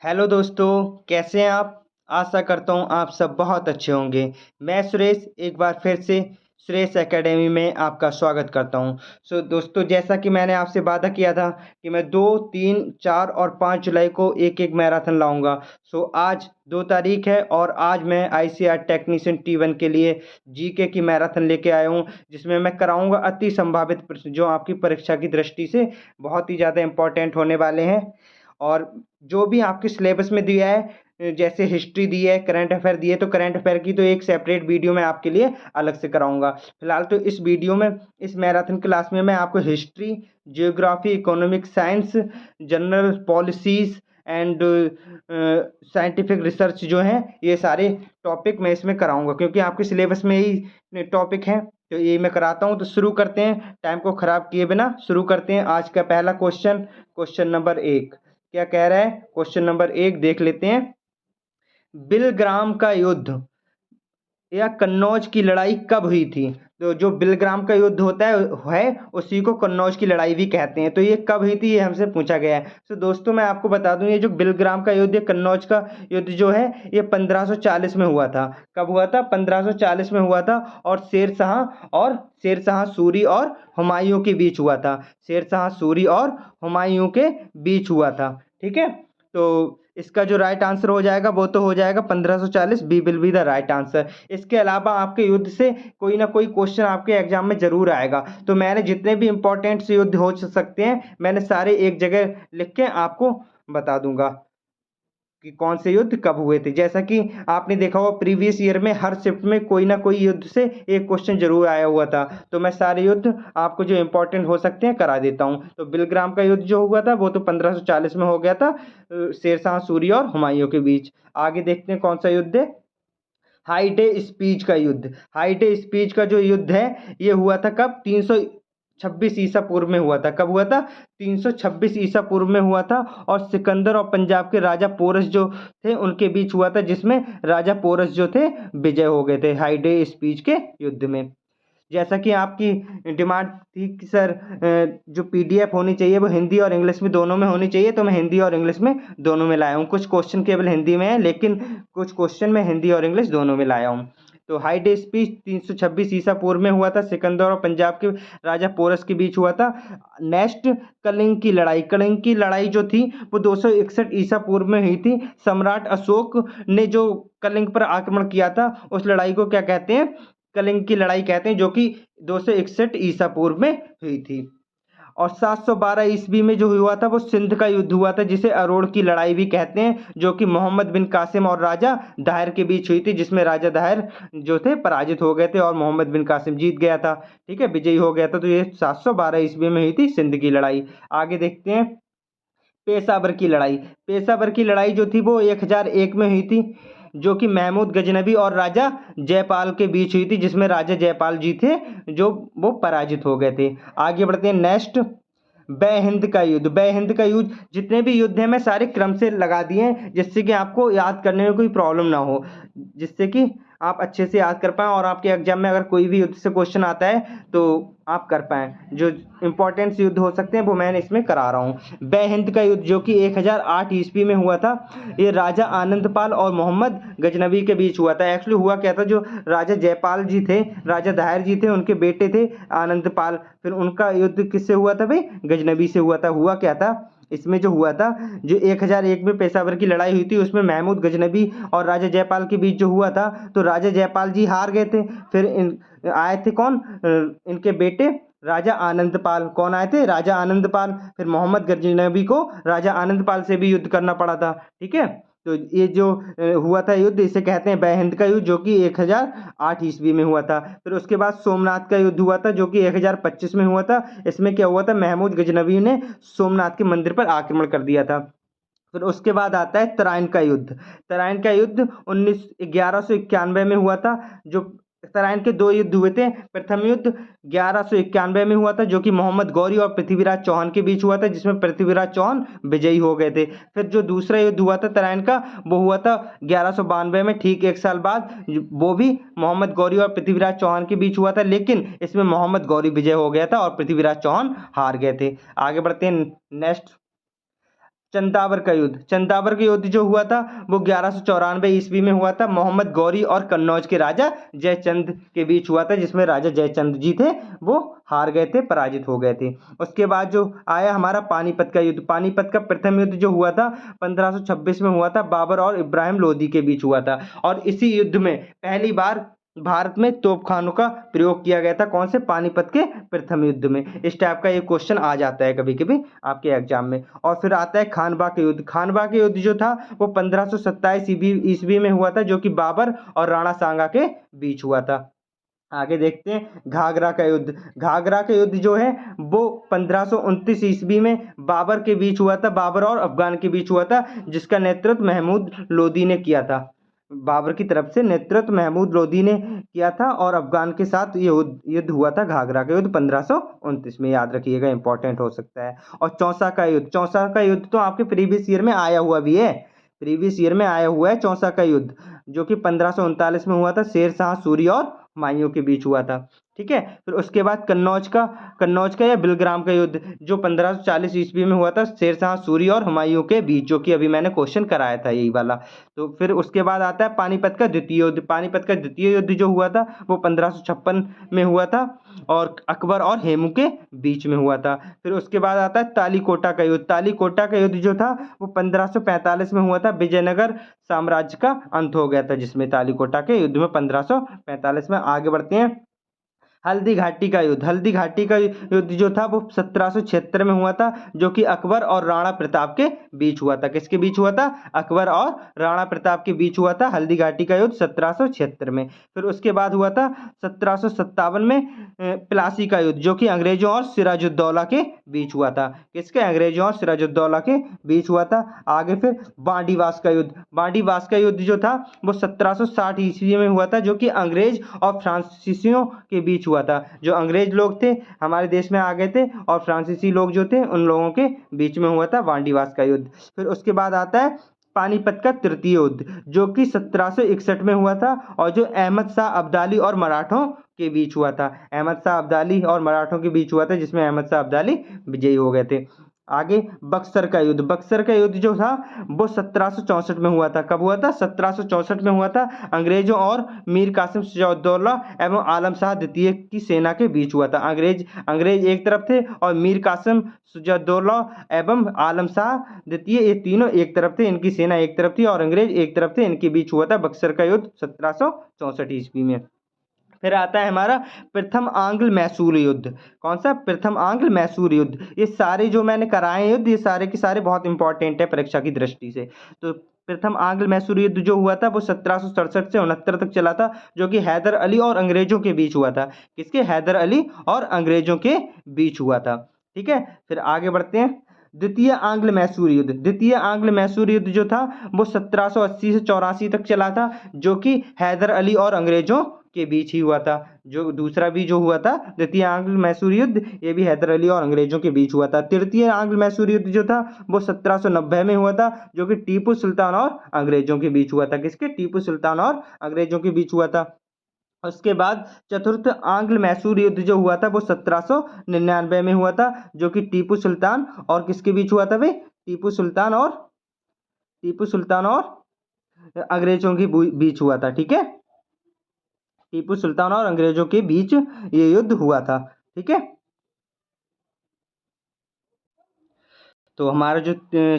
Hello दोस्तों, कैसे हैं आप? आशा करता हूँ आप सब बहुत अच्छे होंगे। मैं सुरेश एक बार फिर से सुरेश एकेडमी में आपका स्वागत करता हूँ। दोस्तों, जैसा कि मैंने आपसे वादा किया था कि मैं 2, 3, 4 और 5 जुलाई को एक-एक मैराथन लाऊँगा। आज 2 तारीख है और आज मैं आईसीआर टेक्नीशियन T1 के लिए जीके की मैराथन लेके आया हूँ, जिसमें मैं कराऊँगा अति संभावित प्रश्न जो आपकी परीक्षा की दृष्टि से बहुत ही ज़्यादा इम्पोर्टेंट होने वाले हैं। और जो भी आपके सिलेबस में दिया है, जैसे हिस्ट्री दी है, करंट अफेयर दिए, तो करंट अफेयर की तो एक सेपरेट वीडियो मैं आपके लिए अलग से कराऊँगा। फिलहाल तो इस वीडियो में, इस मैराथन क्लास में मैं आपको history, geography, economic science, general policies and scientific research जो हैं, ये सारे टॉपिक मैं इसमें कराऊँगा क्योंकि आपके सिलेबस में ही टॉपिक हैं, तो ये मैं कराता हूँ। तो शुरू करते हैं, टाइम को ख़राब किए बिना शुरू करते हैं। आज का पहला क्वेश्चन, क्वेश्चन नंबर 1 क्या कह रहा है? क्वेश्चन नंबर 1 देख लेते हैं। बिलग्राम का युद्ध या कन्नौज की लड़ाई कब हुई थी? तो जो बिलग्राम का युद्ध होता है उसी को कन्नौज की लड़ाई भी कहते हैं। तो ये कब हुई थी, ये हमसे पूछा गया है। दोस्तों, मैं आपको बता दूं, ये जो बिलग्राम का युद्ध, कन्नौज का युद्ध जो है, ये 1540 में हुआ था। कब हुआ था? 1540 में हुआ था। और शेरशाह सूरी और हुमायूं के बीच हुआ था। शेरशाह सूरी और हुमायूं के बीच हुआ था। ठीक है, तो इसका जो राइट आंसर हो जाएगा वो तो हो जाएगा 1540। B will be the right answer. इसके अलावा आपके युद्ध से कोई ना कोई क्वेश्चन आपके एग्जाम में जरूर आएगा। तो मैंने जितने भी इंपॉर्टेंट से युद्ध हो सकते हैं, मैंने सारे एक जगह लिख के आपको बता दूंगा कि कौन से युद्ध कब हुए थे। जैसा कि आपने देखा होगा प्रीवियस ईयर में हर शिफ्ट में कोई ना कोई युद्ध से एक क्वेश्चन जरूर आया हुआ था। तो मैं सारे युद्ध आपको जो इंपॉर्टेंट हो सकते हैं करा देता हूं। तो बिलग्राम का युद्ध जो हुआ था वो तो 1540 में हो गया था, शेरशाह सूरी और हुमायूं के बीच। आगे देखते हैं कौन सा युद्ध है। हाईडे स्पीच का युद्ध। हाईडे स्पीच का जो युद्ध है, ये हुआ था कब? 326 ईसा पूर्व में हुआ था। कब हुआ था? 326 ईसा पूर्व में हुआ था। और सिकंदर और पंजाब के राजा पोरस जो थे उनके बीच हुआ था, जिसमें राजा पोरस जो थे विजय हो गए थे हाईडे स्पीच के युद्ध में। जैसा कि आपकी डिमांड थी कि सर जो पीडीएफ होनी चाहिए वो हिंदी और इंग्लिश में दोनों में होनी चाहिए, तो मैं हिंदी और इंग्लिश में दोनों में लाया हूँ। कुछ क्वेश्चन केवल हिंदी में है, लेकिन कुछ क्वेश्चन मैं हिंदी और इंग्लिश दोनों में लाया हूँ। तो हाईडे स्पीच 326 ईसा पूर्व में हुआ था, सिकंदर और पंजाब के राजा पोरस के बीच हुआ था। नेक्स्ट, कलिंग की लड़ाई। कलिंग की लड़ाई जो थी वो 261 ईसा पूर्व में हुई थी। सम्राट अशोक ने जो कलिंग पर आक्रमण किया था, उस लड़ाई को क्या कहते हैं? कलिंग की लड़ाई कहते हैं, जो कि 261 ईसा पूर्व में हुई थी। और 712 ईस्वी में जो हुआ था वो सिंध का युद्ध हुआ था, जिसे अरोड़ की लड़ाई भी कहते हैं, जो कि मोहम्मद बिन कासिम और राजा दाहिर के बीच हुई थी, जिसमें राजा दाहिर जो थे पराजित हो गए थे और मोहम्मद बिन कासिम जीत गया था। ठीक है, विजयी हो गया था। तो ये 712 ईस्वी में हुई थी सिंध की लड़ाई। आगे देखते हैं पेशावर की लड़ाई। पेशावर की लड़ाई जो थी वो 1001 में हुई थी, जो कि महमूद गजनबी और राजा जयपाल के बीच हुई थी, जिसमें राजा जयपाल जी थे जो वो पराजित हो गए थे। आगे बढ़ते हैं। नेक्स्ट, बै हिंद का युद्ध। बै हिंद का युद्ध, जितने भी युद्ध हैं मैं सारे क्रम से लगा दिए हैं, जिससे कि आपको याद करने में कोई प्रॉब्लम ना हो, जिससे कि आप अच्छे से याद कर पाएं और आपके एग्जाम में अगर कोई भी युद्ध से क्वेश्चन आता है तो आप कर पाएं। जो इंपॉर्टेंट युद्ध हो सकते हैं वो मैंने इसमें करा रहा हूँ। बै हिंद का युद्ध जो कि 1008 ईस्वी में हुआ था, ये राजा आनंदपाल और मोहम्मद गजनबी के बीच हुआ था। एक्चुअली हुआ क्या था, जो राजा जयपाल जी थे, राजा दाहिर जी थे, उनके बेटे थे आनंदपाल, फिर उनका युद्ध किससे हुआ था भाई? गजनबी से हुआ था। हुआ क्या था इसमें, जो हुआ था, जो 1001 में पेशावर की लड़ाई हुई थी, उसमें महमूद गजनबी और राजा जयपाल के बीच जो हुआ था, तो राजा जयपाल जी हार गए थे। फिर आए थे कौन? इनके बेटे राजा आनंदपाल। कौन आए थे? राजा आनंदपाल। फिर मोहम्मद गजनबी को राजा आनंदपाल से भी युद्ध करना पड़ा था। ठीक है, तो ये जो हुआ था युद्ध, इसे कहते हैं बै हिंद का युद्ध, जो कि 1008 ईस्वी में हुआ था। फिर उसके बाद सोमनाथ का युद्ध हुआ था, जो कि 1025 में हुआ था। इसमें क्या हुआ था? महमूद गजनबी ने सोमनाथ के मंदिर पर आक्रमण कर दिया था। फिर उसके बाद आता है तराइन का युद्ध। तराइन का युद्ध 1191 में हुआ था। जो तराइन के दो युद्ध हुए थे। प्रथम युद्ध 1191 में हुआ था, जो कि मोहम्मद गौरी और पृथ्वीराज चौहान के बीच हुआ था, जिसमें पृथ्वीराज चौहान विजयी हो गए थे। फिर जो दूसरा युद्ध हुआ था तराइन का, वो हुआ था 1192 में, ठीक एक साल बाद। वो भी मोहम्मद गौरी और पृथ्वीराज चौहान के बीच हुआ था, लेकिन इसमें मोहम्मद गौरी विजय हो गया था और पृथ्वीराज चौहान हार गए थे। आगे बढ़ते हैं। नेक्स्ट, चंदावर का युद्ध। चंदावर का युद्ध जो हुआ था वो 1194 ईस्वी में हुआ था। मोहम्मद गौरी और कन्नौज के राजा जयचंद के बीच हुआ था, जिसमें राजा जयचंद जी थे वो हार गए थे, पराजित हो गए थे। उसके बाद जो आया हमारा पानीपत का युद्ध। पानीपत का प्रथम युद्ध जो हुआ था 1526 में हुआ था, बाबर और इब्राहिम लोदी के बीच हुआ था। और इसी युद्ध में पहली बार भारत में तोपखानों का प्रयोग किया गया था। कौन से? पानीपत के प्रथम युद्ध में। इस टाइप का एक क्वेश्चन आ जाता है कभी कभी आपके एग्जाम में। और फिर आता है खानवा के युद्ध। खानवा के युद्ध जो था वो 1527 ईस्वी में हुआ था, जो कि बाबर और राणा सांगा के बीच हुआ था। आगे देखते हैं घाघरा का युद्ध। घाघरा का युद्ध जो है वो 1529 ईस्वी में बाबर के बीच हुआ था, बाबर और अफगान के बीच हुआ था, जिसका नेतृत्व महमूद लोदी ने किया था। बाबर की तरफ से नेतृत्व महमूद लोदी ने किया था और अफगान के साथ ये युद्ध हुआ था। घाघरा का युद्ध 1529 में, याद रखिएगा, इंपॉर्टेंट हो सकता है। और चौसा का युद्ध। चौसा का युद्ध तो आपके प्रीवियस ईयर में आया हुआ भी है, प्रीवियस ईयर में आया हुआ है चौसा का युद्ध, जो कि 1539 में हुआ था। शेर शाह सूरी और हुमायूं के बीच हुआ था। ठीक है। फिर उसके बाद कन्नौज का या बिलग्राम का युद्ध, जो 1540 ईस्वी में हुआ था, शेर शाह सूरी और हुमायूं के बीच, जो कि अभी मैंने क्वेश्चन कराया था यही वाला। तो फिर उसके बाद आता है पानीपत का द्वितीय युद्ध। पानीपत का द्वितीय युद्ध जो हुआ था वो 1556 में हुआ था और अकबर और हेमू के बीच में हुआ था। फिर उसके बाद आता है तालीकोटा का युद्ध। तालीकोटा का युद्ध जो था वो 1545 में हुआ था। विजयनगर साम्राज्य का अंत हो गया था जिसमें, तालीकोटा के युद्ध में 1545 में। आगे बढ़ते हैं। हल्दी घाटी का युद्ध। हल्दी घाटी का युद्ध जो था वो 1776 में हुआ था, जो कि अकबर और राणा प्रताप के बीच हुआ था। किसके बीच हुआ था? अकबर और राणा प्रताप के बीच हुआ था हल्दी घाटी का युद्ध 1776 में। फिर उसके बाद हुआ था 1757 में प्लासी का युद्ध, जो कि अंग्रेजों और सिराजुद्दौला के बीच हुआ था। किसके? अंग्रेजों और सिराजुद्दौला के बीच हुआ था। आगे फिर बांडीवास का युद्ध। बांडीवास का युद्ध जो था वो 1760 ईस्वी में हुआ था, जो कि अंग्रेज और फ्रांसीसियों के बीच हुआ था। जो अंग्रेज लोग थे हमारे देश में आ गए थे और फ्रांसीसी लोग जो थे उन लोगों के बीच में हुआ था बांडीवास का युद्ध। फिर उसके बाद आता है पानीपत का तृतीय युद्ध, जो कि 1761 में हुआ था और जो अहमद शाह अब्दाली और मराठों के बीच हुआ था। अहमद शाह अब्दाली और मराठों के बीच हुआ था, जिसमें अहमद शाह अब्दाली विजयी हो गए थे। आगे बक्सर का युद्ध। बक्सर का युद्ध जो था वो 1764 में हुआ था। कब हुआ था? 1764 में हुआ था। अंग्रेजों और मीर कासिम शुजाउद्दौला एवं आलम शाह द्वितीय की सेना के बीच हुआ था। अंग्रेज एक तरफ थे और मीर कासिम शुजाउद्दौला एवं आलम शाह द्वितीय, ये तीनों एक तरफ थे, इनकी सेना एक तरफ थी और अंग्रेज एक तरफ थे, इनके बीच हुआ था बक्सर का युद्ध 1764 ईस्वी में। फिर आता है हमारा प्रथम आंग्ल मैसूर युद्ध। कौन सा? प्रथम आंग्ल मैसूर युद्ध। ये सारे जो मैंने कराए युद्ध, ये सारे के सारे बहुत इंपॉर्टेंट है परीक्षा की दृष्टि से। तो प्रथम आंग्ल मैसूर युद्ध जो हुआ था वो 1767 से 69 तक चला था, जो कि हैदर अली और अंग्रेजों के बीच हुआ था। किसके? हैदर अली और अंग्रेजों के बीच हुआ था। ठीक है। फिर आगे बढ़ते हैं। द्वितीय आंग्ल मैसूर युद्ध। द्वितीय आंग्ल मैसूर युद्ध जो था वो 1780 से 84 तक चला था, जो कि हैदर अली और अंग्रेजों के बीच ही हुआ था। जो दूसरा भी जो हुआ था द्वितीय आंग्ल मैसूर युद्ध, ये भी हैदर अली और अंग्रेजों के बीच हुआ था। तृतीय आंग्ल मैसूर युद्ध जो था वो 1790 में हुआ था, जो कि टीपू सुल्तान और अंग्रेजों के बीच हुआ था। किसके? टीपू सुल्तान और अंग्रेजों के बीच हुआ था। उसके बाद चतुर्थ आंग्ल मैसूर युद्ध जो हुआ था वो 1799 में हुआ था, जो कि टीपू सुल्तान और किसके बीच हुआ था भाई? टीपू सुल्तान और अंग्रेजों के बीच हुआ था। ठीक है। टीपू सुल्तान और अंग्रेजों के बीच ये युद्ध हुआ था। ठीक है। तो हमारा जो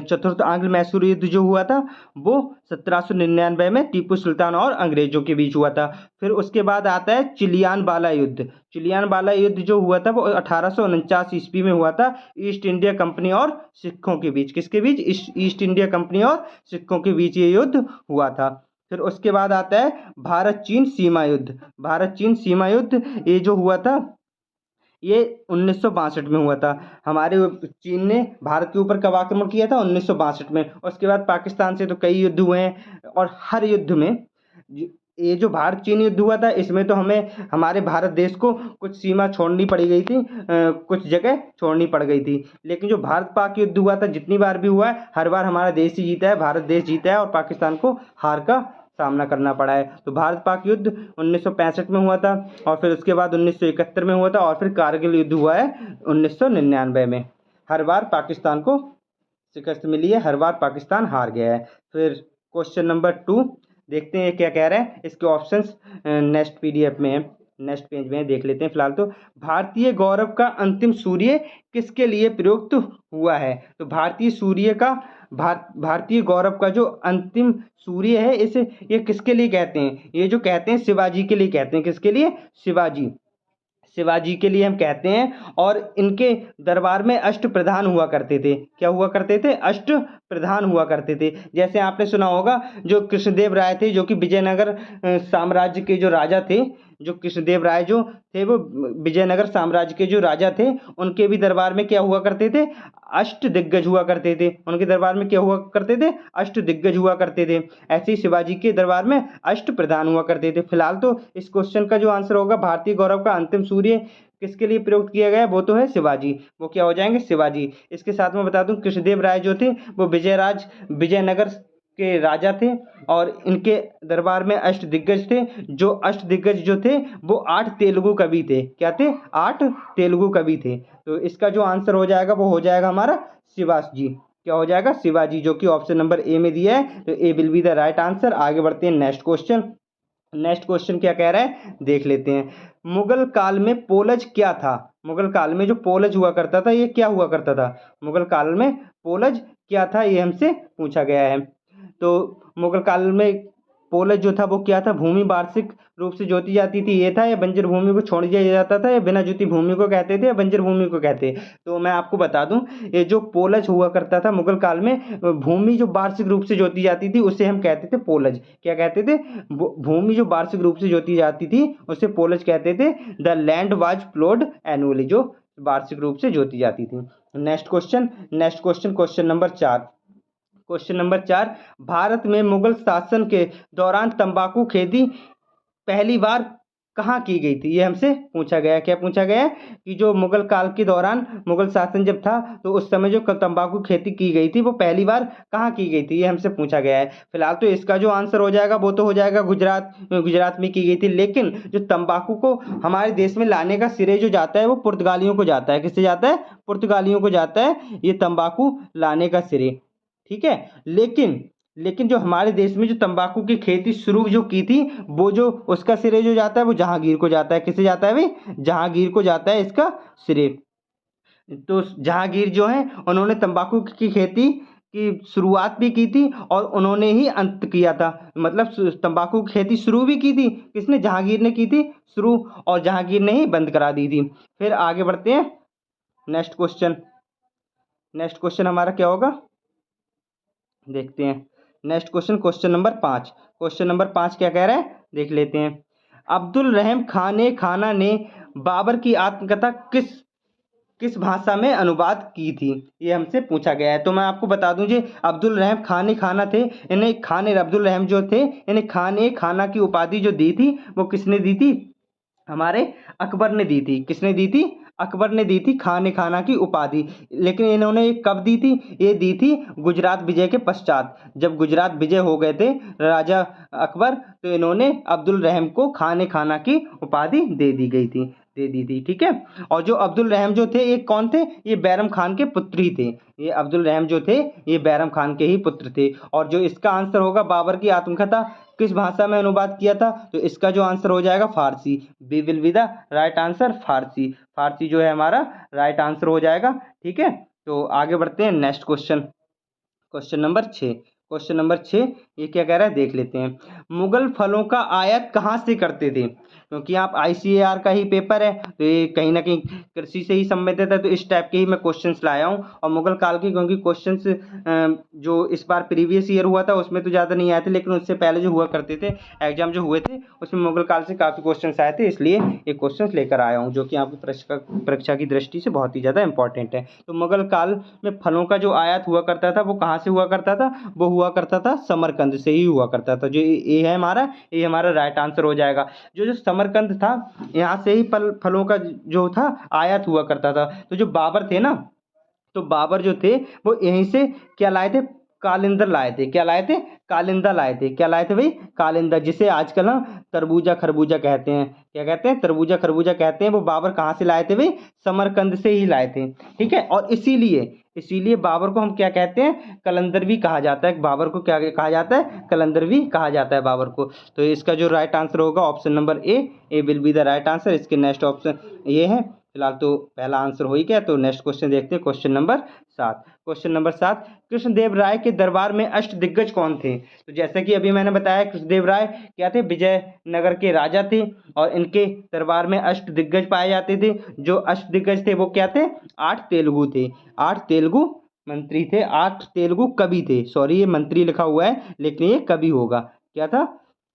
चतुर्थ आंग्ल मैसूर युद्ध जो हुआ था वो 1799 में टीपू सुल्तान और अंग्रेजों के बीच हुआ था। फिर उसके बाद आता है चिलियान बाला युद्ध। चिलियान बाला युद्ध जो हुआ था वो 1849 ईस्वी में हुआ था, ईस्ट इंडिया कंपनी और सिखों के बीच। किसके बीच? ईस्ट इंडिया कंपनी और सिखों के बीच ये युद्ध हुआ था। फिर उसके बाद आता है भारत चीन सीमा युद्ध। भारत चीन सीमा युद्ध ये जो हुआ था ये 1962 में हुआ था। हमारे चीन ने भारत के ऊपर कब आक्रमण किया था? 1962 में। उसके बाद पाकिस्तान से तो कई युद्ध हुए हैं और हर युद्ध में ये जो भारत चीन युद्ध हुआ था इसमें तो हमें हमारे भारत देश को कुछ सीमा छोड़नी पड़ गई थी, कुछ जगह छोड़नी पड़ गई थी। लेकिन जो भारत पाक युद्ध हुआ था जितनी बार भी हुआ है हर बार हमारा देश ही जीता है, भारत देश जीता है और पाकिस्तान को हार का सामना करना पड़ा है। तो भारत पाक युद्ध 1965 में हुआ था और फिर उसके बाद 1971 में हुआ था और फिर कारगिल युद्ध हुआ है 1999 में। हर बार पाकिस्तान को शिकस्त मिली है, हर बार पाकिस्तान हार गया है। फिर क्वेश्चन नंबर 2 देखते हैं क्या कह रहा है। इसके ऑप्शंस नेक्स्ट पीडीएफ में है, नेक्स्ट पेज में है, देख लेते हैं फिलहाल तो। भारतीय गौरव का अंतिम सूर्य किसके लिए प्रयुक्त हुआ है? तो भारतीय गौरव का जो अंतिम सूर्य है इसे ये किसके लिए कहते हैं? ये जो कहते हैं शिवाजी के लिए कहते हैं। किसके लिए? शिवाजी के लिए हम कहते हैं। और इनके दरबार में अष्ट प्रधान हुआ करते थे। क्या हुआ करते थे? अष्ट प्रधान हुआ करते थे। जैसे आपने सुना होगा जो कृष्णदेव राय थे, जो कि विजयनगर साम्राज्य के जो राजा थे, जो कृष्णदेव राय जो थे वो विजयनगर साम्राज्य के जो राजा थे, उनके भी दरबार में क्या हुआ करते थे? अष्ट दिग्गज हुआ करते थे। उनके दरबार में क्या हुआ करते थे? अष्ट दिग्गज हुआ करते थे। ऐसे ही शिवाजी के दरबार में अष्ट प्रधान हुआ करते थे। फिलहाल तो इस क्वेश्चन का जो आंसर होगा, भारतीय गौरव का अंतिम सूर्य किसके लिए प्रयुक्त किया गया है, वो तो है शिवाजी। वो क्या हो जाएंगे? शिवाजी। इसके साथ में बता दूं, कृष्णदेव राय जो थे वो विजयनगर के राजा थे, और इनके दरबार में अष्ट दिग्गज थे। जो अष्ट दिग्गज जो थे वो 8 तेलुगु कवि थे। क्या थे? 8 तेलुगु कवि थे। तो इसका जो आंसर हो जाएगा वो हो जाएगा हमारा शिवाजी। क्या हो जाएगा? शिवाजी, जो कि ऑप्शन नंबर ए में दिया है। तो A will be the right answer. आगे बढ़ते हैं नेक्स्ट क्वेश्चन। नेक्स्ट क्वेश्चन क्या कह रहा है देख लेते हैं। मुगल काल में पोलज क्या था? मुगल काल में जो पोलज हुआ करता था ये क्या हुआ करता था? मुगल काल में पोलज क्या था, ये हमसे पूछा गया है। तो मुगल काल में पोलज जो था वो क्या था? भूमि वार्षिक रूप से जोती जाती थी ये था, या बंजर भूमि को छोड़ दिया जाता था, या बिना जोती भूमि को कहते थे, या बंजर भूमि को कहते। तो मैं आपको बता दूं, ये जो पोलज हुआ करता था मुगल काल में, भूमि जो वार्षिक रूप से जोती जाती थी उसे हम कहते थे पोलज। क्या कहते थे? भूमि जो वार्षिक रूप से जोती जाती थी उसे पोलज कहते थे। द लैंड वाज प्लोड एनुअली, जो वार्षिक रूप से जोती जाती थी। Next question question number 4। Question number 4, Bharat में मुगल शासन के दौरान तंबाकू खेती पहली बार कहाँ की गई थी? ये हमसे पूछा गया। क्या पूछा गया? कि जो मुगल काल के दौरान मुगल शासन जब था तो उस समय जो तंबाकू खेती की गई थी वो पहली बार कहाँ की गई थी, ये हमसे पूछा गया है। फिलहाल तो इसका जो आंसर हो जाएगा वो तो हो जाएगा गुजरात में की गई थी। लेकिन जो तंबाकू को हमारे देश में लाने का श्रेय जो जाता है वो पुर्तगालियों को जाता है। किससे जाता है? पुर्तगालियों को जाता है ये तंबाकू लाने का श्रेय। ठीक है। लेकिन जो हमारे देश में जो तंबाकू की खेती शुरू जो की थी, वो जो उसका श्रेय जो जाता है वो जहांगीर को जाता है। किसे जाता है भाई? जहांगीर को जाता है इसका श्रेय। तो जहांगीर जो है उन्होंने तंबाकू की खेती की शुरुआत भी की थी और उन्होंने ही अंत किया था। मतलब तंबाकू की खेती शुरू भी की थी किसने? जहांगीर ने की थी शुरू, और जहांगीर ने ही बंद करा दी थी। फिर आगे बढ़ते हैं नेक्स्ट क्वेश्चन हमारा क्या होगा देखते हैं। Next question question number 5। Question number 5 क्या कह रहा है देख लेते हैं। अब्दुल रहम खाना ने बाबर की आत्मकथा किस भाषा में अनुवाद की थी, ये हमसे पूछा गया है। तो मैं आपको बता दूं जी, अब्दुल रहम खाना थे, इन्हें अब्दुल रहम जो थे इन्हें खाना की उपाधि जो दी थी वो किसने दी थी? हमारे अकबर ने दी थी। किसने दी थी? अकबर ने दी थी खाना की उपाधि। लेकिन इन्होंने ये कब दी थी? ये दी थी गुजरात विजय के पश्चात। जब गुजरात विजय हो गए थे राजा अकबर, तो इन्होंने अब्दुल रहम को खाना की उपाधि दे दी थी। ठीक है। और जो अब्दुल रहम जो थे ये कौन थे? ये बैरम खान के पुत्र ही थे। ये अब्दुल रहम जो थे ये बैरम खान के ही पुत्र थे। और जो इसका आंसर होगा, बाबर की आत्मकथा किस भाषा में अनुवाद किया था? तो इसका जो आंसर हो जाएगा Farsi. B will be the right answer, Farsi. Farsi जो है हमारा राइट आंसर हो जाएगा। ठीक है। तो आगे बढ़ते हैं next question question number 6। Question number 6 ये क्या कह रहा है देख लेते हैं। मुगल फलों का आयात कहाँ से करते थे? क्योंकि आप ICAR का ही पेपर है तो ये कहीं ना कहीं कृषि से ही संबंधित है, तो इस टाइप के ही मैं क्वेश्चंस लाया हूँ। और मुगल काल के क्योंकि क्वेश्चंस जो इस बार प्रीवियस ईयर हुआ था उसमें तो ज़्यादा नहीं आए थे, लेकिन उससे पहले जो हुआ करते थे एग्जाम जो हुए थे उसमें मुगल काल से काफ़ी क्वेश्चंस आए थे, इसलिए ये क्वेश्चंस लेकर आया हूँ जो कि आपकी परीक्षा की दृष्टि से बहुत ही ज़्यादा इंपॉर्टेंट है। तो मुगल काल में फलों का जो आयात हुआ करता था वो कहाँ से हुआ करता था? वो हुआ करता था समरकंद से ही हुआ करता था। जो ये है हमारा राइट आंसर हो जाएगा। जो समरकंद था यहाँ से ही फलों का जो था आयात हुआ करता था। तो जो बाबर थे ना, तो बाबर जो थे वो यहीं से क्या लाए थे? कालिंदर लाए थे। क्या लाए थे? कालिंदा लाए थे। क्या लाए थे भाई? कालिंदा, जिसे आजकल ना तरबूजा खरबूजा कहते हैं। क्या कहते हैं? तरबूजा खरबूजा कहते हैं। वो बाबर कहाँ से लाए थे भाई? समरकंद से ही लाए थे। ठीक है, और इसीलिए इसीलिए बाबर को हम क्या कहते हैं? कलंदर भी कहा जाता है। बाबर को क्या कहा जाता है? कलंदर भी कहा जाता है बाबर को। तो इसका जो राइट आंसर होगा option number A will be the right answer. इसके नेक्स्ट ऑप्शन ये है। फिलहाल तो पहला आंसर हो ही गया। तो नेक्स्ट क्वेश्चन देखते हैं, question number 7। Question number 7, Krishnadeva Raya के दरबार में अष्टदिग्गज कौन थे? तो जैसा कि अभी मैंने बताया, कृष्णदेव राय क्या थे? विजयनगर के राजा थे, और इनके दरबार में अष्टदिग्गज पाए जाते थे। जो अष्टदिग्गज थे वो क्या थे? 8 तेलुगु थे। 8 तेलुगु मंत्री थे, 8 तेलुगु कवि थे। सॉरी, ये मंत्री लिखा हुआ है लेकिन ये कवि होगा। क्या था?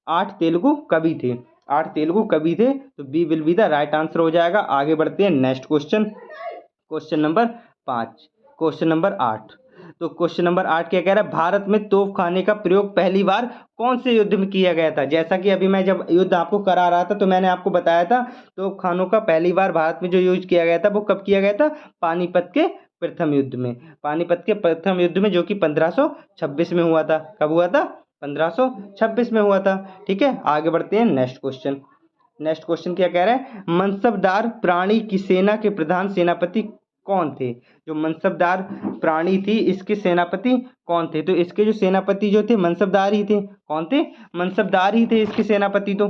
8 तेलुगु कवि थे। 8 तेलुगु कवि थे। तो B will be the right answer हो जाएगा। आगे बढ़ते हैं next question, question number 5, question number 8। तो क्वेश्चन नंबर 8 क्या कह रहा है? भारत में तोप खाने का प्रयोग पहली बार कौन से युद्ध में किया गया था? जैसा कि अभी मैं जब युद्ध आपको करा रहा था तो मैंने आपको बताया था, तोप खानों का पहली बार भारत में जो यूज किया गया था वो कब किया गया था? पानीपत के प्रथम युद्ध में। पानीपत के प्रथम युद्ध में, जो कि 1526 में हुआ था। कब हुआ था? 1526 में हुआ था। ठीक है, आगे बढ़ते हैं नेक्स्ट क्वेश्चन। नेक्स्ट क्वेश्चन क्या कह रहा है? मनसबदार प्राणी की सेना के प्रधान सेनापति कौन थे? जो मनसबदार प्राणी थी इसके सेनापति कौन थे? तो इसके जो सेनापति जो थे मनसबदार ही थे। कौन थे? मनसबदार ही थे इसके सेनापति तो।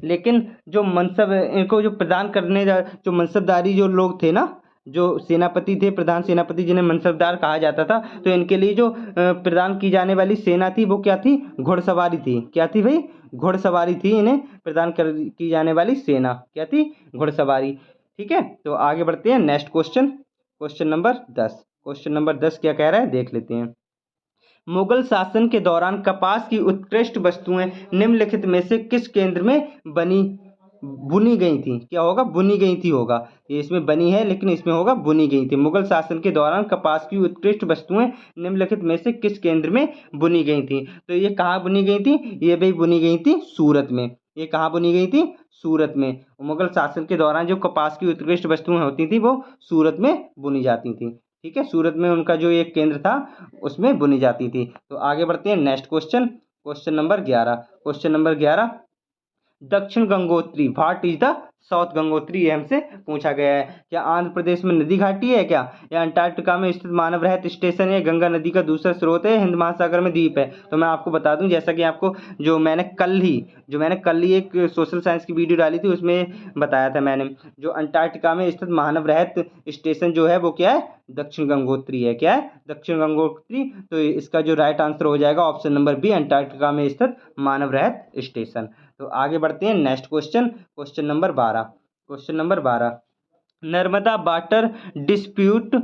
लेकिन जो मनसब इनको जो प्रदान करने जो मनसबदारी जो लोग थे ना, जो सेनापति थे, प्रधान सेनापति जिन्हें मनसबदार कहा जाता था, तो इनके लिए जो प्रदान की जाने वाली सेना थी वो क्या थी? घुड़सवारी थी। क्या थी भाई? घुड़सवारी थी। इन्हें प्रदान की जाने वाली सेना क्या थी? घुड़सवारी। ठीक है, तो आगे बढ़ते हैं next question, question number 10। Question number 10 क्या कह रहा है देख लेते हैं। मुगल शासन के दौरान कपास की उत्कृष्ट वस्तुएं निम्नलिखित में से किस केंद्र में बुनी गई थी? क्या होगा? बुनी गई थी होगा। ये इसमें बनी है लेकिन इसमें होगा बुनी गई थी। मुगल शासन के दौरान कपास की उत्कृष्ट वस्तुएं निम्नलिखित में से किस केंद्र में बुनी गई थी? तो ये कहाँ बुनी गई थी? ये भी बुनी गई थी सूरत में। ये कहाँ बुनी गई थी? सूरत में। मुगल शासन के दौरान जो कपास की उत्कृष्ट वस्तुएं होती थी वो सूरत में बुनी जाती थी। ठीक है, सूरत में उनका जो एक केंद्र था उसमें बुनी जाती थी। तो आगे बढ़ते हैं next question, question number 11। Question number 11, दक्षिण Gangotri, what is the south Gangotri, ये हमसे पूछा गया है। क्या आंध्र प्रदेश में नदी घाटी है क्या? या अंटार्कटिका में स्थित मानव रहित स्टेशन है? गंगा नदी का दूसरा स्रोत है? हिंद महासागर में द्वीप है? तो मैं आपको बता दूं, जैसा कि आपको जो मैंने कल ही एक सोशल साइंस की वीडियो डाली थी उसमें बताया था मैंने, जो अंटार्कटिका में स्थित मानव रहित स्टेशन जो है वो क्या है? दक्षिण गंगोत्री है। क्या है? दक्षिण गंगोत्री। तो इसका जो राइट आंसर हो जाएगा ऑप्शन नंबर बी, अंटार्कटिका में स्थित मानव रहित स्टेशन। तो आगे बढ़ते हैं next question, question number 12। Question number 12, Narmada water dispute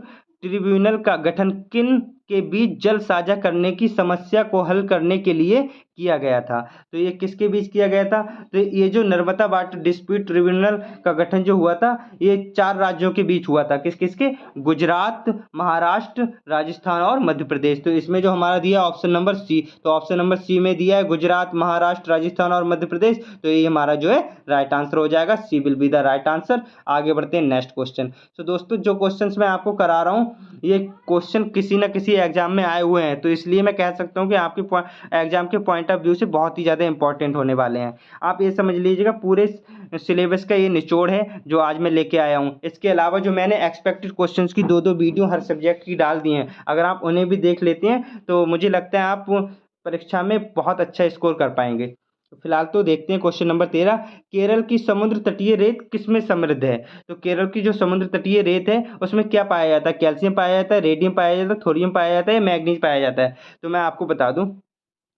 tribunal का गठन किन के बीच जल साझा करने की समस्या को हल करने के लिए किया गया था? तो ये किसके बीच किया गया था? तो ये जो नर्मदा वाटर डिस्प्यूट ट्रिब्यूनल का गठन जो हुआ था, ये 4 राज्यों के बीच हुआ था। किस किसके? गुजरात, महाराष्ट्र, राजस्थान और मध्य प्रदेश। तो इसमें जो हमारा दिया ऑप्शन नंबर सी, तो ऑप्शन नंबर सी में दिया है गुजरात, महाराष्ट्र, राजस्थान और मध्य प्रदेश। तो ये हमारा जो है राइट आंसर हो जाएगा। C will be the right answer. आगे बढ़ते हैं नेक्स्ट क्वेश्चन। तो दोस्तों, जो क्वेश्चंस मैं आपको करा रहा हूँ ये क्वेश्चन किसी न किसी एग्जाम में आए हुए हैं, तो इसलिए मैं कह सकता हूँ कि आपके एग्जाम के पॉइंट ऑफ व्यू से बहुत ही ज़्यादा इंपॉर्टेंट होने वाले हैं। आप ये समझ लीजिएगा पूरे सिलेबस का ये निचोड़ है जो आज मैं लेके आया हूँ। इसके अलावा जो मैंने एक्सपेक्टेड क्वेश्चंस की 2-2 वीडियो हर सब्जेक्ट की डाल दी हैं, अगर आप उन्हें भी देख लेते हैं तो मुझे लगता है आप परीक्षा में बहुत अच्छा स्कोर कर पाएंगे। तो फिलहाल तो देखते हैं क्वेश्चन नंबर 13, केरल की समुद्र तटीय रेत किसमें समृद्ध है? तो केरल की जो समुद्र तटीय रेत है उसमें क्या पाया जाता है? कैल्शियम पाया जाता है, रेडियम पाया जाता है, थोरियम पाया जाता है, मैग्नीज पाया जाता है? तो मैं आपको बता दूं,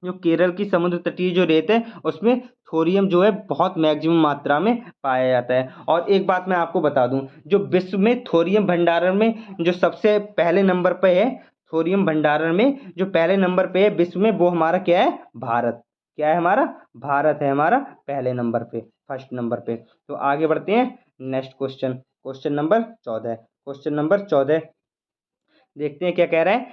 जो केरल की समुद्र तटीय जो रेत है उसमें थोरियम जो है बहुत मैक्सिमम मात्रा में पाया जाता है। और एक बात मैं आपको बता दूं, जो विश्व में थोरियम भंडारण में जो सबसे पहले नंबर पे है, थोरियम भंडारण में जो पहले नंबर पे है विश्व में, वो हमारा क्या है? भारत। क्या है हमारा? भारत है हमारा पहले नंबर पे, फर्स्ट नंबर पे। तो आगे बढ़ते हैं next question, question number 14। Question number 14 देखते हैं क्या कह रहा है।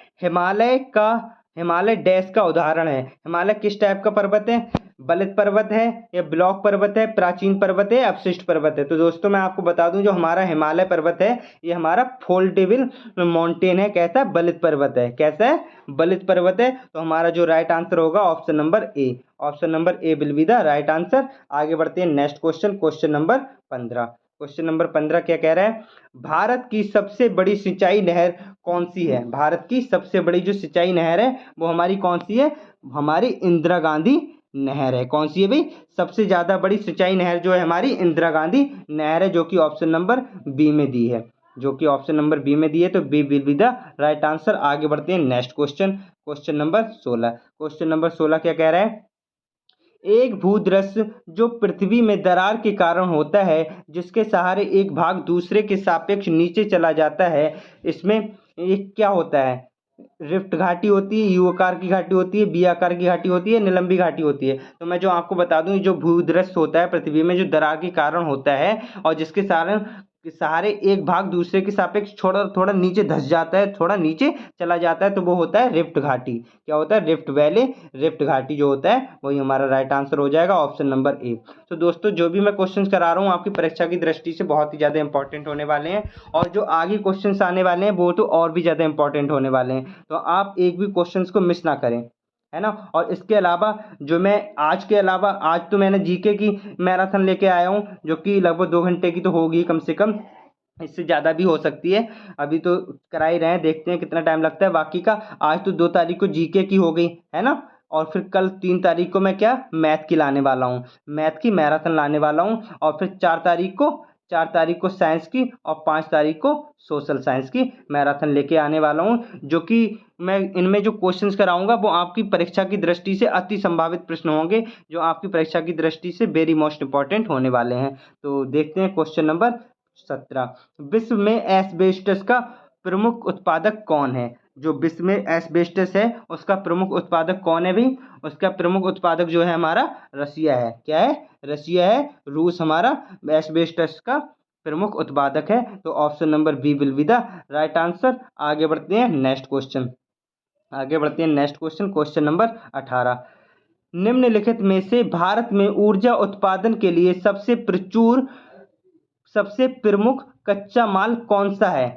हिमालय डैश का उदाहरण है। हिमालय किस टाइप का पर्वत है? बलित पर्वत है या ब्लॉक पर्वत है, प्राचीन पर्वत है, अवशिष्ट पर्वत है? तो दोस्तों मैं आपको बता दूं जो हमारा हिमालय पर्वत है ये हमारा फोल्डेबल माउंटेन है। कैसा है? बलित पर्वत है। कैसा है? बलित पर्वत है। तो हमारा जो राइट आंसर होगा option number A. Option number A will be the right answer. आगे बढ़ते हैं next question, question number 15। Question number 15 क्या कह रहा है? भारत की सबसे बड़ी सिंचाई नहर कौन सी है? भारत की सबसे बड़ी जो सिंचाई नहर है वो हमारी कौन सी है? हमारी इंदिरा गांधी नहर है। कौन सी है भाई? सबसे ज्यादा बड़ी सिंचाई नहर जो है हमारी इंदिरा गांधी नहर है, जो कि ऑप्शन नंबर बी में दी है। जो कि ऑप्शन नंबर बी में दी है, तो B will be the right answer. आगे बढ़ते हैं next question, question number 16। Question number 16 क्या कह रहा है? एक भूदृश्य जो पृथ्वी में दरार के कारण होता है, जिसके सहारे एक भाग दूसरे के सापेक्ष नीचे चला जाता है, इसमें एक क्या होता है? रिफ्ट घाटी होती है, यू आकार की घाटी होती है, बी आकार की घाटी होती है, निलंबी घाटी होती है? तो मैं जो आपको बता दूं, जो भूदृश्य होता है पृथ्वी में जो दरार के कारण होता है और जिसके सहारे एक भाग दूसरे के सापेक्ष थोड़ा थोड़ा नीचे धंस जाता है, थोड़ा नीचे चला जाता है, तो वो होता है रिफ्ट घाटी। क्या होता है? रिफ्ट वैली, रिफ्ट घाटी जो होता है वही हमारा राइट आंसर हो जाएगा, ऑप्शन नंबर ए। तो दोस्तों जो भी मैं क्वेश्चंस करा रहा हूँ आपकी परीक्षा की दृष्टि से बहुत ही ज़्यादा इंपॉर्टेंट होने वाले हैं, और जो आगे क्वेश्चंस आने वाले हैं वो तो और भी ज़्यादा इंपॉर्टेंट होने वाले हैं। तो आप एक भी क्वेश्चंस को मिस ना करें, है ना। और इसके अलावा जो मैं आज के अलावा आज तो मैंने जीके की मैराथन लेके आया हूँ, जो कि लगभग 2 घंटे की तो होगी कम से कम, इससे ज़्यादा भी हो सकती है। अभी तो करा ही रहे हैं, देखते हैं कितना टाइम लगता है बाकी का। आज तो 2 तारीख को जीके की हो गई, है ना। और फिर कल 3 तारीख को मैं क्या मैथ की लाने वाला हूँ, मैथ की मैराथन लाने वाला हूँ। और फिर 4 तारीख को साइंस की, और 5 तारीख को सोशल साइंस की मैराथन लेके आने वाला हूँ, जो कि मैं इनमें जो क्वेश्चंस कराऊंगा वो आपकी परीक्षा की दृष्टि से अति संभावित प्रश्न होंगे, जो आपकी परीक्षा की दृष्टि से वेरी मोस्ट इंपॉर्टेंट होने वाले हैं। तो देखते हैं क्वेश्चन नंबर 17। विश्व में एस्बेस्टस का प्रमुख उत्पादक कौन है? जो विश्व में एस्बेस्टस है उसका प्रमुख उत्पादक कौन है भाई? उसका प्रमुख उत्पादक जो है हमारा रसिया है। क्या है? रसिया है। रूस हमारा एस्बेस्टस का प्रमुख उत्पादक है। तो option number B will be the right answer. आगे बढ़ते हैं नेक्स्ट क्वेश्चन, आगे बढ़ते हैं नेक्स्ट क्वेश्चन, क्वेश्चन नंबर 18। निम्नलिखित में से भारत में ऊर्जा उत्पादन के लिए सबसे प्रमुख कच्चा माल कौन सा है?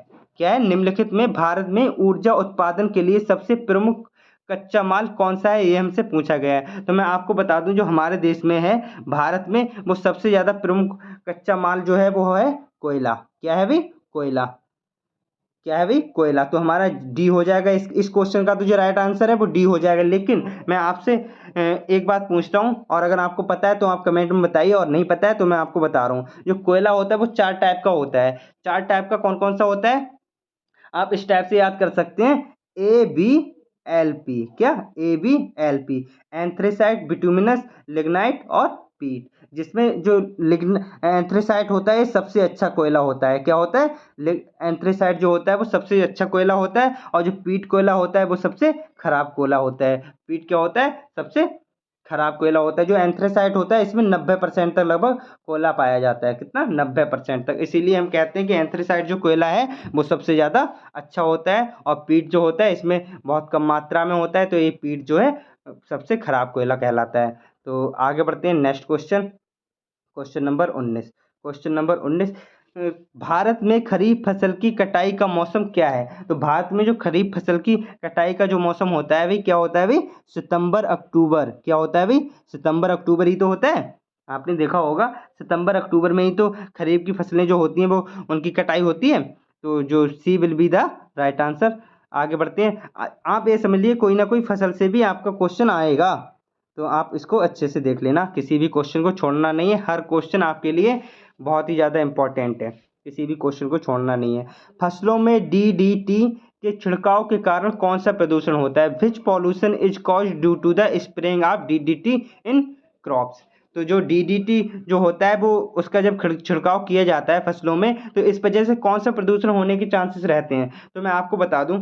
क्या है? निम्नलिखित में भारत में ऊर्जा उत्पादन के लिए सबसे प्रमुख कच्चा माल कौन सा है, ये हमसे पूछा गया है। तो मैं आपको बता दूं जो हमारे देश में है भारत में, वो सबसे ज्यादा प्रमुख कच्चा माल जो है वो है कोयला। क्या है भाई? कोयला। क्या है भाई? कोयला। तो हमारा डी हो जाएगा। इस क्वेश्चन का तो जो राइट आंसर है वो डी हो जाएगा। लेकिन मैं आपसे एक बात पूछता हूँ, और अगर आपको पता है तो आप कमेंट में बताइए, और नहीं पता है तो मैं आपको बता रहा हूँ। जो कोयला होता है वो 4 टाइप का होता है। 4 टाइप का कौन कौन सा होता है? आप इस टाइप से याद कर सकते हैं, ए बी एल पी। क्या? A B L P, anthracite, bituminous, lignite और पीट। जिसमें जो एंथ्रेसाइट होता है सबसे अच्छा कोयला होता है। क्या होता है? एंथ्रेसाइट जो होता है वो सबसे अच्छा कोयला होता है, और जो पीट कोयला होता है वो सबसे खराब कोयला होता है। पीट क्या होता है? सबसे खराब कोयला होता है। जो एंथ्रेसाइट होता है इसमें 90% तक लगभग कोयला पाया जाता है। कितना? 90% तक। इसीलिए हम कहते हैं कि एंथ्रेसाइट जो कोयला है वो सबसे ज़्यादा अच्छा होता है, और पीट जो होता है इसमें बहुत कम मात्रा में होता है, तो ये पीट जो है सबसे खराब कोयला कहलाता है। तो आगे बढ़ते हैं next question, question number 19। Question number 19, Bharat में खरीफ फसल की कटाई का मौसम क्या है? तो भारत में जो खरीफ फसल की कटाई का जो मौसम होता है भाई, क्या होता है भाई? सितंबर अक्टूबर। क्या होता है भाई? सितंबर अक्टूबर ही तो होता है। आपने देखा होगा सितंबर अक्टूबर में ही तो खरीफ की फसलें जो होती हैं वो उनकी कटाई होती है। तो जो C will be the right answer. आगे बढ़ते हैं। आप ये समझ लिए कोई ना कोई फसल से भी आपका क्वेश्चन आएगा, तो आप इसको अच्छे से देख लेना, किसी भी क्वेश्चन को छोड़ना नहीं है। हर क्वेश्चन आपके लिए बहुत ही ज़्यादा इंपॉर्टेंट है, किसी भी क्वेश्चन को छोड़ना नहीं है। फसलों में डीडीटी के छिड़काव के कारण कौन सा प्रदूषण होता है? Which pollution is caused due to the spraying of DDT in crops? तो जो डीडीटी जो होता है वो उसका जब छिड़काव किया जाता है फसलों में, तो इस वजह से कौन सा प्रदूषण होने के चांसेस रहते हैं? तो मैं आपको बता दूं,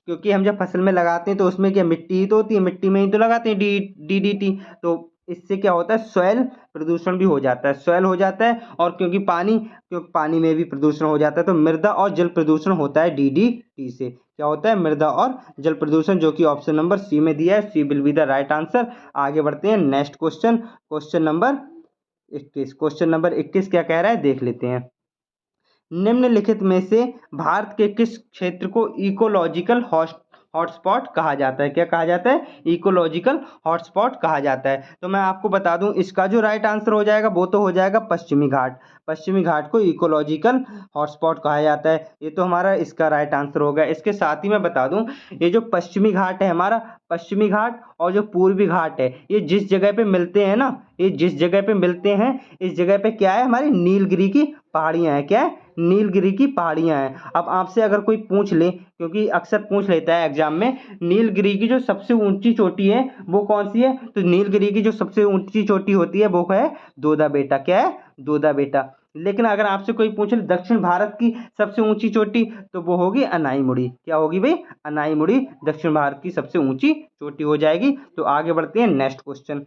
क्योंकि हम जब फसल में लगाते हैं तो उसमें क्या मिट्टी ही तो होती है, मिट्टी में ही तो लगाते हैं डीडीटी। तो इससे क्या होता है, सॉइल प्रदूषण भी हो जाता है, सॉइल हो जाता है, और क्योंकि पानी में भी प्रदूषण हो जाता है, तो मृदा और जल प्रदूषण होता है DDT से। क्या होता है, मृदा और जल प्रदूषण, जो कि ऑप्शन नंबर सी में दिया है। C will be the right answer. आगे बढ़ते हैं next question, question number 21। Question number 21 क्या कह रहा है, देख लेते हैं। निम्नलिखित में से भारत के किस क्षेत्र को इकोलॉजिकल हॉटस्पॉट कहा जाता है? क्या कहा जाता है, इकोलॉजिकल हॉटस्पॉट कहा जाता है। तो मैं आपको बता दूं, इसका जो राइट आंसर हो जाएगा वो तो हो जाएगा पश्चिमी घाट। पश्चिमी घाट को इकोलॉजिकल हॉटस्पॉट कहा जाता है। ये तो हमारा इसका राइट आंसर होगा। इसके साथ ही मैं बता दूं, ये जो पश्चिमी घाट है हमारा, पश्चिमी घाट और जो पूर्वी घाट है, ये जिस जगह पे मिलते हैं ना, ये जिस जगह पे मिलते हैं, इस जगह पे क्या है, हमारी नीलगिरी की पहाड़ियां हैं। क्या है, नीलगिरी की पहाड़ियां हैं। अब आपसे अगर कोई पूछ ले, क्योंकि अक्सर पूछ लेता है एग्जाम में, नीलगिरी की जो सबसे ऊंची चोटी है वो कौन सी है, तो नीलगिरी की जो सबसे ऊंची चोटी होती है वो है दोदा बेटा। क्या है, दोदा बेटा। लेकिन अगर आपसे कोई पूछ ले दक्षिण भारत की सबसे ऊंची चोटी, तो वो होगी अनाईमुड़ी। क्या होगी भाई, अनाईमुड़ी दक्षिण भारत की सबसे ऊंची चोटी हो जाएगी। तो आगे बढ़ते हैं नेक्स्ट क्वेश्चन।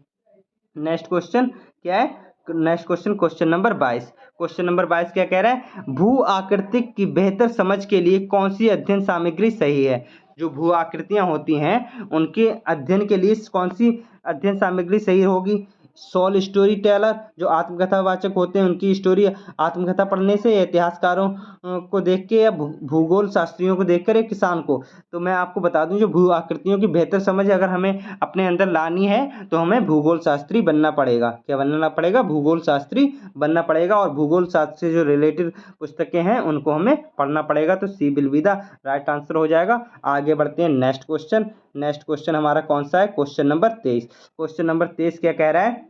नेक्स्ट क्वेश्चन क्या है, next question, question number 22। Question number 22 क्या कह रहा है, भू आकृतिक की बेहतर समझ के लिए कौन सी अध्ययन सामग्री सही है? जो भू आकृतियां होती हैं उनके अध्ययन के लिए कौन सी अध्ययन सामग्री सही होगी? सॉल स्टोरी टेलर, जो आत्मकथावाचक होते हैं उनकी स्टोरी आत्मकथा पढ़ने से, इतिहासकारों को देख के, या भूगोल शास्त्रियों को देखकर, या किसान को। तो मैं आपको बता दूं, जो भू आकृतियों की बेहतर समझ अगर हमें अपने अंदर लानी है तो हमें भूगोल शास्त्री बनना पड़ेगा। क्या बनना पड़ेगा, भूगोल शास्त्री बनना पड़ेगा। और भूगोल शास्त्र से जो रिलेटेड पुस्तकें हैं उनको हमें पढ़ना पड़ेगा। तो C will be the right answer हो जाएगा। आगे बढ़ते हैं नेक्स्ट क्वेश्चन। नेक्स्ट क्वेश्चन हमारा कौन सा है, क्वेश्चन नंबर 23। क्वेश्चन नंबर 23 क्या कह रहा है,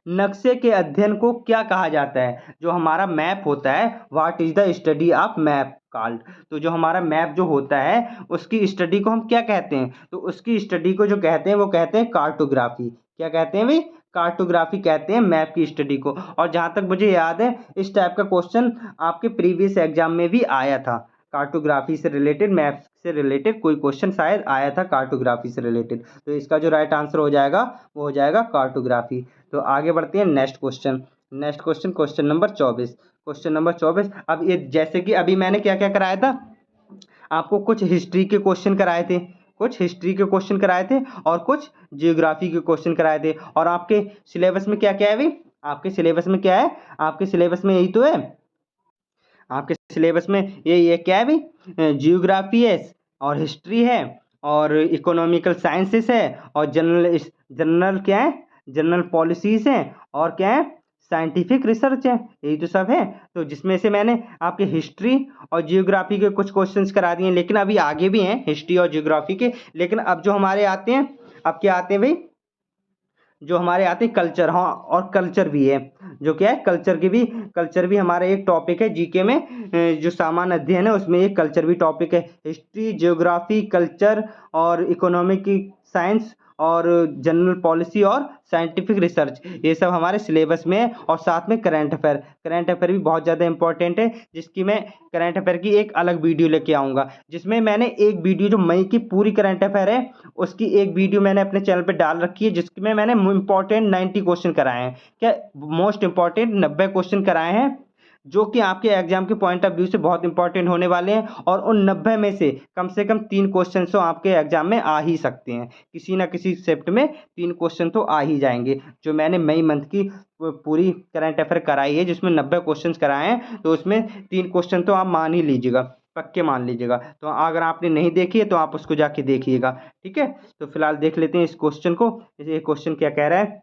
नक्शे के अध्ययन को क्या कहा जाता है? जो हमारा मैप होता है, what is the study of map called. तो जो हमारा मैप जो होता है उसकी स्टडी को हम क्या कहते हैं? तो उसकी स्टडी को जो कहते हैं वो कहते हैं कार्टोग्राफी। क्या कहते हैं भाई, कार्टोग्राफी कहते हैं मैप की स्टडी को। और जहां तक मुझे याद है, इस टाइप का क्वेश्चन आपके प्रीवियस एग्जाम में भी आया था। कार्टोग्राफी से रिलेटेड, मैप से रिलेटेड कोई क्वेश्चन शायद आया था कार्टोग्राफी से रिलेटेड। तो इसका जो राइट आंसर हो जाएगा वो हो जाएगा कार्टोग्राफी। तो आगे बढ़ते हैं next question. Next question, question number 24। Question number 24। अब ये जैसे कि अभी मैंने क्या क्या कराया था, आपको कुछ हिस्ट्री के क्वेश्चन कराए थे, कुछ हिस्ट्री के क्वेश्चन कराए थे, और कुछ जियोग्राफी के क्वेश्चन कराए थे। और आपके सिलेबस में क्या क्या है भाई, आपके सिलेबस में क्या है, आपके सिलेबस में यही तो है, आपके सिलेबस में ये क्या है भाई, जियोग्राफी है, और हिस्ट्री है, और इकोनॉमिकल साइंसेस है, और जनरल जनरल क्या है, जनरल पॉलिसीज हैं, और क्या है, साइंटिफिक रिसर्च है। यही तो सब है। तो जिसमें से मैंने आपके हिस्ट्री और जियोग्राफी के कुछ क्वेश्चंस करा दिए, लेकिन अभी आगे भी हैं हिस्ट्री और जियोग्राफी के। लेकिन अब जो हमारे आते हैं, अब क्या आते हैं भाई, जो हमारे आते हैं कल्चर। हाँ, और कल्चर भी है, जो क्या है, कल्चर भी हमारा एक टॉपिक है जीके में। जो सामान्य अध्ययन है उसमें एक कल्चर भी टॉपिक है। हिस्ट्री, जियोग्राफी, कल्चर, और इकोनॉमिक साइंस, और जनरल पॉलिसी, और साइंटिफिक रिसर्च, ये सब हमारे सिलेबस में है। और साथ में करंट अफेयर, करंट अफेयर भी बहुत ज़्यादा इंपॉर्टेंट है, जिसकी मैं करंट अफेयर की एक अलग वीडियो लेके आऊँगा। जिसमें मैंने एक वीडियो, जो मई की पूरी करंट अफेयर है उसकी एक वीडियो मैंने अपने चैनल पे डाल रखी है, जिसमें मैंने इंपॉर्टेंट 90 क्वेश्चन कराए हैं। क्या, मोस्ट इंपॉर्टेंट 90 क्वेश्चन कराए हैं, जो कि आपके एग्जाम के पॉइंट ऑफ व्यू से बहुत इंपॉर्टेंट होने वाले हैं। और उन 90 में से कम 3 क्वेश्चन तो आपके एग्जाम में आ ही सकते हैं, किसी ना किसी शिफ्ट में 3 क्वेश्चन तो आ ही जाएंगे। जो मैंने मई मंथ की पूरी करंट अफेयर कराई है, जिसमें 90 क्वेश्चन कराए हैं, तो उसमें 3 क्वेश्चन तो आप मान ही लीजिएगा, पक्के मान लीजिएगा। तो अगर आपने नहीं देखी है तो आप उसको जाके देखिएगा, ठीक है। तो फिलहाल देख लेते हैं इस क्वेश्चन को। ये क्वेश्चन क्या कह रहा है,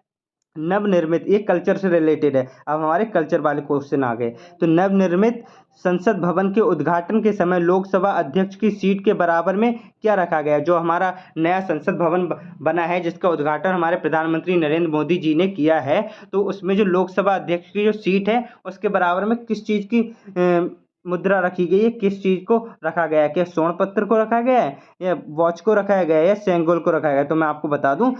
नवनिर्मित, ये कल्चर से रिलेटेड है। अब हमारे कल्चर वाले क्वेश्चन आ गए। तो नवनिर्मित संसद भवन के उद्घाटन के समय लोकसभा अध्यक्ष की सीट के बराबर में क्या रखा गया? जो हमारा नया संसद भवन बना है, जिसका उद्घाटन हमारे प्रधानमंत्री नरेंद्र मोदी जी ने किया है, तो उसमें जो लोकसभा अध्यक्ष की जो सीट है उसके बराबर में किस चीज़ की मुद्रा रखी गई है, किस चीज को रखा गया है? क्या स्वर्ण पत्र को रखा गया है, या वॉच को रखा गया है, या सेंगोल को रखा गया है? तो मैं आपको बता दूं,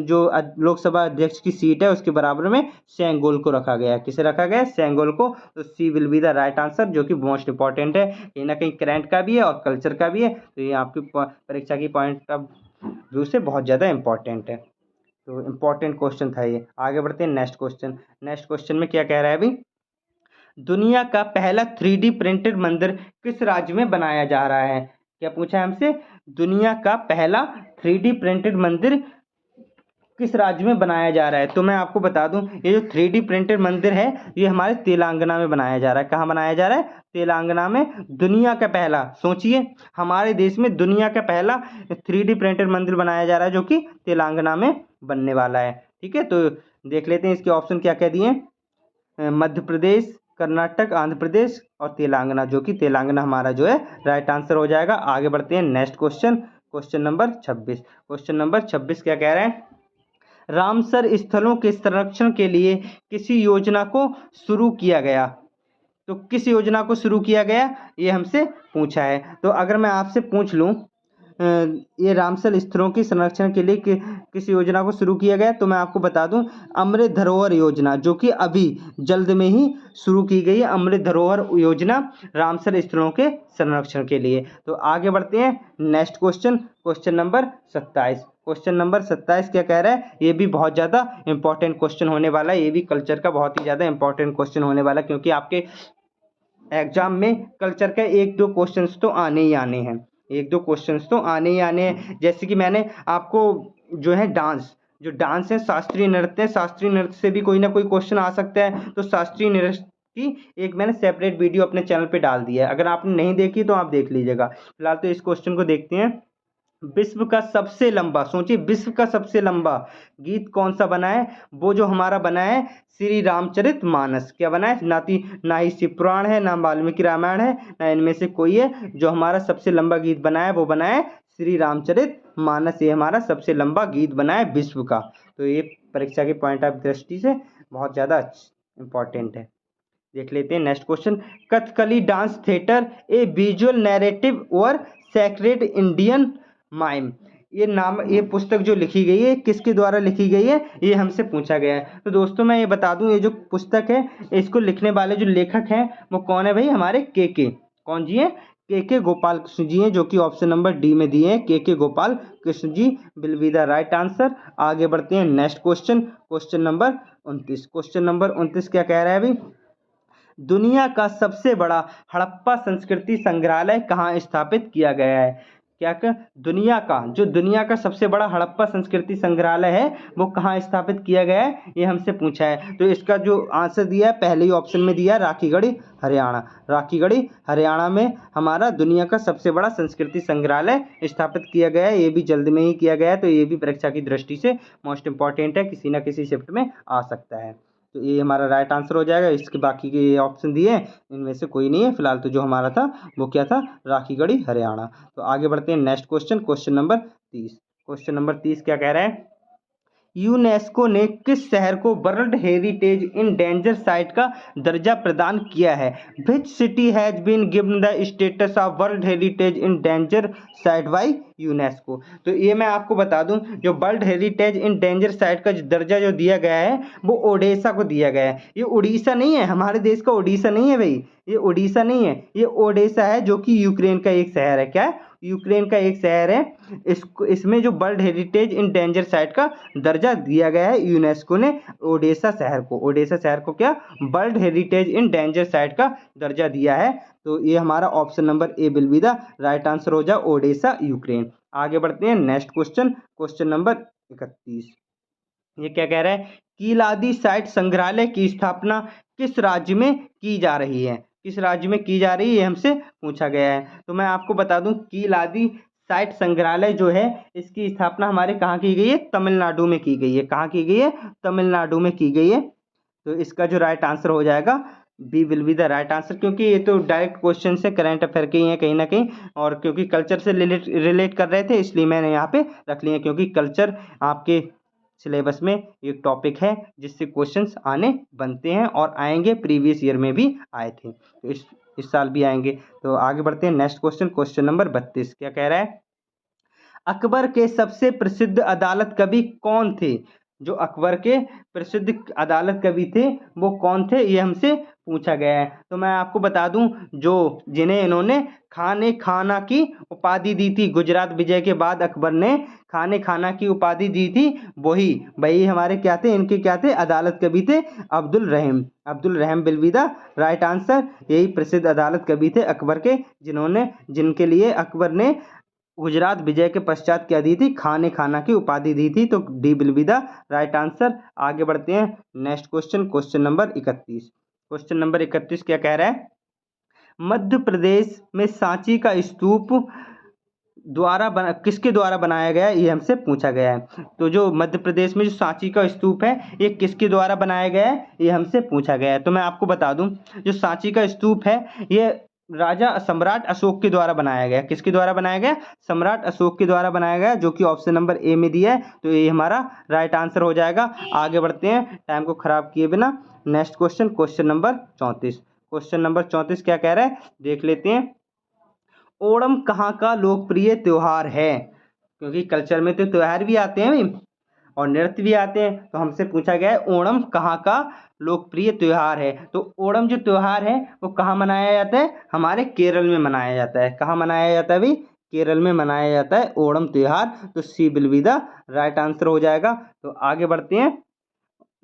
जो लोकसभा अध्यक्ष की सीट है उसके बराबर में सेंगोल को रखा गया है। किसे रखा गया है? सेंगोल को। तो C will be the right answer, जो कि मोस्ट इंपॉर्टेंट है, कहीं ना कहीं करंट का भी है और कल्चर का भी है। तो ये आपकी परीक्षा की पॉइंट ऑफ व्यू से बहुत ज़्यादा इंपॉर्टेंट है। तो इम्पोर्टेंट क्वेश्चन था ये। आगे बढ़ते हैं नेक्स्ट क्वेश्चन। नेक्स्ट क्वेश्चन में क्या कह रहा है अभी, दुनिया का पहला 3D प्रिंटेड मंदिर किस राज्य में बनाया जा रहा है। क्या पूछा है हमसे, दुनिया का पहला 3D प्रिंटेड मंदिर किस राज्य में बनाया जा रहा है। तो मैं आपको बता दूं, ये जो 3D प्रिंटेड मंदिर है ये हमारे तेलंगाना में बनाया जा रहा है। कहाँ बनाया जा रहा है, तेलंगाना में। दुनिया का पहला, सोचिए हमारे देश में दुनिया का पहला 3D प्रिंटेड मंदिर बनाया जा रहा है जो कि तेलंगाना में बनने वाला है। ठीक है, तो देख लेते हैं इसके ऑप्शन क्या क्या दिए। मध्य प्रदेश, कर्नाटक, आंध्र प्रदेश और तेलंगाना, जो कि तेलंगाना हमारा जो है राइट आंसर हो जाएगा। आगे बढ़ते हैं next question, question number 26। Question number 26 क्या कह रहे हैं, रामसर स्थलों के संरक्षण के लिए किसी योजना को शुरू किया गया। तो किस योजना को शुरू किया गया ये हमसे पूछा है। तो अगर मैं आपसे पूछ लूं ये रामसर स्थलों के संरक्षण के लिए किस योजना को शुरू किया गया, तो मैं आपको बता दूं अमृत धरोहर योजना, जो कि अभी जल्द में ही शुरू की गई है। अमृत धरोहर योजना रामसर स्थलों के संरक्षण के लिए। तो आगे बढ़ते हैं next question, question number 27। Question number 27 क्या कह रहा है, ये भी बहुत ज़्यादा इंपॉर्टेंट क्वेश्चन होने वाला है। ये भी कल्चर का बहुत ही ज़्यादा इंपॉर्टेंट क्वेश्चन होने वाला है, क्योंकि आपके एग्जाम में कल्चर के 1-2 क्वेश्चंस तो आने ही आने हैं। 1-2 क्वेश्चंस तो आने ही आने हैं। जैसे कि मैंने आपको जो है जो डांस है, शास्त्रीय नृत्य है, शास्त्रीय नृत्य से भी कोई ना कोई क्वेश्चन आ सकता है। तो शास्त्रीय नृत्य की एक मैंने सेपरेट वीडियो अपने चैनल पे डाल दी है, अगर आपने नहीं देखी तो आप देख लीजिएगा। फिलहाल तो इस क्वेश्चन को देखते हैं। विश्व का सबसे लंबा, सोचिए विश्व का सबसे लंबा गीत कौन सा बना है, वो जो हमारा बना है श्री रामचरित मानस। क्या बना है, ना ही शिव पुराण है, ना वाल्मीकि रामायण है, ना इनमें से कोई है। जो हमारा सबसे लंबा गीत बना है वो बना है श्री रामचरित मानस। ये हमारा सबसे लंबा गीत बना है विश्व का। तो ये परीक्षा के पॉइंट ऑफ दृष्टि से बहुत ज़्यादा इंपॉर्टेंट है। देख लेते हैं next question. Kathakali dance theatre a visual narrative और सैक्रेड इंडियन माइम, ये पुस्तक जो लिखी गई है किसके द्वारा लिखी गई है, ये हमसे पूछा गया है। तो दोस्तों मैं ये बता दूं, ये जो पुस्तक है इसको लिखने वाले जो लेखक हैं वो कौन है भाई, हमारे के कौन जी हैं, के गोपाल कृष्ण जी हैं, जो कि ऑप्शन नंबर डी में दिए हैं, K Gopal Krishna ji will be the right answer. आगे बढ़ते हैं next question, question number 29। Question number 29 क्या कह रहा है अभी, दुनिया का सबसे बड़ा हड़प्पा संस्कृति संग्रहालय कहाँ स्थापित किया गया है। दुनिया का सबसे बड़ा हड़प्पा संस्कृति संग्रहालय है वो कहाँ स्थापित किया गया है, ये हमसे पूछा है। तो इसका जो आंसर दिया है पहले ही ऑप्शन में दिया है, राखीगढ़ी हरियाणा। राखीगढ़ी हरियाणा में हमारा दुनिया का सबसे बड़ा संस्कृति संग्रहालय स्थापित किया गया है। ये भी जल्द में ही किया गया है। तो ये भी परीक्षा की दृष्टि से मोस्ट इंपॉर्टेंट है, किसी न किसी शिफ्ट में आ सकता है। तो ये हमारा राइट आंसर हो जाएगा। इसके बाकी के ऑप्शन दिए इनमें से कोई नहीं है। फिलहाल तो जो हमारा था वो क्या था, राखीगढ़ी हरियाणा। तो आगे बढ़ते हैं next question, question number 30। Question number 30 क्या कह रहा है, यूनेस्को ने किस शहर को world heritage in danger site का दर्जा प्रदान किया है। Which city has been given the status of world heritage in danger site by UNESCO. तो ये मैं आपको बता दूं, जो world heritage in danger site का दर्जा जो दिया गया है वो ओडिशा को दिया गया है। ये उड़ीसा नहीं है, हमारे देश का उड़ीसा नहीं है भाई, ये उड़ीसा नहीं है, ये ओडिशा है, जो कि यूक्रेन का एक शहर है। क्या है, यूक्रेन का एक शहर है। इसमें जो world heritage in danger site का दर्जा दिया गया है यूनेस्को ने ओडिशा शहर को क्या, world heritage in danger site का दर्जा दिया है। तो ये हमारा option number A will be the right answer हो जाए, ओडिशा यूक्रेन। आगे बढ़ते हैं नेक्स्ट क्वेश्चन, क्वेश्चन नंबर 31। ये क्या कह रहा है, कीलादी साइट संग्रहालय की स्थापना किस राज्य में की जा रही है। किस राज्य में की जा रही है, हमसे पूछा गया है। तो मैं आपको बता दूं, कीलादी साइट संग्रहालय जो है इसकी स्थापना हमारे कहाँ की गई है, तमिलनाडु में की गई है। कहाँ की गई है, तमिलनाडु में की गई है। तो इसका जो राइट आंसर हो जाएगा B will be the right answer, क्योंकि ये तो डायरेक्ट क्वेश्चन से करंट अफेयर के ही हैं कहीं ना कहीं, और क्योंकि कल्चर से रिलेट कर रहे थे इसलिए मैंने यहाँ पे रख लिया, क्योंकि कल्चर आपके सिलेबस में एक टॉपिक है जिससे क्वेश्चंस आने बनते हैं और आएंगे, प्रीवियस ईयर में भी आए थे, तो इस साल भी आएंगे। तो आगे बढ़ते हैं नेक्स्ट क्वेश्चन, क्वेश्चन नंबर 32 क्या कह रहा है, अकबर के सबसे प्रसिद्ध अदालत कवि कौन थे। जो अकबर के प्रसिद्ध अदालत कवि थे वो कौन थे, ये हमसे पूछा गया है। तो मैं आपको बता दूं, जो जिन्हें इन्होंने खाने खाना की उपाधि दी थी, गुजरात विजय के बाद अकबर ने खाने खाना की उपाधि दी थी, वही वही हमारे क्या थे, इनके क्या थे, अदालत कवि थे, अब्दुल रहम will be the right answer. यही प्रसिद्ध अदालत कवि थे अकबर के, जिनके लिए अकबर ने गुजरात विजय के पश्चात क्या दी थी, खाने खाना की उपाधि दी थी। तो D will be the right answer. आगे बढ़ते हैं, next question, question number 31। Question number 31 क्या कह रहा है, मध्य प्रदेश में सांची का स्तूप किसके द्वारा बनाया गया है, ये हमसे पूछा गया है। तो जो मध्य प्रदेश में जो सांची का स्तूप है, ये किसके द्वारा बनाया गया है, ये हमसे पूछा गया है। तो मैं आपको बता दूं, जो सांची का स्तूप है, ये राजा सम्राट अशोक के द्वारा बनाया गया। किसके द्वारा बनाया गया, सम्राट अशोक के द्वारा बनाया गया, जो कि ऑप्शन नंबर ए में दिया है। तो ये हमारा राइट आंसर हो जाएगा। आगे बढ़ते हैं टाइम को खराब किए बिना। Next question, question number 34। Question number 34 क्या कह रहा है, देख लेते हैं। ओणम कहाँ का लोकप्रिय त्योहार है, क्योंकि कल्चर में तो त्योहार भी आते हैं भाई और नृत्य भी आते हैं। तो हमसे पूछा गया है ओणम कहाँ का लोकप्रिय त्योहार है। तो ओणम जो त्योहार है वो कहाँ मनाया जाता है, हमारे केरल में मनाया जाता है। कहाँ मनाया जाता है भाई, केरल में मनाया जाता है ओणम त्योहार। तो C will be the right answer हो जाएगा। तो आगे बढ़ते हैं,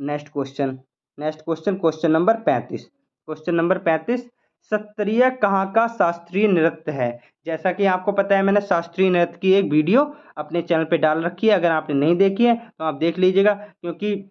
next question, question number 35। Question number 35, Sattriya कहाँ का शास्त्रीय नृत्य है। जैसा कि आपको पता है, मैंने शास्त्रीय नृत्य की एक वीडियो अपने चैनल पे डाल रखी है, अगर आपने नहीं देखी है तो आप देख लीजिएगा। क्योंकि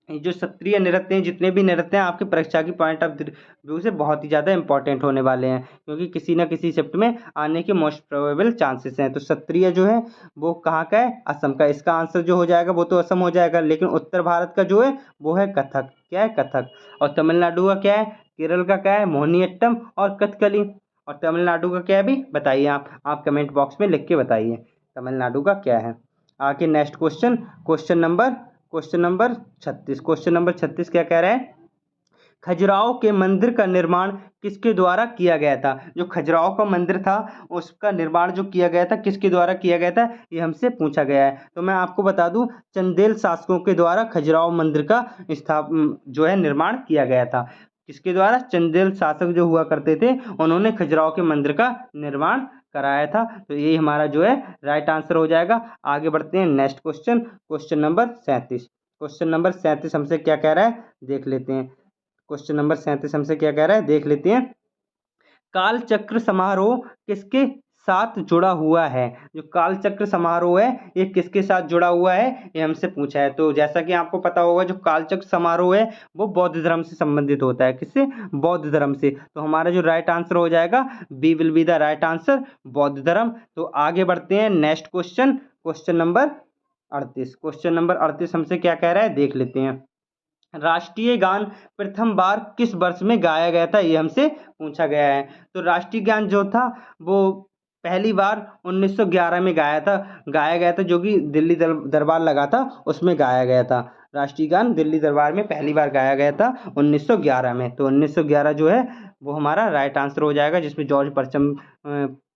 जो शास्त्रीय नृत्य हैं, जितने भी नृत्य हैं, आपके परीक्षा की पॉइंट ऑफ व्यू से बहुत ही ज़्यादा इंपॉर्टेंट होने वाले हैं, क्योंकि किसी न किसी शिफ्ट में आने के मोस्ट प्रोबेबल चांसेस हैं। तो शास्त्रीय जो है वो कहाँ का है, असम का। इसका आंसर जो हो जाएगा वो तो असम हो जाएगा, लेकिन उत्तर भारत का जो है वो है कथक। क्या है, कथक। और तमिलनाडु का क्या है, केरल का क्या है, मोहिनीअट्टम और कथकली। और तमिलनाडु का क्या है भी, बताइए आप कमेंट बॉक्स में लिख के बताइए तमिलनाडु का क्या है। आगे next question, question number 36। Question number 36 क्या कह रहा है, खजुराहो के मंदिर का निर्माण किसके द्वारा किया गया था। जो खजुराहो का मंदिर था उसका निर्माण जो किया गया था, किसके द्वारा किया गया था, ये हमसे पूछा गया है। तो मैं आपको बता दूं, चंदेल शासकों के द्वारा खजुराहो मंदिर का जो है निर्माण किया गया था। किसके द्वारा, चंदेल शासक जो हुआ करते थे, उन्होंने खजुराहो के मंदिर का निर्माण कराया था। तो ये हमारा जो है राइट आंसर हो जाएगा। आगे बढ़ते हैं, next question, question number 37। Question number 37 हमसे क्या कह रहा है, देख लेते हैं। क्वेश्चन नंबर 37 हमसे क्या कह रहा है, देख लेते हैं। कालचक्र समारोह किसके साथ जुड़ा हुआ है। जो कालचक्र समारोह है ये किसके साथ जुड़ा हुआ है, ये हमसे पूछा है। तो जैसा कि आपको पता होगा, जो कालचक्र समारोह है वो बौद्ध धर्म से संबंधित होता है। किससे, बौद्ध धर्म से। तो हमारा जो राइट आंसर हो जाएगा, B will be the right answer, बौद्ध धर्म। तो आगे बढ़ते हैं, next question, question number 38। Question number 38 हमसे क्या कह रहा है, देख लेते हैं। राष्ट्रीय गान प्रथम बार किस वर्ष में गाया गया था, ये हमसे पूछा गया है। तो राष्ट्रीय गान जो था वो पहली बार 1911 में गाया गया था, जो कि दिल्ली दरबार लगा था उसमें गाया गया था। राष्ट्रीय गान दिल्ली दरबार में पहली बार गाया गया था 1911 में। तो 1911 जो है वो हमारा राइट आंसर हो जाएगा, जिसमें जॉर्ज परचम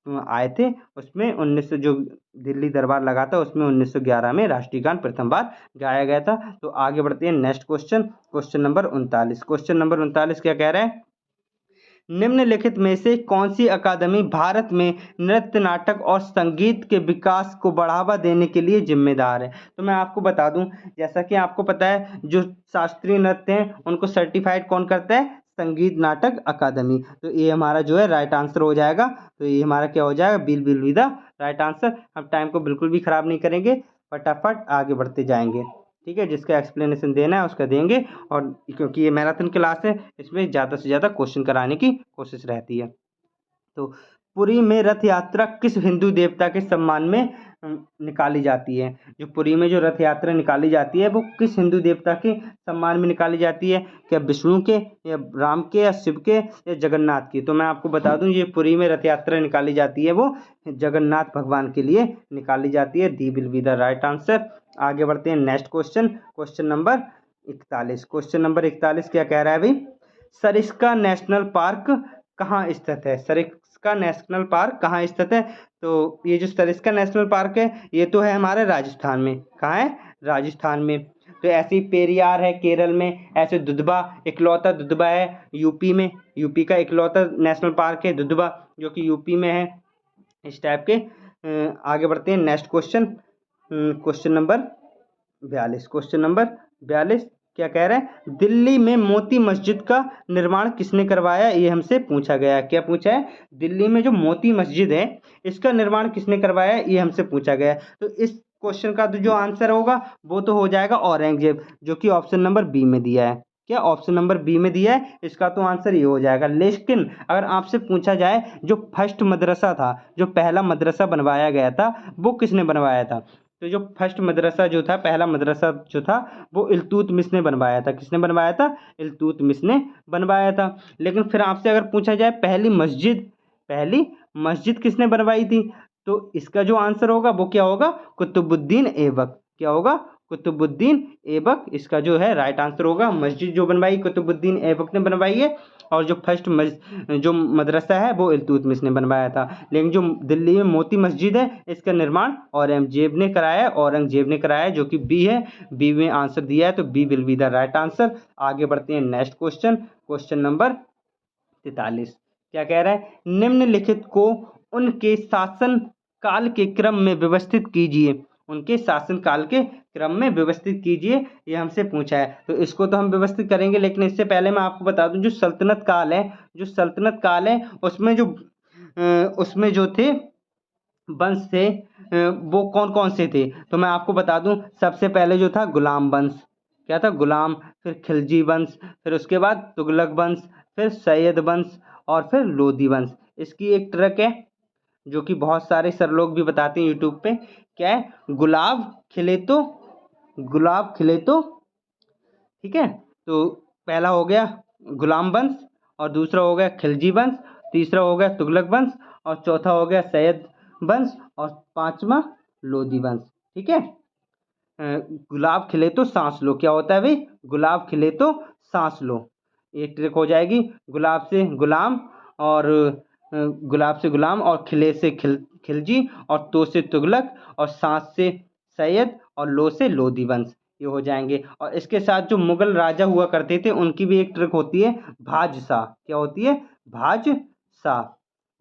आए थे। उसमें 1900 जो दिल्ली दरबार लगा था उसमें 1911 में राष्ट्रीय गान प्रथम बार गाया गया था। तो आगे बढ़ते हैं, next question, question number 39। Question number 39 क्या कह रहा है, निम्नलिखित में से कौन सी अकादमी भारत में नृत्य, नाटक और संगीत के विकास को बढ़ावा देने के लिए जिम्मेदार है। तो मैं आपको बता दूं, जैसा कि आपको पता है, जो शास्त्रीय नृत्य हैं उनको सर्टिफाइड कौन करता है, संगीत नाटक अकादमी। तो ये हमारा जो है राइट आंसर हो जाएगा। तो ये हमारा क्या हो जाएगा, bill will be the right answer. हम टाइम को बिल्कुल भी खराब नहीं करेंगे, फटाफट आगे बढ़ते जाएंगे। ठीक है, जिसका एक्सप्लेनेशन देना है उसका देंगे। और क्योंकि ये मैराथन क्लास है, इसमें ज़्यादा से ज़्यादा क्वेश्चन कराने की कोशिश रहती है। तो पुरी में रथ यात्रा किस हिंदू देवता के सम्मान में निकाली जाती है। जो पुरी में जो रथ यात्रा निकाली जाती है वो किस हिंदू देवता के सम्मान में निकाली जाती है, क्या विष्णु के, या राम के, या शिव के, या जगन्नाथ की। तो मैं आपको बता दूं, ये पुरी में रथ यात्रा निकाली जाती है वो जगन्नाथ भगवान के लिए निकाली जाती है। D will be the right answer. आगे बढ़ते हैं, next question, question number 41। Question number 41 क्या कह रहा है अभी, सरिस्का नेशनल पार्क कहाँ स्थित है। सरिस्का नेशनल पार्क कहाँ स्थित है। तो ये जो सरिस्का नेशनल पार्क है ये तो है हमारे राजस्थान में। कहाँ है, राजस्थान में। तो ऐसे ही पेरियार है केरल में, ऐसे दुधवा इकलौता दुधवा है यूपी में, यूपी का इकलौता नेशनल पार्क है दुधवा जो कि यूपी में है। इस टाइप के आगे बढ़ते हैं next question, question number 42। Question number 42 क्या कह रहा है, दिल्ली में मोती मस्जिद का निर्माण किसने करवाया, ये हमसे पूछा गया है। क्या पूछा है, दिल्ली में जो मोती मस्जिद है इसका निर्माण किसने करवाया, ये हमसे पूछा गया है। तो इस क्वेश्चन का तो जो आंसर होगा वो तो हो जाएगा औरंगजेब, जो कि ऑप्शन नंबर बी में दिया है। क्या ऑप्शन नंबर बी में दिया है, इसका तो आंसर ये हो जाएगा। लेकिन अगर आपसे पूछा जाए जो फर्स्ट मदरसा था, जो पहला मदरसा बनवाया गया था, वो किसने बनवाया था, तो जो फर्स्ट मदरसा जो था, पहला मदरसा जो था, वो इल्तुतमिश ने बनवाया था। किसने बनवाया था, इल्तुतमिश ने बनवाया था। लेकिन फिर आपसे अगर पूछा जाए पहली मस्जिद किसने बनवाई थी, तो इसका जो आंसर होगा वो क्या होगा, कुतुबुद्दीन ऐबक। क्या होगा, कुतुबुद्दीन ऐबक इसका जो है राइट आंसर होगा। मस्जिद जो बनवाई कुतुबुद्दीन ऐबक ने बनवाई है, और जो फर्स्ट जो मदरसा है वो इल्तुतमिश ने बनवाया था। लेकिन जो दिल्ली में मोती मस्जिद है इसका निर्माण औरंगजेब ने कराया है, औरंगजेब ने कराया है, जो कि बी है। बी में आंसर दिया है, तो B will be the right answer. आगे बढ़ते हैं नेक्स्ट क्वेश्चन, क्वेश्चन नंबर 43 क्या कह रहा है, निम्नलिखित को उनके शासन काल के क्रम में व्यवस्थित कीजिए, उनके शासन काल के क्रम में व्यवस्थित कीजिए, ये हमसे पूछा है। तो इसको तो हम व्यवस्थित करेंगे, लेकिन इससे पहले मैं आपको बता दूं जो सल्तनत काल है उसमें जो थे वंश थे वो कौन कौन से थे, तो मैं आपको बता दूं सबसे पहले जो था गुलाम वंश, क्या था, गुलाम, फिर खिलजी वंश, फिर उसके बाद तुगलक वंश, फिर सैयद वंश, और फिर लोधी वंश। इसकी एक ट्रिक है जो कि बहुत सारे सर लोग भी बताते हैं यूट्यूब पे, क्या है, गुलाब खिले तो ठीक है। तो पहला हो गया गुलाम वंश, और दूसरा हो गया खिलजी वंश, तीसरा हो गया तुगलक वंश, और चौथा हो गया सैयद वंश, और पांचवा लोधी वंश। ठीक है, गुलाब खिले तो सांस लो, क्या होता है भाई, गुलाब खिले तो सांस लो, एक ट्रिक हो जाएगी। गुलाब से गुलाम, और गुलाब से गुलाम, और खिले से खिलजी, और तो से तुगलक, और सांस से सैयद, और लो से लोधी वंश, ये हो जाएंगे। और इसके साथ जो मुगल राजा हुआ करते थे उनकी भी एक ट्रिक होती है भाजशाह। क्या होती है, भाजशाह,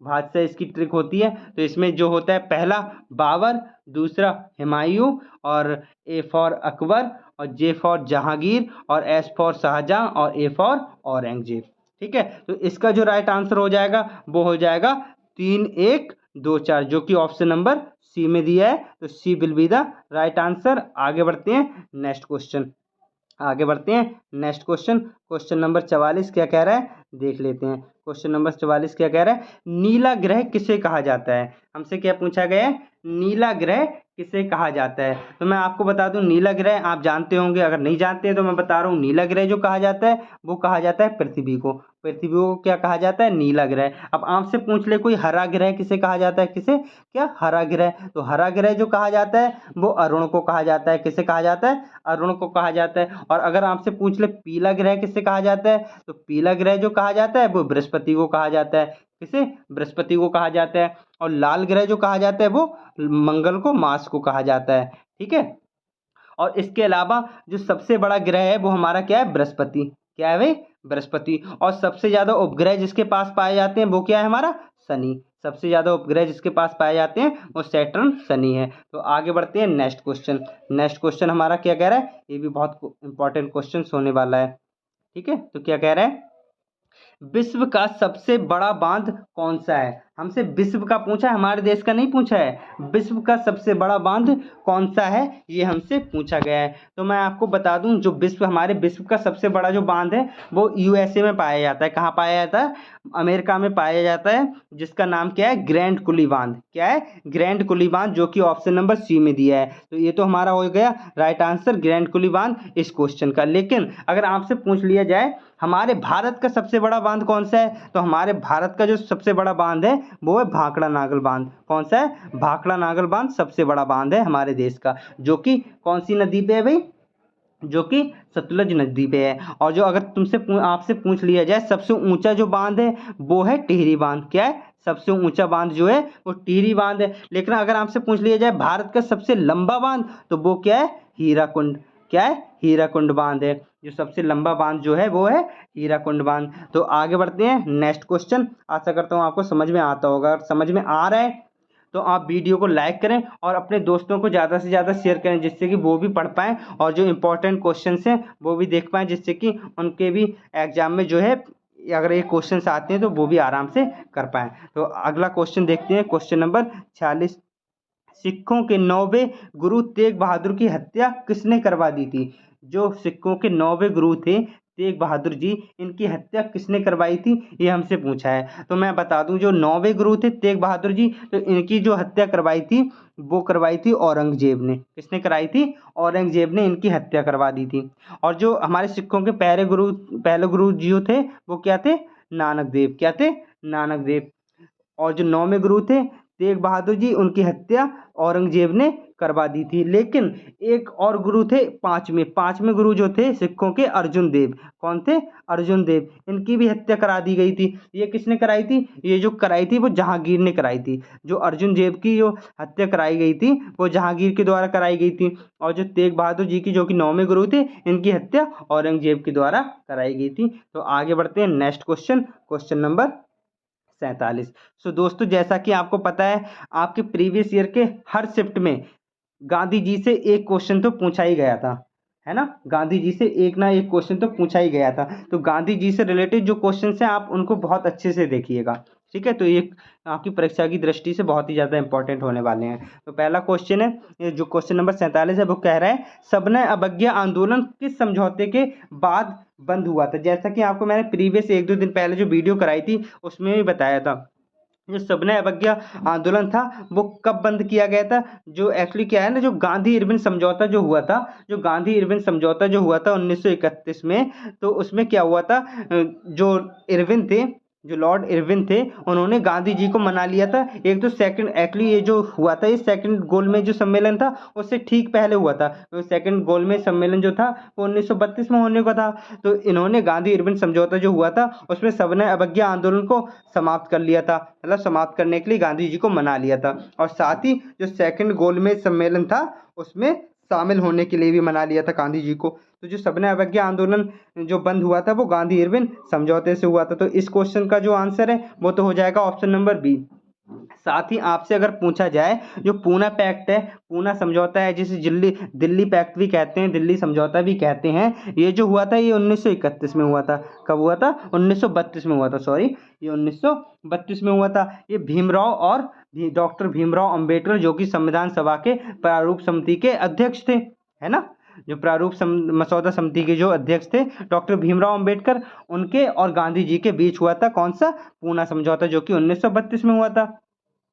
भाजशाह इसकी ट्रिक होती है। तो इसमें जो होता है पहला बाबर, दूसरा हुमायूं, और ए फॉर अकबर, और जे फॉर जहांगीर, और एस फॉर शाहजहां, और ए फॉर औरंगजेब। ठीक है, तो इसका जो राइट आंसर हो जाएगा वो हो जाएगा 3-1-2-4, जो कि ऑप्शन नंबर सी में दिया है। तो C will be the right answer. आगे बढ़ते हैं नेक्स्ट क्वेश्चन, क्वेश्चन नंबर 44 क्या कह रहा है, देख लेते हैं। क्वेश्चन नंबर 44 क्या कह रहा है, नीला ग्रह किसे कहा जाता है, हमसे क्या पूछा गया है, नीला ग्रह किसे कहा जाता है। तो मैं आपको बता दूं नीला ग्रह आप जानते होंगे, अगर नहीं जानते हैं तो मैं बता रहा हूँ, नीला ग्रह जो कहा जाता है वो कहा जाता है पृथ्वी को। पृथ्वी को क्या कहा जाता है, नीला ग्रह। अब आपसे पूछ ले कोई हरा ग्रह किसे कहा जाता है, किसे, क्या, हरा ग्रह। तो हरा ग्रह जो कहा जाता है वो अरुण को कहा जाता है। किसे कहा जाता है, अरुण को कहा जाता है। और अगर आपसे पूछ ले पीला ग्रह किसे कहा जाता है, तो पीला ग्रह जो कहा जाता है वो बृहस्पति को कहा जाता है। किसे, बृहस्पति को कहा जाता है। और लाल ग्रह जो कहा जाता है वो मंगल को, मार्स को कहा जाता है। ठीक है, और इसके अलावा जो सबसे बड़ा ग्रह है वो हमारा क्या है, बृहस्पति। क्या है भाई, बृहस्पति। और सबसे ज्यादा उपग्रह जिसके पास पाए जाते हैं वो क्या है, हमारा शनि। सबसे ज्यादा उपग्रह जिसके पास पाए जाते हैं वो सैटर्न, शनि है। तो आगे बढ़ते हैं नेक्स्ट क्वेश्चन हमारा क्या कह रहा है, ये भी बहुत इंपॉर्टेंट क्वेश्चन होने वाला है। ठीक है, तो क्या कह रहा है, विश्व का सबसे बड़ा बांध कौन सा है। हमसे विश्व का पूछा है, हमारे देश का नहीं पूछा है। विश्व का सबसे बड़ा बांध कौन सा है ये हमसे पूछा गया है। तो मैं आपको बता दूं जो हमारे विश्व का सबसे बड़ा जो बांध है वो यूएसए में पाया जाता है। कहाँ पाया जाता है, अमेरिका में पाया जाता है, जिसका नाम क्या है, ग्रैंड कुली बांध। क्या है, ग्रैंड कुली बांध, जो कि ऑप्शन नंबर सी में दिया है। तो ये तो हमारा हो गया राइट आंसर, ग्रैंड कुली बांध इस क्वेश्चन का। लेकिन अगर आपसे पूछ लिया जाए हमारे भारत का सबसे बड़ा बांध कौन सा है, तो हमारे भारत का जो सबसे बड़ा बांध है वो है भाखड़ा नागल बांध। कौन सा है, भाखड़ा नागल बांध सबसे बड़ा बांध है हमारे देश का, जो कि कौन सी नदी पे है भाई, जो कि सतलुज नदी पे है। और जो अगर आपसे पूछ लिया जाए सबसे ऊंचा जो बांध है वो है टिहरी बांध। क्या है, सबसे ऊंचा बांध जो है वो टिहरी बांध है। लेकिन अगर आपसे पूछ लिया जाए भारत का सबसे लंबा बांध तो वो क्या है, हीराकुंड। क्या है, हीराकुंड बांध है। जो सबसे लंबा बांध जो है वो है हीराकुंड बांध। तो आगे बढ़ते हैं नेक्स्ट क्वेश्चन। आशा करता हूँ आपको समझ में आता होगा। अगर समझ में आ रहा है तो आप वीडियो को लाइक करें और अपने दोस्तों को ज़्यादा से ज़्यादा शेयर करें, जिससे कि वो भी पढ़ पाएँ और जो इम्पोर्टेंट क्वेश्चन हैं वो भी देख पाएँ, जिससे कि उनके भी एग्जाम में जो है अगर ये क्वेश्चन आते हैं तो वो भी आराम से कर पाएँ। तो अगला क्वेश्चन देखते हैं, क्वेश्चन नंबर 46। सिखों के 9वें गुरु तेग बहादुर की हत्या किसने करवा दी थी? जो सिखों के 9वें गुरु थे तेग बहादुर जी, इनकी हत्या किसने करवाई थी, ये हमसे पूछा है। तो मैं बता दूं, जो 9वें गुरु थे तेग बहादुर जी, तो इनकी जो हत्या करवाई थी वो करवाई थी औरंगजेब ने। किसने कराई थी? औरंगजेब ने इनकी हत्या करवा दी थी। और जो हमारे सिखों के पहले गुरु जी थे वो क्या थे? नानक देव। क्या थे? नानक देव। और जो 9वें गुरु थे तेग बहादुर जी, उनकी हत्या औरंगजेब ने करवा दी थी। लेकिन एक और गुरु थे पांचवें गुरु जो थे सिखों के, अर्जुन देव। कौन थे? अर्जुन देव। इनकी भी हत्या करा दी गई थी। ये किसने कराई थी? ये जो कराई थी वो जहांगीर ने कराई थी। जो अर्जुन देव की जो हत्या कराई गई थी वो जहांगीर के द्वारा कराई गई थी। और जो तेग बहादुर जी की जो कि 9वें गुरु थे, इनकी हत्या औरंगजेब के द्वारा कराई गई थी। तो आगे बढ़ते हैं नेक्स्ट क्वेश्चन, क्वेश्चन नंबर 47। सो दोस्तों, जैसा कि आपको पता है आपके प्रीवियस ईयर के हर शिफ्ट में गांधी जी से एक क्वेश्चन तो पूछा ही गया था, है ना। गांधी जी से एक ना एक क्वेश्चन तो पूछा ही गया था। तो गांधी जी से रिलेटेड जो क्वेश्चन हैं आप उनको बहुत अच्छे से देखिएगा, ठीक है। तो ये आपकी परीक्षा की दृष्टि से बहुत ही ज़्यादा इंपॉर्टेंट होने वाले हैं। तो पहला क्वेश्चन है, ये जो क्वेश्चन नंबर 47 है वो कह रहा है सविनय अवज्ञा आंदोलन किस समझौते के बाद बंद हुआ था? जैसा कि आपको मैंने प्रीवियस 1-2 दिन पहले जो वीडियो कराई थी उसमें भी बताया था। जो सविनय अवज्ञा आंदोलन था वो कब बंद किया गया था? जो एक्चुअली क्या है ना, जो गांधी इरविन समझौता जो हुआ था, जो गांधी इरविन समझौता जो हुआ था 1931 में, तो उसमें क्या हुआ था, जो इरविन थे, जो लॉर्ड इरविन थे, उन्होंने गांधी जी को मना लिया था। एक तो सेकंड एक्चुअली ये जो हुआ था, ये सेकंड गोलमेज जो सम्मेलन था उससे ठीक पहले हुआ था। तो सेकंड गोलमेज सम्मेलन जो था वो 1932 में होने का था। तो इन्होंने गांधी इरविन समझौता जो हुआ था उसमें सविनय अवज्ञा आंदोलन को समाप्त कर लिया था, मतलब समाप्त करने के लिए गांधी जी को मना लिया था। और साथ ही जो सेकंड गोलमेज सम्मेलन था उसमें शामिल होने के लिए भी मना लिया था गांधी जी को। तो जो सविनय अवज्ञा आंदोलन जो बंद हुआ था वो गांधी इरविन समझौते से हुआ था। तो इस क्वेश्चन का जो आंसर है वो तो हो जाएगा ऑप्शन नंबर बी। साथ ही आपसे अगर पूछा जाए, जो पूना पैक्ट है, पूना समझौता है, जिसे दिल्ली पैक्ट भी कहते हैं, दिल्ली समझौता भी कहते हैं, ये जो हुआ था ये 1931 में हुआ था। कब हुआ था? 1932 में हुआ था, सॉरी, ये 1932 में हुआ था। ये भीमराव और डॉक्टर भीमराव अंबेडकर, जो कि संविधान सभा के प्रारूप समिति के अध्यक्ष थे, है ना। जो मसौदा समिति के जो अध्यक्ष थे डॉक्टर भीमराव अंबेडकर, उनके और गांधी जी के बीच हुआ था कौन सा? पूना समझौता, जो कि 1932 में हुआ था।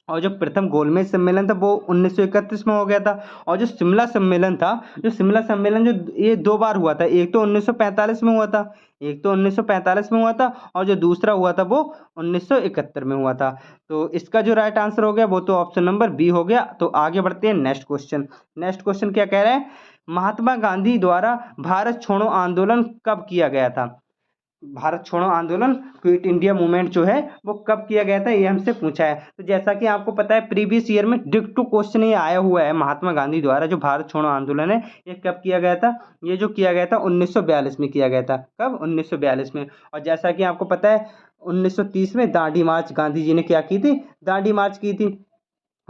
और जो प्रथम गोलमेज सम्मेलन था वो 1931 में हो गया था। और जो शिमला सम्मेलन था, जो शिमला सम्मेलन जो ये 2 बार हुआ था, एक तो 1945 में हुआ था, एक तो 1945 में हुआ था, और जो दूसरा हुआ था वो 1971 में हुआ था। तो इसका जो राइट आंसर हो गया वो तो ऑप्शन नंबर बी हो गया। तो आगे बढ़ते हैं नेक्स्ट क्वेश्चन। नेक्स्ट क्वेश्चन क्या कह रहा है? महात्मा गांधी द्वारा भारत छोड़ो आंदोलन कब किया गया था? भारत छोड़ो आंदोलन, क्विट इंडिया मूवमेंट जो है वो कब किया गया था, ये हमसे पूछा है। तो जैसा कि आपको पता है प्रीवियस ईयर में डिक्टो क्वेश्चन ये आया हुआ है, महात्मा गांधी द्वारा जो भारत छोड़ो आंदोलन है ये कब किया गया था? ये जो किया गया था 1942 में किया गया था। कब? 1942 में। और जैसा कि आपको पता है 1930 में दांडी मार्च गांधी जी ने क्या की थी? दांडी मार्च की थी।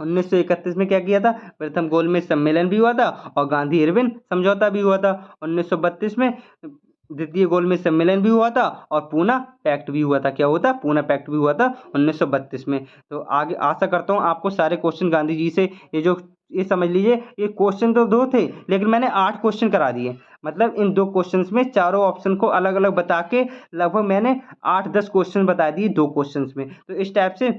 1931 में क्या किया था? प्रथम गोलमेज सम्मेलन भी हुआ था और गांधी इरविन समझौता भी हुआ था। 1932 में द्वितीय गोलमेज सम्मेलन भी हुआ था और पूना पैक्ट भी हुआ था। क्या हुआ था? पूना पैक्ट भी हुआ था 1932 में। तो आगे आशा करता हूँ आपको सारे क्वेश्चन गांधी जी से ये समझ लीजिए, ये क्वेश्चन तो 2 थे लेकिन मैंने 8 क्वेश्चन करा दिए। मतलब इन 2 क्वेश्चंस में चारों ऑप्शन को अलग अलग बता के लगभग मैंने 8-10 क्वेश्चन बता दिए 2 क्वेश्चंस में। तो इस टाइप से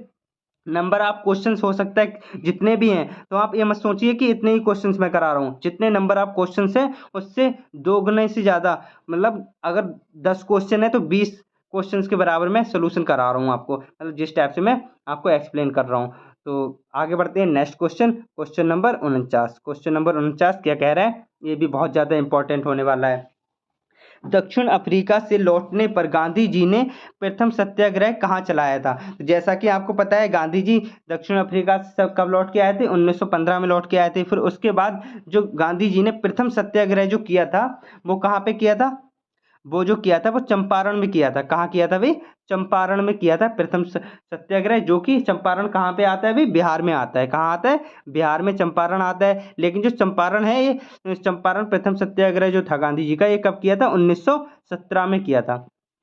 नंबर आप क्वेश्चंस हो सकता है जितने भी हैं, तो आप ये मत सोचिए कि इतने ही क्वेश्चंस मैं करा रहा हूँ। जितने नंबर आप क्वेश्चंस हैं उससे 2 गुने से ज़्यादा, मतलब अगर 10 क्वेश्चन है तो 20 क्वेश्चंस के बराबर मैं सोल्यूशन करा रहा हूँ आपको, मतलब जिस टाइप से मैं आपको एक्सप्लेन कर रहा हूँ। तो आगे बढ़ते हैं next question, question number 49। Question number 49 क्या कह रहा है? ये भी बहुत ज़्यादा इंपॉर्टेंट होने वाला है। दक्षिण अफ्रीका से लौटने पर गांधी जी ने प्रथम सत्याग्रह कहाँ चलाया था? तो जैसा कि आपको पता है गांधी जी दक्षिण अफ्रीका से कब लौट के आए थे? 1915 में लौट के आए थे। फिर उसके बाद जो गांधी जी ने प्रथम सत्याग्रह जो किया था वो कहाँ पे किया था? वो जो किया था वो चंपारण में किया था। कहाँ किया था भाई? चंपारण में किया था प्रथम सत्याग्रह, जो कि चंपारण कहाँ पे आता है भाई? बिहार में आता है। कहाँ आता है? बिहार में चंपारण आता है। लेकिन जो चंपारण है ये चंपारण प्रथम सत्याग्रह जो था गांधी जी का, ये कब किया था? 1917 में किया था।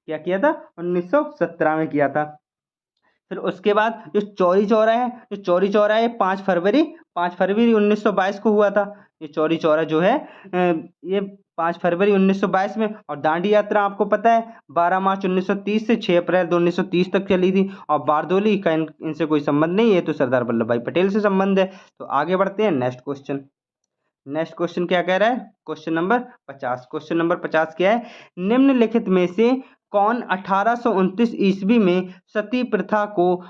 क्या किया था? 1917 में किया था। फिर उसके बाद जो चौरी चौरा है, जो चौरी चौरा है 5 फरवरी 1922 को हुआ था। ये चौरी चौरा जो है ये 5 फरवरी 1922 में। और दांडी यात्रा आपको पता है 12 मार्च 1930 से 6 अप्रैल 1930 तक चली थी। और बारदोली का इनसे कोई संबंध नहीं है, तो सरदार वल्लभ भाई पटेल से संबंध है। तो आगे बढ़ते हैं नेक्स्ट क्वेश्चन। नेक्स्ट क्वेश्चन क्या कह रहा है? Question number 50। क्वेश्चन नंबर 50 क्या है? निम्नलिखित में से कौन 1829 ईस्वी में सती प्रथा को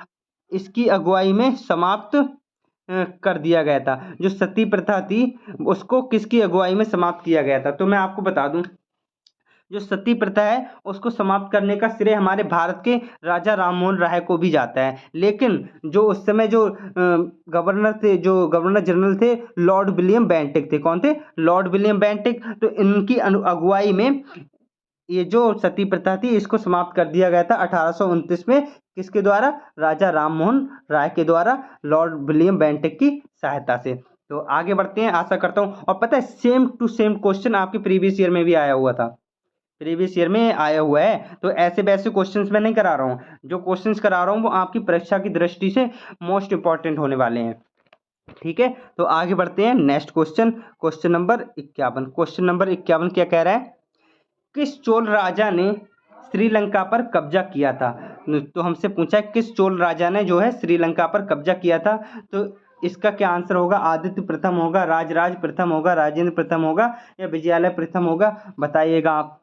इसकी अगुवाई में समाप्त कर दिया गया था? जो सती प्रथा थी उसको किसकी अगुवाई में समाप्त किया गया था? तो मैं आपको बता दूं, जो सती प्रथा है उसको समाप्त करने का श्रेय हमारे भारत के राजा राममोहन राय को भी जाता है। लेकिन जो उस समय जो गवर्नर थे, जो गवर्नर जनरल थे, लॉर्ड विलियम बेंटिक थे। कौन थे? Lord William Bentinck. तो इनकी अगुवाई में ये जो सती प्रथा थी इसको समाप्त कर दिया गया था 1829 में। किसके द्वारा? राजा राममोहन राय के द्वारा, लॉर्ड विलियम बेंटिक की सहायता से। तो आगे बढ़ते हैं। आशा करता हूं, और पता है सेम टू सेम क्वेश्चन आपके प्रीवियस ईयर में भी आया हुआ था। प्रीवियस ईयर में आया हुआ है। तो ऐसे वैसे क्वेश्चंस मैं नहीं करा रहा हूँ। जो क्वेश्चंस करा रहा हूँ वो आपकी परीक्षा की दृष्टि से मोस्ट इंपॉर्टेंट होने वाले हैं। ठीक है, तो आगे बढ़ते हैं next question. Question number 51। Question number 51 क्या कह रहा है? किस चोल राजा ने श्रीलंका पर कब्जा किया था? तो हमसे पूछा है किस चोल राजा ने जो है श्रीलंका पर कब्जा किया था। तो इसका क्या आंसर होगा? आदित्य प्रथम होगा, राजराज प्रथम होगा, राजेंद्र प्रथम होगा, या विजयालय प्रथम होगा? बताइएगा आप।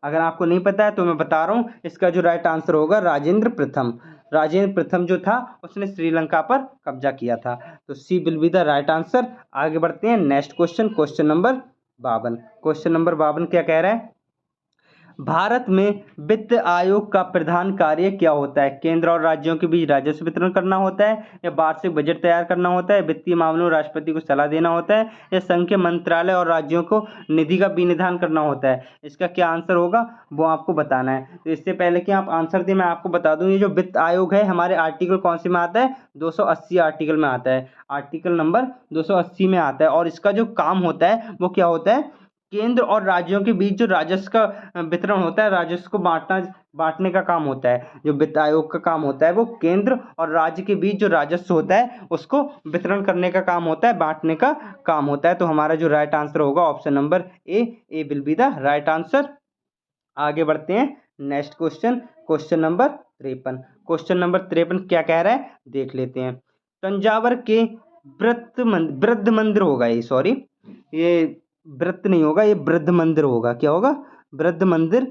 अगर आपको नहीं पता है तो मैं बता रहा हूँ, इसका जो राइट आंसर होगा राजेंद्र प्रथम। राजेंद्र प्रथम जो था उसने श्रीलंका पर कब्जा किया था। तो C will be the right answer. आगे बढ़ते हैं next question. Question number 52। Question number 52 क्या कह रहा है? भारत में वित्त आयोग का प्रधान कार्य क्या होता है? केंद्र और राज्यों के बीच राजस्व वितरण करना होता है, या वार्षिक बजट तैयार करना होता है, वित्तीय मामलों में राष्ट्रपति को सलाह देना होता है, या संघ के मंत्रालय और राज्यों को निधि का विनिधान करना होता है? इसका क्या आंसर होगा वो आपको बताना है। तो इससे पहले कि आप आंसर दें मैं आपको बता दूं, ये जो वित्त आयोग है हमारे आर्टिकल कौन से में आता है? 280 आर्टिकल में आता है। आर्टिकल नंबर 280 में आता है। और इसका जो काम होता है वो क्या होता है? केंद्र और राज्यों के बीच जो राजस्व का वितरण होता है, राजस्व को बांटने का काम होता है। जो वित्त आयोग का काम होता है वो केंद्र और राज्य के बीच जो राजस्व होता है उसको वितरण करने का काम होता है, बांटने का काम होता है। तो हमारा जो राइट आंसर होगा option number A will be the right answer. आगे बढ़ते हैं next question. Question number 53। Question number 53 क्या कह रहा है देख लेते हैं। तंजावर के वृद्ध मंदिर होगा ये, सॉरी ये वृत्त नहीं होगा, ये वृद्ध मंदिर होगा। क्या होगा? वृद्ध मंदिर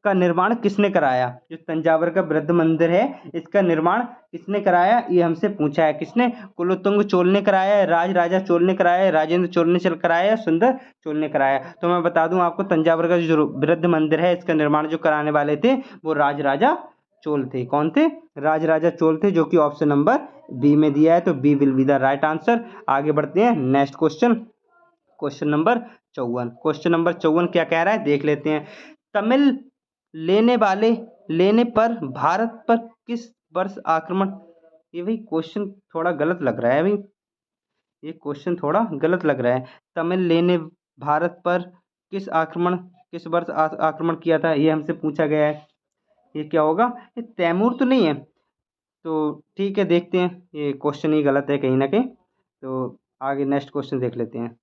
का निर्माण किसने कराया? जो तंजावर का वृद्ध मंदिर है इसका निर्माण किसने कराया? ये हमसे पूछा है। किसने? कुलोत्तुंग चोल ने कराया है, राज राजा चोल ने कराया है, राजेंद्र चोल ने चल कराया है, सुंदर चोल ने कराया। तो मैं बता दूं आपको, तंजावर का जो वृद्ध मंदिर है इसका निर्माण जो कराने वाले थे वो राज राजा चोल थे। कौन थे? राज राजा चोल थे, जो कि ऑप्शन नंबर बी में दिया है। तो B will be the right answer. आगे बढ़ते हैं next question. Question number 54। Question number 54 क्या कह रहा है देख लेते हैं। तमिल लेने पर भारत पर किस वर्ष आक्रमण? ये भाई क्वेश्चन थोड़ा गलत लग रहा है भाई, ये क्वेश्चन थोड़ा गलत लग रहा है। तमिल लेने भारत पर किस वर्ष आक्रमण किया था, ये हमसे पूछा गया है। ये क्या होगा? ये तैमूर तो नहीं है। तो ठीक है, देखते हैं, ये क्वेश्चन ही गलत है कहीं ना कहीं। तो आगे नेक्स्ट क्वेश्चन देख लेते हैं।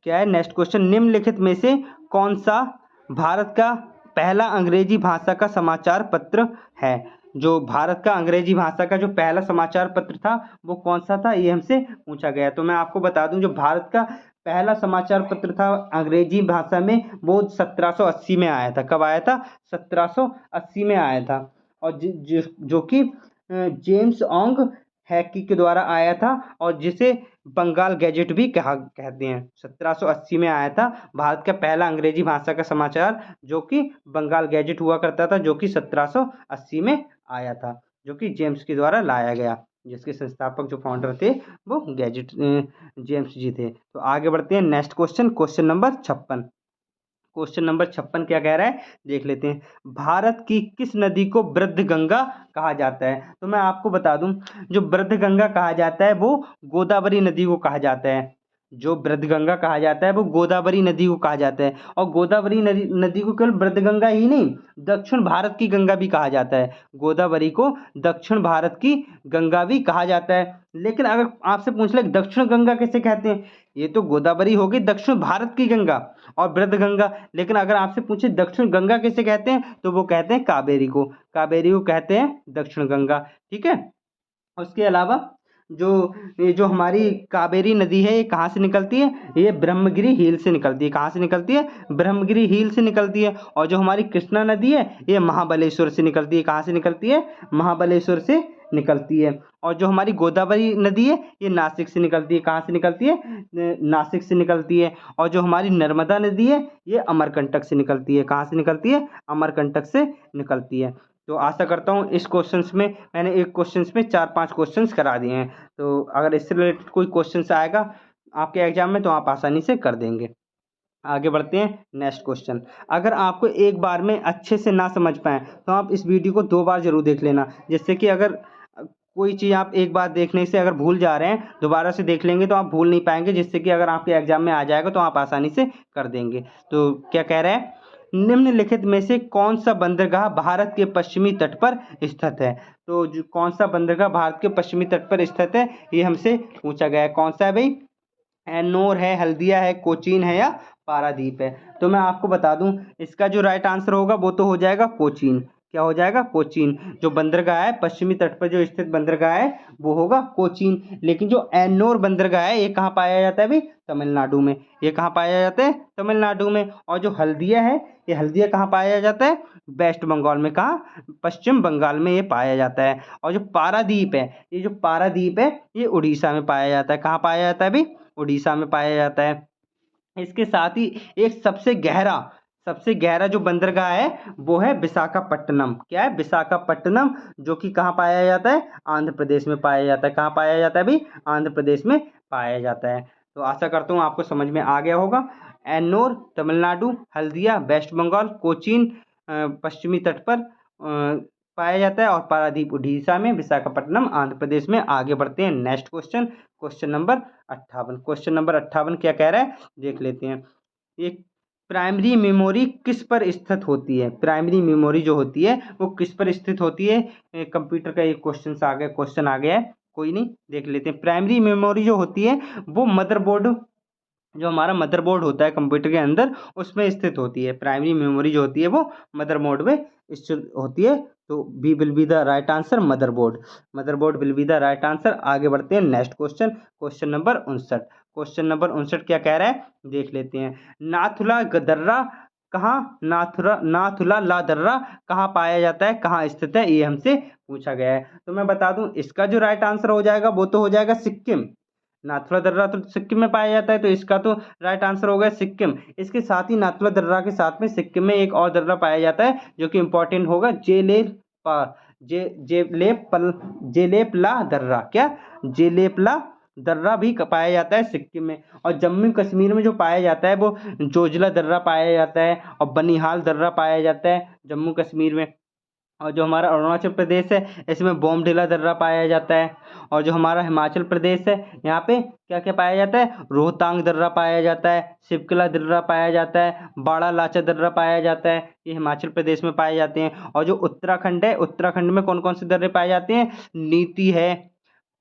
क्या है नेक्स्ट क्वेश्चन? निम्नलिखित में से कौन सा भारत का पहला अंग्रेजी भाषा का समाचार पत्र है? जो भारत का अंग्रेजी भाषा का जो पहला समाचार पत्र था वो कौन सा था, ये हमसे पूछा गया। तो मैं आपको बता दूं, जो भारत का पहला समाचार पत्र था अंग्रेजी भाषा में वो 1780 में आया था। कब आया था? 1780 में आया था। और जो कि जेम्स ऑन्ग हैकी के द्वारा आया था और जिसे बंगाल गैजेट भी कहते हैं। 1780 में आया था भारत का पहला अंग्रेजी भाषा का समाचार, जो कि बंगाल गैजेट हुआ करता था, जो कि 1780 में आया था, जो कि जेम्स के द्वारा लाया गया, जिसके संस्थापक जो फाउंडर थे वो जेम्स जी थे। तो आगे बढ़ते हैं next question, question number 56। Question number 56 क्या कह रहा है, देख लेते हैं। भारत की किस नदी को वृद्ध गंगा कहा जाता है? तो मैं आपको बता दूं, जो वृद्ध गंगा कहा जाता है वो गोदावरी नदी को कहा जाता है। जो वृद्ध गंगा कहा जाता है वो गोदावरी नदी को कहा जाता है। और गोदावरी नदी को केवल वृद्ध गंगा ही नहीं, दक्षिण भारत की गंगा भी कहा जाता है। गोदावरी को दक्षिण भारत की गंगा भी कहा जाता है। लेकिन अगर आपसे पूछ ले दक्षिण गंगा कैसे कहते हैं, ये तो गोदावरी होगी दक्षिण भारत की गंगा और वृद्ध गंगा, लेकिन अगर आपसे पूछे दक्षिण गंगा कैसे कहते हैं, तो वो कहते हैं कावेरी को कहते हैं दक्षिण गंगा। ठीक है। उसके अलावा जो ये जो हमारी कावेरी नदी है, ये कहाँ से निकलती है? ये ब्रह्मगिरी हिल से निकलती है। कहाँ से निकलती है? ब्रह्मगिरी हिल से निकलती है। और जो हमारी कृष्णा नदी है, ये महाबलेश्वर से निकलती है। कहाँ से निकलती है? महाबलेश्वर से निकलती है। और जो हमारी गोदावरी नदी है, ये नासिक से निकलती है। कहाँ से निकलती है? नासिक से निकलती है। और जो हमारी नर्मदा नदी है, ये अमरकंटक से निकलती है। कहाँ से निकलती है? अमरकंटक से निकलती है। तो आशा करता हूँ इस क्वेश्चंस में मैंने एक क्वेश्चंस में 4-5 क्वेश्चंस करा दिए हैं। तो अगर इससे रिलेटेड कोई क्वेश्चंस आएगा आपके एग्जाम में तो आप आसानी से कर देंगे। आगे बढ़ते हैं नेक्स्ट क्वेश्चन। अगर आपको एक बार में अच्छे से ना समझ पाएँ तो आप इस वीडियो को 2 बार जरूर देख लेना, जिससे कि अगर कोई चीज़ आप एक बार देखने से अगर भूल जा रहे हैं, दोबारा से देख लेंगे तो आप भूल नहीं पाएंगे, जिससे कि अगर आपके एग्जाम में आ जाएगा तो आप आसानी से कर देंगे। तो क्या कह रहा है, निम्नलिखित में से कौन सा बंदरगाह भारत के पश्चिमी तट पर स्थित है? तो जो कौन सा बंदरगाह भारत के पश्चिमी तट पर स्थित है, ये हमसे पूछा गया है। कौन सा है भाई? एन्नोर है, हल्दिया है, कोचीन है या पारादीप है? तो मैं आपको बता दूं, इसका जो राइट आंसर होगा वो तो हो जाएगा कोचीन। क्या हो जाएगा? कोचीन। जो बंदरगाह है पश्चिमी तट पर जो स्थित बंदरगाह है वो होगा कोचीन। लेकिन जो एन्नोर बंदरगाह है ये कहाँ पाया जाता है भाई? तमिलनाडु में। ये कहाँ पाया जाता है? तमिलनाडु में। और जो हल्दिया है, ये हल्दिया कहाँ पाया जाता है? वेस्ट बंगाल में। कहाँ? पश्चिम बंगाल में ये पाया जाता है। और जो पारादीप है, ये जो पारादीप है ये उड़ीसा में पाया जाता है। कहाँ पाया जाता है भाई? उड़ीसा में पाया जाता है। इसके साथ ही एक सबसे गहरा जो बंदरगाह है वो है विशाखापट्टनम। क्या है? विशाखापट्टनम, जो कि कहाँ पाया जाता है? आंध्र प्रदेश में पाया जाता है। कहाँ पाया जाता है भाई? आंध्र प्रदेश में पाया जाता है। तो आशा करता हूँ आपको समझ में आ गया होगा। एन्नोर तमिलनाडु, हल्दिया वेस्ट बंगाल, कोचीन पश्चिमी तट पर पाया जाता है और पारादीप उड़ीसा में, विशाखापट्टनम आंध्र प्रदेश में। आगे बढ़ते हैं next question, question number 58। Question number 58 क्या कह रहा है, देख लेते हैं। एक प्राइमरी मेमोरी किस पर स्थित होती है? प्राइमरी मेमोरी जो होती है वो किस पर स्थित होती है? कंप्यूटर का एक क्वेश्चन आ गया है, कोई नहीं, देख लेते हैं। प्राइमरी मेमोरी जो होती है वो मदरबोर्ड, जो हमारा मदरबोर्ड होता है कंप्यूटर के अंदर, उसमें स्थित होती है। प्राइमरी मेमोरी जो होती है वो मदरबोर्ड में स्थित होती है। तो B will be the right answer, motherboard will be the right answer. आगे बढ़ते हैं next question, question number 59। Question number 59 क्या कह रहा है, देख लेते हैं। नाथुला दर्रा कहाँ, नाथुला ला दर्रा कहाँ पाया जाता है, कहाँ स्थित है, ये हमसे पूछा गया है। तो मैं बता दूं, इसका जो राइट आंसर हो जाएगा वो तो हो जाएगा सिक्किम। नाथुला दर्रा तो सिक्किम में पाया जाता है, तो इसका तो राइट आंसर हो गया सिक्किम। इसके साथ ही नाथुला दर्रा के साथ में सिक्किम में एक और दर्रा पाया जाता है जो कि इंपॉर्टेंट होगा, जेलेपला दर्रा। क्या? जेलेपला दर्रा भी पाया जाता है सिक्किम में। और जम्मू कश्मीर में जो पाया जाता है वो जोजिला दर्रा पाया जाता है और बनिहाल दर्रा पाया जाता है जम्मू कश्मीर में। और जो हमारा अरुणाचल प्रदेश है इसमें बोमडिला दर्रा पाया जाता है। और जो हमारा हिमाचल प्रदेश है यहाँ पे क्या क्या पाया जाता है, रोहतांग दर्रा पाया जाता है, शिवकला दर्रा पाया जाता है, बाड़ा लाचा दर्रा पाया जाता है, ये हिमाचल प्रदेश में पाए जाते हैं। और जो उत्तराखंड है, उत्तराखंड में कौन कौन से दर्रे पाए जाते हैं, नीति है,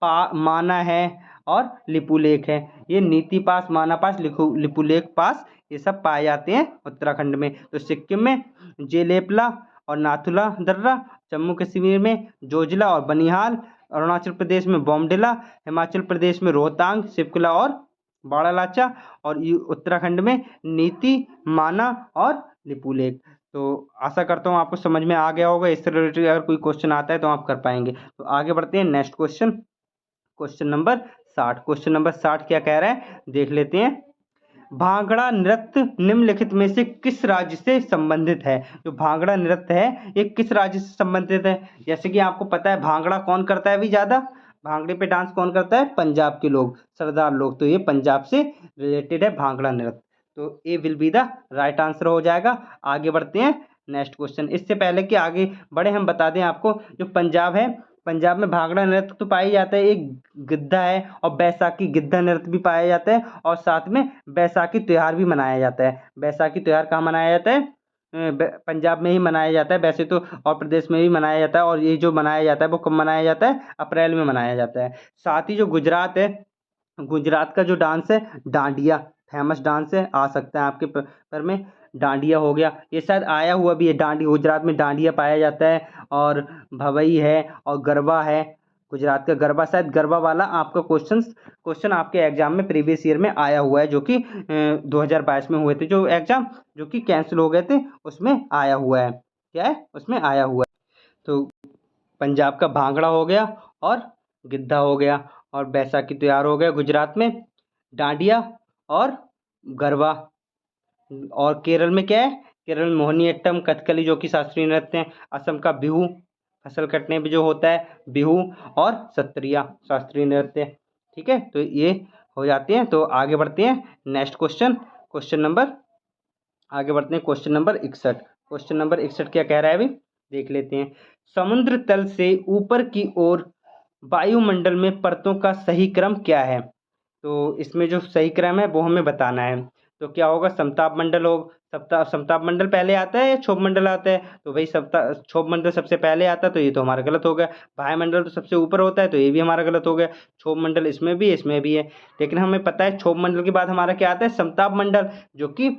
माना है और लिपुलेख है। ये नीति पास, माना पास, लिपुलेख पास, ये सब पाए जाते हैं उत्तराखंड में। तो सिक्किम में जेलेपला और नाथुला दर्रा, जम्मू कश्मीर में जोजिला और बनिहाल, अरुणाचल प्रदेश में बोमडिला, हिमाचल प्रदेश में रोहतांग, शिवकला और बाड़ालाचा, और उत्तराखंड में नीति, माना और लिपुलेख। तो आशा करता हूँ आपको समझ में आ गया होगा। इससे रिलेटेड अगर कोई क्वेश्चन आता है तो आप कर पाएंगे। तो आगे बढ़ते हैं next question, question number 60। Question number 60 क्या कह रहा है, देख लेते हैं। भांगड़ा नृत्य निम्नलिखित में से किस राज्य से संबंधित है? जो भांगड़ा नृत्य है ये किस राज्य से संबंधित है? जैसे कि आपको पता है भांगड़ा कौन करता है अभी ज्यादा, भांगड़े पे डांस कौन करता है? पंजाब के लोग, सरदार लोग। तो ये पंजाब से रिलेटेड है भांगड़ा नृत्य। तो A will be the right answer हो जाएगा। आगे बढ़ते हैं नेक्स्ट क्वेश्चन। इससे पहले कि आगे बढ़े हम बता दें आपको, जो पंजाब है, पंजाब में भांगड़ा नृत्य तो पाया जाता है, एक गिद्धा है, और बैसाखी गिद्धा नृत्य भी पाया जाता है, और साथ में बैसाखी त्योहार भी मनाया जाता है। बैसाखी त्योहार कहाँ मनाया जाता है? पंजाब में ही मनाया जाता है। वैसे तो और प्रदेश में भी मनाया जाता है, और ये जो मनाया जाता है वो कब मनाया जाता है? अप्रैल में मनाया जाता है। साथ ही जो गुजरात है, गुजरात का जो डांस है डांडिया, फेमस डांस है, आ सकता है आपके पर में। डांडिया हो गया, ये शायद आया हुआ भी है। डांडिया, गुजरात में डांडिया पाया जाता है, और भवई है, और गरबा है। गुजरात का गरबा, शायद गरबा वाला आपका क्वेश्चन आपके एग्जाम में प्रीवियस ईयर में आया हुआ है, जो कि 2022 में हुए थे जो एग्जाम, जो कि कैंसिल हो गए थे, उसमें आया हुआ है। क्या है? उसमें आया हुआ है। तो पंजाब का भांगड़ा हो गया, और गिद्धा हो गया, और बैसाखी त्योहार हो गया गुजरात में, डांडिया और गरबा। और केरल में क्या है? केरल में मोहिनीअट्टम, कथकली जो कि शास्त्रीय नृत्य है। असम का बिहू, फसल कटने में जो होता है बिहू, और सत्रिया शास्त्रीय नृत्य। ठीक है, तो ये हो जाते हैं। तो आगे बढ़ते हैं नेक्स्ट क्वेश्चन। आगे बढ़ते हैं क्वेश्चन नंबर 61। क्वेश्चन नंबर 61 क्या कह रहा है अभी, देख लेते हैं। समुद्र तल से ऊपर की ओर वायुमंडल में परतों का सही क्रम क्या है? तो इसमें जो सही क्रम है वो हमें बताना है। तो क्या होगा? समताप मंडल हो, समताप मंडल पहले आता है या क्षोभ मंडल आता है? तो भाई क्षोभ मंडल सबसे पहले आता है, तो ये तो हमारा गलत हो गया। वायुमंडल तो सबसे ऊपर होता है, तो ये भी हमारा गलत हो गया। क्षोभ मंडल इसमें भी है, इसमें भी है, लेकिन हमें पता है क्षोभ मंडल के बाद हमारा क्या आता है? समताप मंडल, जो कि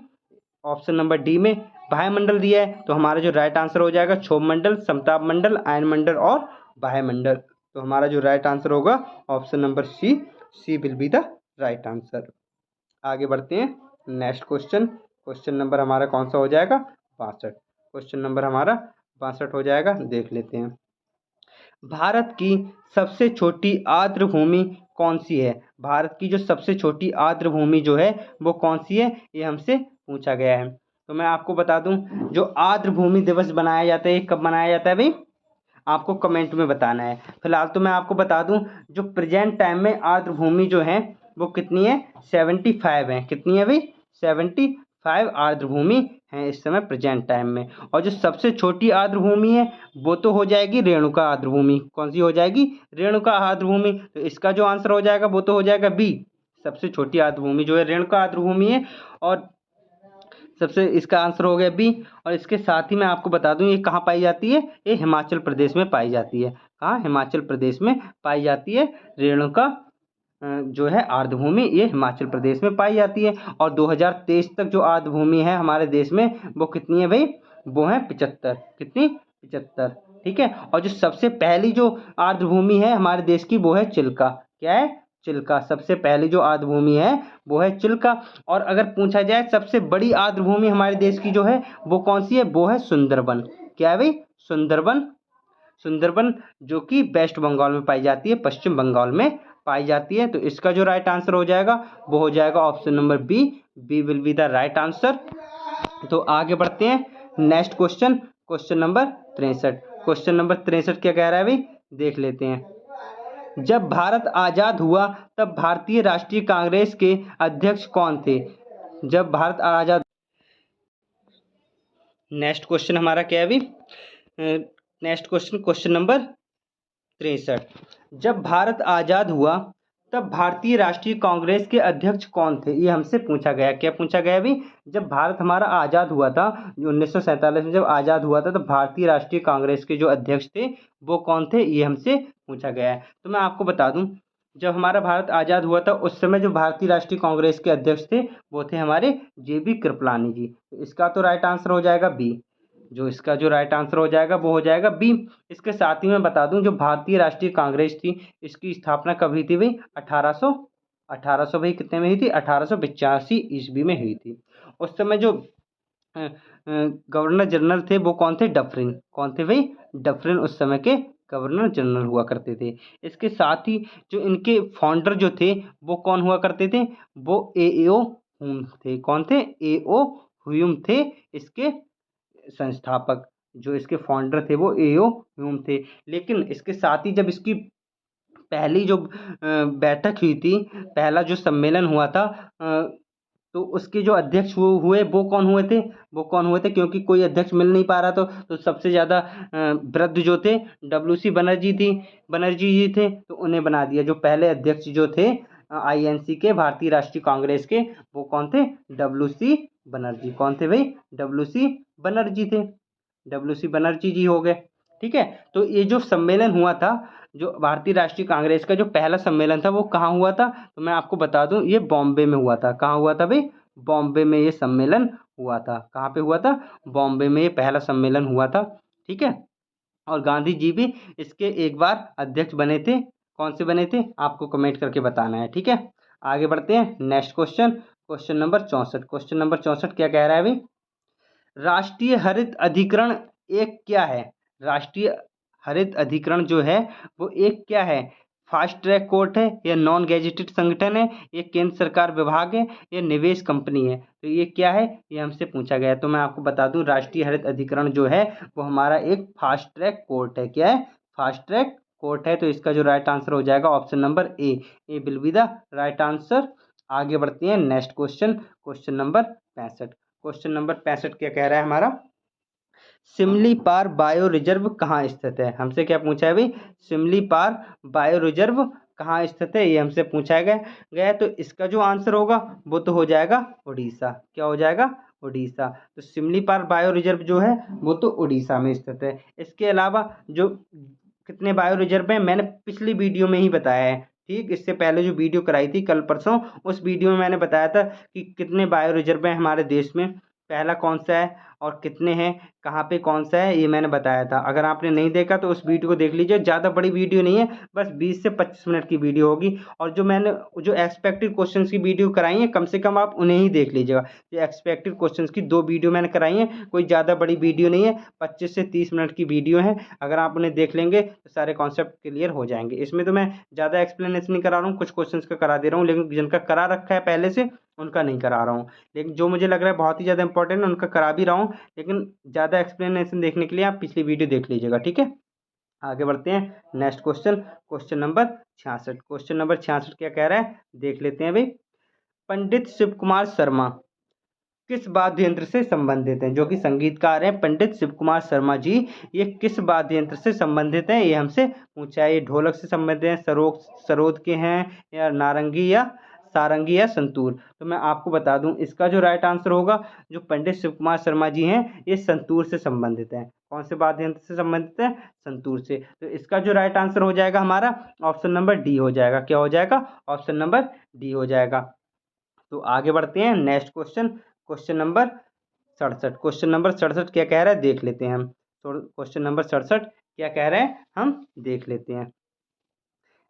ऑप्शन नंबर डी में वायुमंडल दिया है। तो हमारा जो राइट आंसर हो जाएगा क्षोभ मंडल, समताप मंडल, आयन मंडल और वायुमंडल। तो हमारा जो राइट आंसर होगा option number C will be the right answer. आगे बढ़ते हैं नेक्स्ट क्वेश्चन। क्वेश्चन नंबर हमारा कौन सा हो जाएगा? 62। क्वेश्चन नंबर हमारा 62 हो जाएगा, देख लेते हैं। भारत की सबसे छोटी आर्द्र भूमि कौन सी है? भारत की जो सबसे छोटी आर्द्र भूमि जो है वो कौन सी है, ये हमसे पूछा गया है। तो मैं आपको बता दूं, जो आर्द्र भूमि दिवस बनाया जाता है, ये कब मनाया जाता है भाई? आपको कमेंट में बताना है। फिलहाल तो मैं आपको बता दूं, जो प्रेजेंट टाइम में आर्द्र भूमि जो है वो कितनी है? 75 है। कितनी है भाई? 75 आर्द्र भूमि है इस समय प्रेजेंट टाइम में। और जो सबसे छोटी आर्द्र भूमि है वो तो हो जाएगी रेणुका आर्द्र भूमि। कौन सी हो जाएगी? रेणुका आर्द्र भूमि। तो इसका जो आंसर हो जाएगा वो तो हो जाएगा बी। सबसे छोटी आर्द्र भूमि जो है रेणुका आर्द्र भूमि है, और सबसे इसका आंसर हो गया बी। और इसके साथ ही मैं आपको बता दूं, ये कहाँ पाई जाती है? ये हिमाचल प्रदेश में पाई जाती है। कहाँ? हिमाचल प्रदेश में पाई जाती है। रेणुका जो है आर्द्र भूमि, ये हिमाचल प्रदेश में पाई जाती है। और 2023 तक जो आर्द्र भूमि है हमारे देश में वो कितनी है भाई? वो है 75। कितनी? 75। ठीक है। और जो सबसे पहली जो आर्द्र भूमि है हमारे देश की वो है चिल्का। क्या है? चिल्का। सबसे पहली जो आर्द्र भूमि है वो है चिल्का। और अगर पूछा जाए सबसे बड़ी आर्द्र भूमि हमारे देश की जो है वो कौन सी है? वो है सुंदरबन। क्या है भाई? सुंदरबन। सुंदरबन जो कि वेस्ट बंगाल में पाई जाती है, पश्चिम बंगाल में पाई जाती है। तो इसका जो राइट आंसर हो जाएगा वो हो जाएगा option number B. B will be the right answer. तो आगे बढ़ते हैं next question. Question number 63। Question number 63 क्या कह रहा है भाई, देख लेते हैं। जब भारत आजाद हुआ तब भारतीय राष्ट्रीय कांग्रेस के अध्यक्ष कौन थे? जब भारत आजाद, नेक्स्ट क्वेश्चन हमारा क्या है अभी? Next question, question number 63। जब भारत आजाद हुआ तब भारतीय राष्ट्रीय कांग्रेस के अध्यक्ष कौन थे? ये हमसे पूछा गया। क्या पूछा गया अभी? जब भारत हमारा आजाद हुआ था, 1947 में जब आजाद हुआ था, तो भारतीय राष्ट्रीय कांग्रेस के जो अध्यक्ष थे वो कौन थे, ये हमसे पूछा गया है। तो मैं आपको बता दूं, जब हमारा भारत आजाद हुआ था उस समय जो भारतीय राष्ट्रीय कांग्रेस के अध्यक्ष थे वो थे हमारे JB कृपलानी जी। तो इसका तो राइट आंसर हो जाएगा बी। इसका जो राइट आंसर हो जाएगा वो हो जाएगा बी। इसके साथ ही मैं बता दूं, जो भारतीय राष्ट्रीय कांग्रेस थी इसकी स्थापना कब हुई थी भाई? 1800 भाई कितने में हुई थी? 1885 ईस्वी में हुई थी। उस समय जो गवर्नर जनरल थे वो कौन थे? डफरिन। कौन थे भाई? डफरिन उस समय के गवर्नर जनरल हुआ करते थे। इसके साथ ही जो इनके फाउंडर जो थे वो कौन हुआ करते थे, वो एओ हुम थे। कौन थे, एओ हुम थे इसके संस्थापक। जो इसके फाउंडर थे वो एओ ह्यूम थे। लेकिन इसके साथ ही जब इसकी पहली जो बैठक हुई थी, पहला जो सम्मेलन हुआ था, तो उसके जो अध्यक्ष हुए वो कौन हुए थे, क्योंकि कोई अध्यक्ष मिल नहीं पा रहा था, तो सबसे ज़्यादा वृद्ध जो थे WC बनर्जी जी थे, तो उन्हें बना दिया। जो पहले अध्यक्ष जो थे INC के, भारतीय राष्ट्रीय कांग्रेस के, वो कौन थे, WC बनर्जी। कौन थे भाई, WC बनर्जी थे। WC बनर्जी जी हो गए। ठीक है, तो ये जो सम्मेलन हुआ था, जो भारतीय राष्ट्रीय कांग्रेस का जो पहला सम्मेलन था, वो कहाँ हुआ था, तो मैं आपको बता दूं, ये बॉम्बे में हुआ था। कहाँ हुआ था भाई, बॉम्बे में ये सम्मेलन हुआ था। कहाँ पे हुआ था, बॉम्बे में ये पहला सम्मेलन हुआ था। ठीक है, और गांधी जी भी इसके एक बार अध्यक्ष बने थे। कौन से बने थे, आपको कमेंट करके बताना है। ठीक है, आगे बढ़ते हैं। Next question, question number 64। Question number 64 क्या कह रहा है भाई, राष्ट्रीय हरित अधिकरण एक क्या है। राष्ट्रीय हरित अधिकरण जो है वो एक क्या है, फास्ट ट्रैक कोर्ट है, या नॉन गैजेटेड संगठन है, ये केंद्र सरकार विभाग है, या निवेश कंपनी है। तो ये क्या है, ये हमसे पूछा गया है। तो मैं आपको बता दूं, राष्ट्रीय हरित अधिकरण जो है वो हमारा एक फास्ट ट्रैक कोर्ट है। क्या है, फास्ट ट्रैक कोर्ट है। तो इसका जो राइट आंसर हो जाएगा option number A will be the right answer. आगे बढ़ते हैं। Next question, question number 65। Question number 65 क्या कह रहा है हमारा, सिमली पार बायो रिजर्व कहाँ स्थित है। हमसे क्या पूछा है भाई, सिमली पार बायो रिजर्व कहाँ स्थित है, ये हमसे पूछा गया। तो इसका जो आंसर होगा वो तो हो जाएगा उड़ीसा। क्या हो जाएगा, उड़ीसा। तो सिमली पार बायो रिजर्व जो है वो तो उड़ीसा में स्थित है। इसके अलावा जो कितने बायो रिजर्व हैं, मैंने पिछली वीडियो में ही बताया है। ठीक, इससे पहले जो वीडियो कराई थी कल परसों, उस वीडियो में मैंने बताया था कि कितने बायो रिजर्व हैं हमारे देश में, पहला कौन सा है और कितने हैं, कहाँ पे कौन सा है, ये मैंने बताया था। अगर आपने नहीं देखा तो उस वीडियो को देख लीजिए। ज़्यादा बड़ी वीडियो नहीं है, बस 20 से 25 मिनट की वीडियो होगी। और जो मैंने जो एक्सपेक्टेड क्वेश्चंस की वीडियो कराई है, कम से कम आप उन्हें ही देख लीजिएगा। ये एक्सपेक्टेड क्वेश्चंस की 2 वीडियो मैंने कराई है, कोई ज़्यादा बड़ी वीडियो नहीं है, 25 से 30 मिनट की वीडियो है। अगर आप उन्हें देख लेंगे तो सारे कॉन्सेप्ट क्लियर हो जाएंगे। इसमें तो मैं ज़्यादा एक्सप्लेनेशन नहीं करा रहा हूँ, कुछ क्वेश्चंस का करा दे रहा हूँ, लेकिन जिनका करा रखा है पहले से उनका नहीं करा रहा हूँ। लेकिन जो मुझे लग रहा है बहुत ही ज़्यादा इंपॉर्टेंट है उनका करा भी रहा हूँ। लेकिन ज़्यादा एक्सप्लेनेशन देखने के लिए आप पिछली वीडियो देख लीजिएगा। ठीक है, आगे बढ़ते हैं। Next question, question number 66। Question number 66 क्या कह रहा है, देख लेते हैं भाई। पंडित शिव कुमार शर्मा किस वाद्य यंत्र से संबंधित हैं, जो कि संगीतकार हैं पंडित शिव कुमार शर्मा जी, ये किस वाद्य यंत्र से संबंधित हैं, ये हमसे पूछा है। ये ढोलक से संबंधित हैं, सरोद के हैं, या नारंगी या सारंगी या संतूर। तो मैं आपको बता दूं, इसका जो राइट आंसर होगा, जो पंडित शिव कुमार शर्मा जी हैं ये संतूर से संबंधित हैं। कौन से वाद्य यंत्र से संबंधित है, संतूर से। तो इसका जो राइट आंसर हो जाएगा हमारा ऑप्शन नंबर डी हो जाएगा। क्या हो जाएगा, ऑप्शन नंबर डी हो जाएगा। तो आगे बढ़ते हैं। Next question, question number 67। Question number 67 क्या कह रहा है, देख लेते हैं हम। तो क्वेश्चन नंबर 67 क्या कह रहे हैं, हम देख लेते हैं।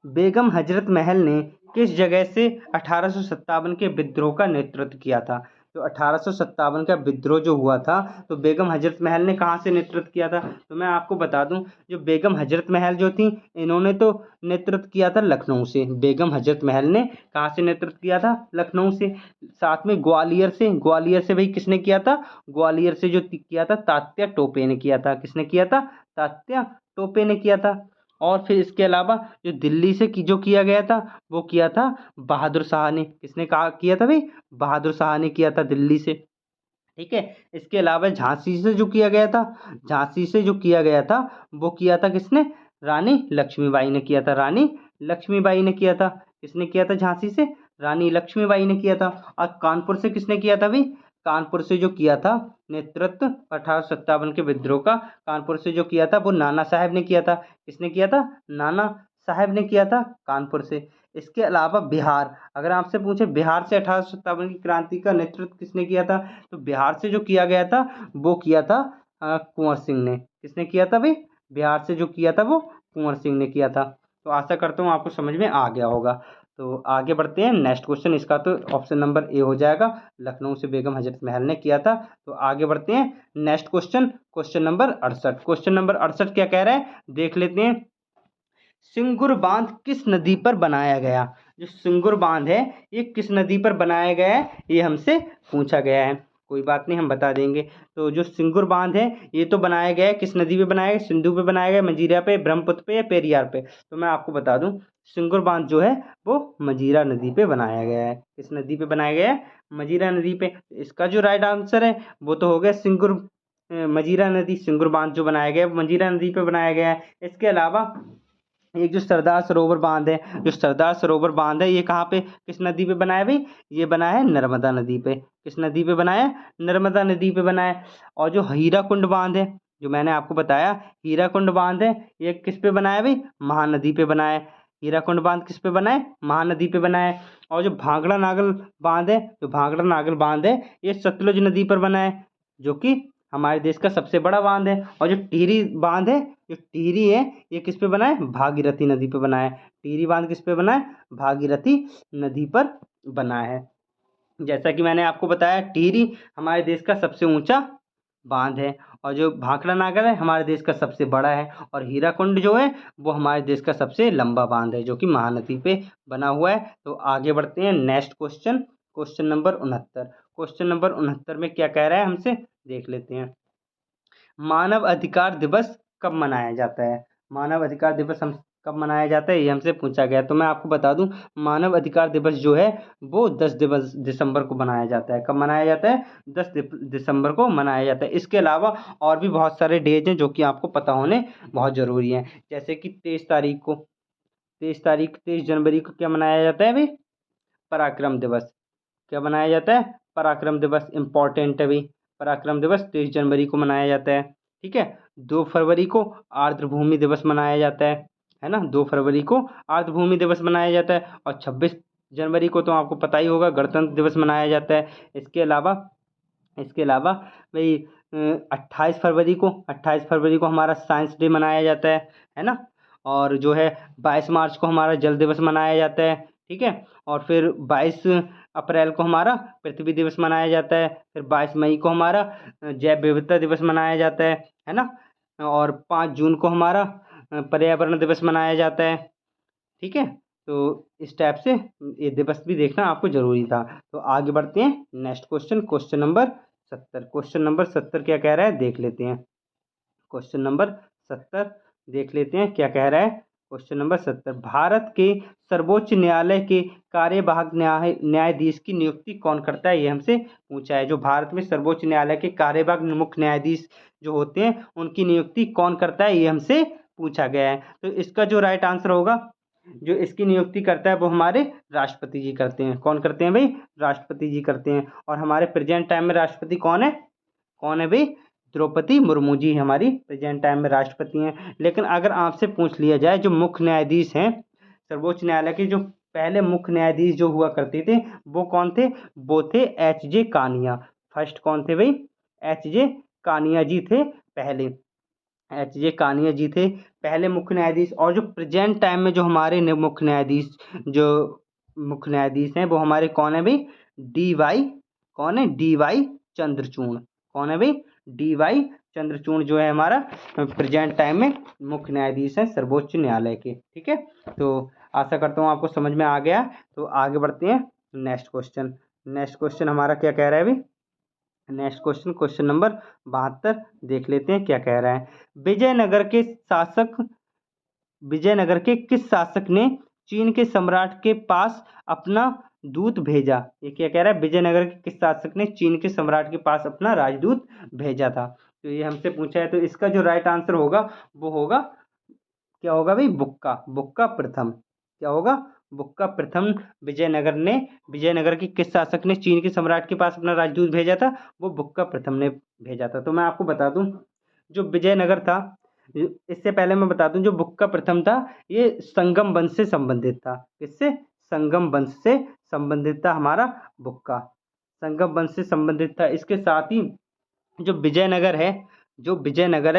बेगम हजरत महल ने किस जगह से 1857 के विद्रोह का नेतृत्व किया था। तो 1857 का विद्रोह जो हुआ था, तो बेगम हजरत महल ने कहाँ से नेतृत्व किया था। तो मैं आपको बता दूं, जो बेगम हजरत महल जो थी, इन्होंने तो नेतृत्व किया था लखनऊ से। बेगम हजरत महल ने कहाँ से नेतृत्व किया था, लखनऊ से। साथ में ग्वालियर से भाई किसने किया था, ग्वालियर से जो किया था तात्या टोपे ने किया था। किसने किया था, तात्या टोपे ने किया था। और फिर इसके अलावा जो दिल्ली से जो किया गया था वो किया था बहादुर शाह ने। किसने कहा किया था भाई, बहादुर शाह ने किया था दिल्ली से। ठीक है, इसके अलावा झांसी से जो किया गया था, झांसी से जो किया गया था वो किया था किसने, रानी लक्ष्मीबाई ने किया था। रानी लक्ष्मीबाई ने किया था। किसने किया था, झांसी से रानी लक्ष्मीबाई ने किया था। और कानपुर से किसने किया था भाई, कानपुर से जो किया था नेतृत्व 1857 के विद्रोह का, कानपुर से जो किया था वो नाना साहब ने किया था। किसने किया था, नाना साहब ने किया था कानपुर से। इसके अलावा बिहार, अगर आपसे पूछे बिहार से 1857 की क्रांति का नेतृत्व किसने किया था, तो बिहार से जो किया गया था वो किया था कुंवर सिंह ने। किसने किया था भाई, बिहार से जो किया था वो कुंवर सिंह ने किया था। तो आशा करता हूँ आपको समझ में आ गया होगा। तो आगे बढ़ते हैं। नेक्स्ट क्वेश्चन, इसका तो ऑप्शन नंबर ए हो जाएगा, लखनऊ से बेगम हजरत महल ने किया था। तो आगे बढ़ते हैं। Next question, question number 68। Question number 68 क्या कह रहा है, देख लेते हैं। सिंगुर बांध किस नदी पर बनाया गया? जो सिंगुर बांध है ये किस नदी पर बनाया गया है, ये हमसे पूछा गया है। कोई बात नहीं, हम बता देंगे। तो जो सिंगुर बांध है ये तो बनाया गया है, किस नदी पे बनाया गया? सिंधु पे बनाया गया, मंजीरा पे, ब्रह्मपुत्र पे या पेरियार पे? तो मैं आपको बता दूं, सिंगुर बांध जो है वो मंजीरा नदी पे बनाया गया है। किस नदी पे बनाया गया है? मंजीरा नदी पे। इसका जो राइट आंसर है वो तो हो गया सिंगुर मंजीरा नदी। सिंगुर बांध जो बनाया गया है मंजीरा नदी पे बनाया गया है। इसके अलावा एक जो सरदार सरोवर बांध है, जो सरदार सरोवर बांध है ये कहाँ पे, किस नदी पे बना है भाई? ये बना है नर्मदा नदी पे। किस नदी पे बना है? नर्मदा नदी पे बना है। और जो हीराकुंड बांध है, जो मैंने आपको बताया हीराकुंड बांध है, ये किस पे बना है भाई? महानदी पे बना है। हीराकुंड बांध किस पे बना है? महानदी पे बना है। और जो भांगड़ा नागल बांध है, जो भांगड़ा नागल बांध है ये सतलुज नदी पर बना है, जो कि हमारे देश का सबसे बड़ा बांध है। और जो टिहरी बांध है, जो टिहरी है ये किस पे बना है? भागीरथी नदी पे बना है। टिहरी बांध किस पे बना है? भागीरथी नदी पर बना है। जैसा कि मैंने आपको बताया टिहरी हमारे देश का सबसे ऊंचा बांध है, और जो भाखड़ा नागर है हमारे देश का सबसे बड़ा है, और हीराकुंड जो है वो हमारे देश का सबसे लंबा बांध है जो कि महानदी पे बना हुआ है। तो आगे बढ़ते हैं next question, question number 69। Question number 69 में क्या कह रहा है हमसे, देख लेते हैं। मानव अधिकार दिवस कब मनाया जाता है? मानव अधिकार दिवस हम कब मनाया जाता है ये हमसे पूछा गया। तो मैं आपको बता दूं, मानव अधिकार दिवस जो है वो 10 दिसंबर को मनाया जाता है। कब मनाया जाता है? 10 दिसंबर को मनाया जाता है। इसके अलावा और भी बहुत सारे डेज हैं जो कि आपको पता होने बहुत ज़रूरी हैं। जैसे कि 23 जनवरी को क्या मनाया जाता है भाई? पराक्रम दिवस। क्या मनाया जाता है? पराक्रम दिवस। इंपॉर्टेंट है भाई, पराक्रम दिवस 23 जनवरी को मनाया जाता है। ठीक है। 2 फरवरी को आर्द्रभूमि दिवस मनाया जाता है ना? 2 फरवरी को आर्द्रभूमि दिवस मनाया जाता है। और 26 जनवरी को तो आपको पता ही होगा गणतंत्र दिवस मनाया जाता है। इसके अलावा भाई 28 फरवरी को हमारा साइंस डे मनाया जाता है ना? और जो है 22 मार्च को हमारा जल दिवस मनाया जाता है। ठीक है। और फिर 22 अप्रैल को हमारा पृथ्वी दिवस मनाया जाता है। फिर 22 मई को हमारा जैव विविधता दिवस मनाया जाता है ना? और 5 जून को हमारा पर्यावरण दिवस मनाया जाता है। ठीक है। तो इस टाइप से ये दिवस भी देखना आपको जरूरी था। तो आगे बढ़ते हैं next question, question number 70। Question number 70 क्या कह रहा है देख लेते हैं। क्वेश्चन नंबर 70 देख लेते हैं क्या कह रहा है। क्वेश्चन नंबर 70, भारत के सर्वोच्च न्यायालय के कार्यवाहक न्यायाधीश की नियुक्ति कौन करता है? ये हमसे पूछा है। जो भारत में सर्वोच्च न्यायालय के कार्यवाहक मुख्य न्यायाधीश जो होते हैं उनकी नियुक्ति कौन करता है? ये हमसे पूछा गया है। तो इसका जो राइट आंसर होगा, जो इसकी नियुक्ति करता है वो हमारे राष्ट्रपति जी करते हैं। कौन करते हैं भाई? राष्ट्रपति जी करते हैं। और हमारे प्रेजेंट टाइम में राष्ट्रपति कौन है? कौन है भाई? द्रौपदी मुर्मू जी हमारी प्रेजेंट टाइम में राष्ट्रपति हैं। लेकिन अगर आपसे पूछ लिया जाए जो मुख्य न्यायाधीश हैं सर्वोच्च न्यायालय के, जो पहले मुख्य न्यायाधीश जो हुआ करते थे वो कौन थे? वो थे एच.जे. कानिया। फर्स्ट कौन थे भाई? एच.जे. कानिया जी थे पहले। एच.जे. कानिया जी थे पहले मुख्य न्यायाधीश। और जो प्रेजेंट टाइम में जो हमारे मुख्य न्यायाधीश हैं वो हमारे कौन है भाई? कौन है? डी.वाई. चंद्रचूड़। कौन है भाई? डी.वाई. चंद्रचूड़ जो है हमारा प्रेजेंट टाइम में मुख्य न्यायाधीश है सर्वोच्च न्यायालय के। ठीक है। तो आशा करता हूँ आपको समझ में आ गया। तो आगे बढ़ते हैं नेक्स्ट क्वेश्चन। नेक्स्ट क्वेश्चन हमारा क्या कह रहा है अभी? नेक्स्ट क्वेश्चन, क्वेश्चन नंबर 72 देख लेते हैं क्या कह रहा है। विजयनगर के किस शासक ने चीन के सम्राट के पास अपना दूत भेजा? ये क्या कह रहा है? विजयनगर के किस शासक ने चीन के सम्राट के पास अपना राजदूत भेजा था? तो ये हमसे पूछा है। तो इसका जो राइट आंसर होगा वो होगा, क्या होगा भाई? बुक्का प्रथम। क्या होगा? बुक्का प्रथम। विजयनगर के किस शासक ने चीन के सम्राट के पास अपना राजदूत भेजा था? वो बुक्का प्रथम ने भेजा था। तो मैं आपको बता दूं, जो विजयनगर था, इससे पहले मैं बता दूं जो बुक्का प्रथम था ये संगम वंश से संबंधित था। किससे? संगम वंश से संबंधित था हमारा बुक्का। संगम वंश से संबंधित था। इसके साथ ही जो विजयनगर है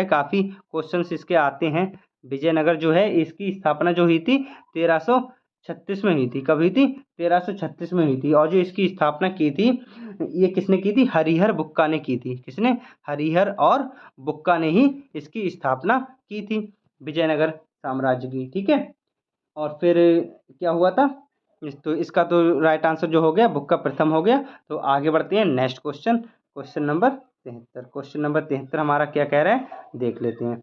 काफ़ी क्वेश्चंस इसके आते हैं। विजयनगर जो है इसकी स्थापना जो हुई थी 1336 में हुई थी। कब हुई थी? 1336 में हुई थी। और जो इसकी स्थापना की थी ये किसने की थी? हरिहर बुक्का ने की थी। किसने? हरिहर और बुक्का ने ही इसकी स्थापना की थी विजयनगर साम्राज्य की, ठीक है। और फिर क्या हुआ था, तो इसका तो राइट आंसर जो हो गया बुक का प्रथम हो गया। तो आगे बढ़ते हैं next question, question number 73। Question number 73 हमारा क्या कह रहा है, देख लेते हैं।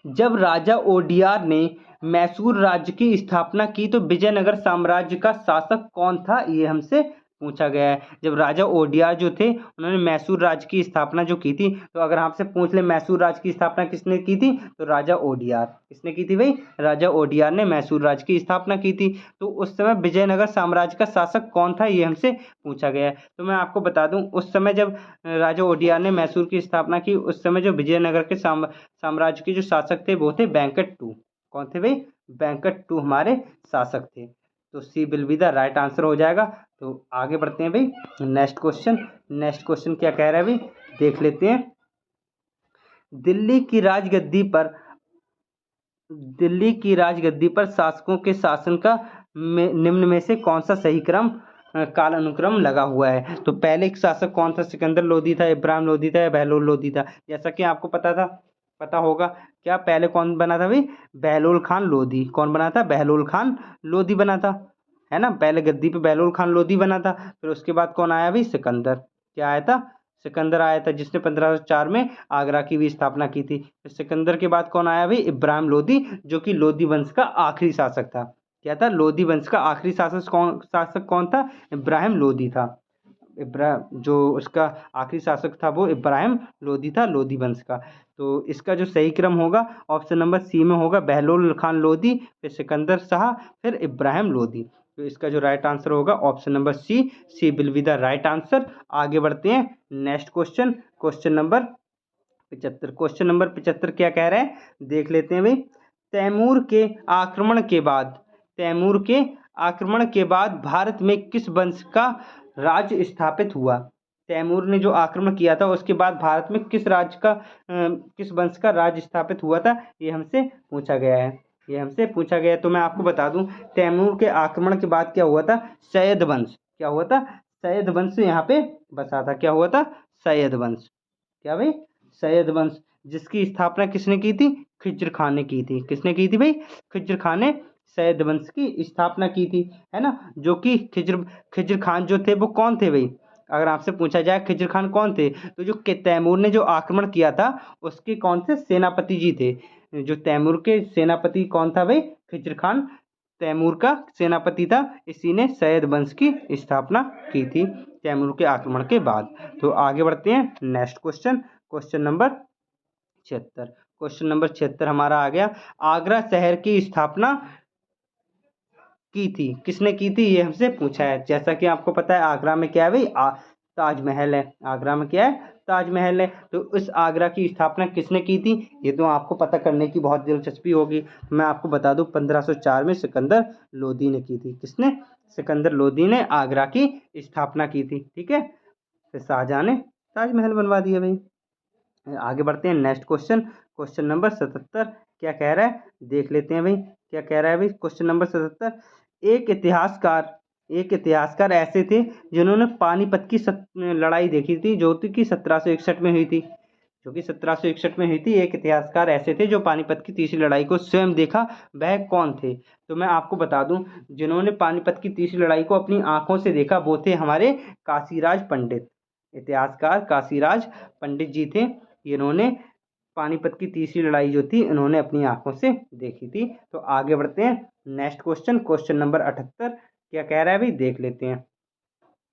जब राजा ओडियार ने मैसूर राज्य की स्थापना की तो विजयनगर साम्राज्य का शासक कौन था, ये हमसे पूछा गया है। जब राजा ओडियार जो थे उन्होंने मैसूर राज्य की स्थापना जो की थी, तो अगर आपसे पूछ ले मैसूर राज्य की स्थापना किसने की थी, तो राजा ओडियार। किसने की थी भाई, राजा ओडियार ने मैसूर राज्य की स्थापना की थी। तो उस समय विजयनगर साम्राज्य का शासक कौन था, ये हमसे पूछा गया है। तो मैं आपको बता दूं, उस समय जब राजा ओडियार ने मैसूर की स्थापना की, उस समय जो विजयनगर के साम्राज्य के जो शासक थे वो थे वेंकट टू। कौन थे भाई, वेंकट टू हमारे शासक थे। तो C will be the right answer हो जाएगा। तो आगे बढ़ते हैं भाई नेक्स्ट क्वेश्चन। नेक्स्ट क्वेश्चन क्या कह रहा है भाई, देख लेते हैं। दिल्ली की राजगद्दी पर शासकों के शासन का निम्न में से कौन सा सही क्रम काल अनुक्रम लगा हुआ है। तो पहले शासक कौन था, सिकंदर लोदी था, इब्राहिम लोदी था या बहलोल लोदी था। जैसा कि आपको पता होगा, क्या पहले कौन बना था भाई, बहलोल खान लोदी। कौन बना था, बहलोल खान लोदी बना था, है ना। पहले गद्दी पे बहलोल खान लोदी बना था। फिर उसके बाद कौन आया भाई, सिकंदर। क्या आया था, सिकंदर आया था, जिसने 1504 में आगरा की भी स्थापना की थी। फिर सिकंदर के बाद कौन आया भाई, इब्राहिम लोदी, जो कि लोदी वंश का आखिरी शासक था। क्या था, लोदी वंश का आखिरी शासक कौन था, इब्राहिम लोदी था। इब्राहिम जो उसका आखिरी शासक था वो इब्राहिम लोदी था, लोदी वंश का। तो इसका जो सही क्रम होगा ऑप्शन नंबर सी में होगा, बहलोल खान लोदी, फिर सिकंदर शाह, फिर इब्राहिम लोदी। तो इसका जो राइट आंसर होगा option number C will be the right answer. आगे बढ़ते हैं next question, question number 75। Question number 75 क्या कह रहे हैं, देख लेते हैं भाई। तैमूर के आक्रमण के बाद भारत में किस वंश का राज्य स्थापित हुआ। तैमूर ने जो आक्रमण किया था उसके बाद भारत में किस वंश का राज्य स्थापित हुआ था, ये हमसे पूछा गया है। तो मैं आपको बता दूं, तैमूर के आक्रमण के बाद क्या हुआ था, सैयद वंश। क्या हुआ था, सैयद वंश यहाँ पे बसा था। क्या हुआ था, सैयद वंश। क्या भाई, सैयद वंश, जिसकी स्थापना किसने की थी, खिज्र खान ने की थी। किसने की थी भाई, खिज्र खान ने सैयद वंश की स्थापना की थी, है ना। जो कि खिज्र खान जो थे वो कौन थे भाई, अगर आपसे पूछा जाए खिज्र खान कौन थे, तो जो तैमूर ने जो आक्रमण किया था उसके कौन से सेनापति जी थे। जो तैमूर के सेनापति कौन था भाई, खिज्र खान तैमूर का सेनापति था। इसी ने सैयद वंश की स्थापना की थी तैमूर के आक्रमण के बाद। तो आगे बढ़ते हैं next question, question number 76। Question number 76 हमारा आ गया, आगरा शहर की स्थापना की थी, किसने की थी, ये हमसे पूछा है। जैसा कि आपको पता है आगरा में क्या है भाई, ताजमहल है। आगरा में क्या है, ताजमहल है। तो इस आगरा की स्थापना किसने की थी, ये तो आपको पता करने की बहुत दिलचस्पी होगी। मैं आपको बता दूं 1504 में सिकंदर लोदी ने की थी। किसने, सिकंदर लोदी ने आगरा की स्थापना की थी, ठीक है। फिर शाहजहां ने ताजमहल बनवा दिया भाई। आगे बढ़ते हैं नेक्स्ट क्वेश्चन, क्वेश्चन नंबर 77 क्या कह रहा है, देख लेते हैं भाई। क्या कह रहा है भाई, क्वेश्चन नंबर 77। एक इतिहासकार ऐसे थे जिन्होंने पानीपत की लड़ाई देखी थी, जो कि 1761 में हुई थी। एक इतिहासकार ऐसे थे जो पानीपत की तीसरी लड़ाई को स्वयं देखा, वह कौन थे। तो मैं आपको बता दूं, जिन्होंने पानीपत की तीसरी लड़ाई को अपनी आंखों से देखा वो थे हमारे काशीराज पंडित। इतिहासकार काशीराज पंडित जी थे, इन्होंने पानीपत की तीसरी लड़ाई जो थी इन्होंने अपनी आंखों से देखी थी। तो आगे बढ़ते हैं नेक्स्ट क्वेश्चन, क्वेश्चन नंबर 78 क्या कह रहा है भाई, देख लेते हैं।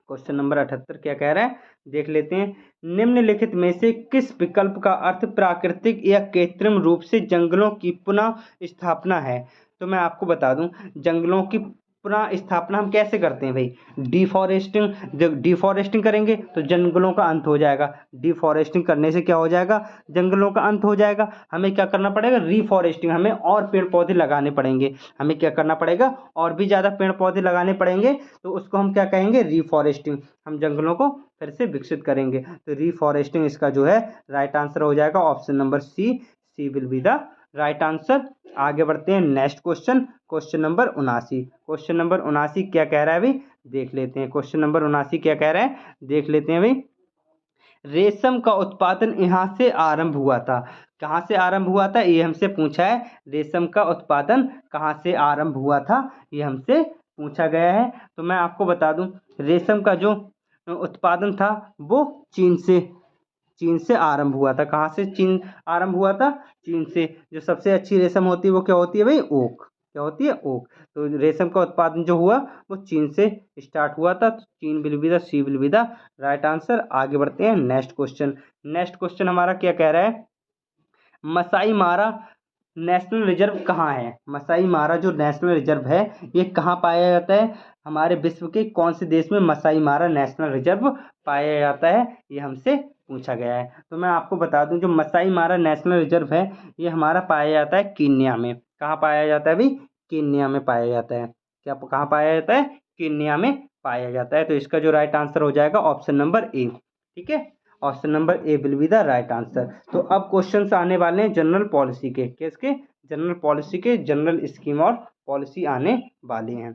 क्वेश्चन नंबर 78 क्या कह रहा है, देख लेते हैं। निम्नलिखित में से किस विकल्प का अर्थ प्राकृतिक या कृत्रिम रूप से जंगलों की पुनः स्थापना है। तो मैं आपको बता दूं, जंगलों की पुनः स्थापना हम कैसे करते हैं भाई, डिफॉरेस्टिंग करेंगे तो जंगलों का अंत हो जाएगा। डिफॉरेस्टिंग करने से क्या हो जाएगा, जंगलों का अंत हो जाएगा। हमें क्या करना पड़ेगा, रिफॉरेस्टिंग, हमें और पेड़ पौधे लगाने पड़ेंगे। हमें क्या करना पड़ेगा, और भी ज़्यादा पेड़ पौधे लगाने पड़ेंगे, तो उसको हम क्या कहेंगे, रिफॉरेस्टिंग। हम जंगलों को फिर से विकसित करेंगे। तो रिफॉरेस्टिंग इसका जो है राइट आंसर हो जाएगा option number C will be the right answer. आगे बढ़ते हैं next question, question number 79। Question number 79 क्या कह रहा है भाई, देख लेते हैं। क्वेश्चन नंबर 79 क्या कह रहा है, देख लेते हैं भाई। रेशम का उत्पादन यहाँ से आरंभ हुआ था। कहाँ से आरंभ हुआ था ये हमसे पूछा है। रेशम का उत्पादन कहाँ से आरंभ हुआ था ये हमसे पूछा गया है। तो मैं आपको बता दूं, रेशम का जो उत्पादन था वो चीन से आरंभ हुआ था। कहाँ से चीन आरंभ हुआ था? चीन से। जो सबसे अच्छी रेशम होती है वो क्या होती है भाई? ओक। क्या होती है? ओक। तो रेशम का उत्पादन जो हुआ वो चीन से स्टार्ट हुआ था। तो चीन will be the, C will be the right answer. आगे बढ़ते हैं नेक्स्ट क्वेश्चन। नेक्स्ट क्वेश्चन हमारा क्या कह रहा है? मसाई मारा नेशनल रिजर्व कहाँ है? मसाई मारा जो नेशनल रिजर्व है ये कहाँ पाया जाता है? हमारे विश्व के कौन से देश में मसाई मारा नेशनल रिजर्व पाया जाता है? ये हमसे पूछा गया है। तो मैं आपको बता दूं, जो मसाई मारा नेशनल रिजर्व है ये हमारा पाया जाता है कीनिया में। कहाँ पाया जाता है भाई? कीनिया में पाया जाता है। क्या कहाँ पाया जाता है? कीनिया में पाया जाता है। तो इसका जो राइट आंसर हो जाएगा ऑप्शन नंबर ए। ठीक है, option number A will be the right answer. तो अब क्वेश्चंस आने वाले हैं जनरल पॉलिसी के। किसके? जनरल पॉलिसी के। जनरल स्कीम और पॉलिसी आने वाले हैं,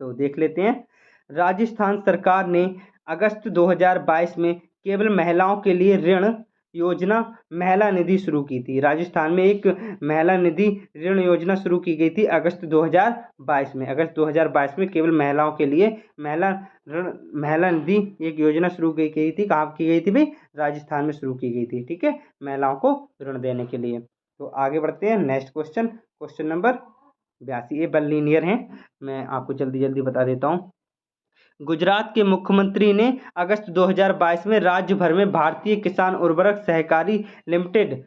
तो देख लेते हैं। राजस्थान सरकार ने अगस्त 2022 में केवल महिलाओं के लिए ऋण योजना महिला निधि शुरू की थी। राजस्थान में एक महिला निधि ऋण योजना शुरू की गई थी अगस्त 2022 में। अगस्त 2022 में केवल महिलाओं के लिए महिला निधि एक योजना शुरू की गई थी। कहाँ की गई थी भाई? राजस्थान में शुरू की गई थी। ठीक है, महिलाओं को ऋण देने के लिए। तो आगे बढ़ते हैं नेक्स्ट क्वेश्चन। Question number 82। ये लीनियर है, मैं आपको जल्दी जल्दी बता देता हूँ। गुजरात के मुख्यमंत्री ने अगस्त 2022 में राज्य भर में भारतीय किसान उर्वरक सहकारी लिमिटेड,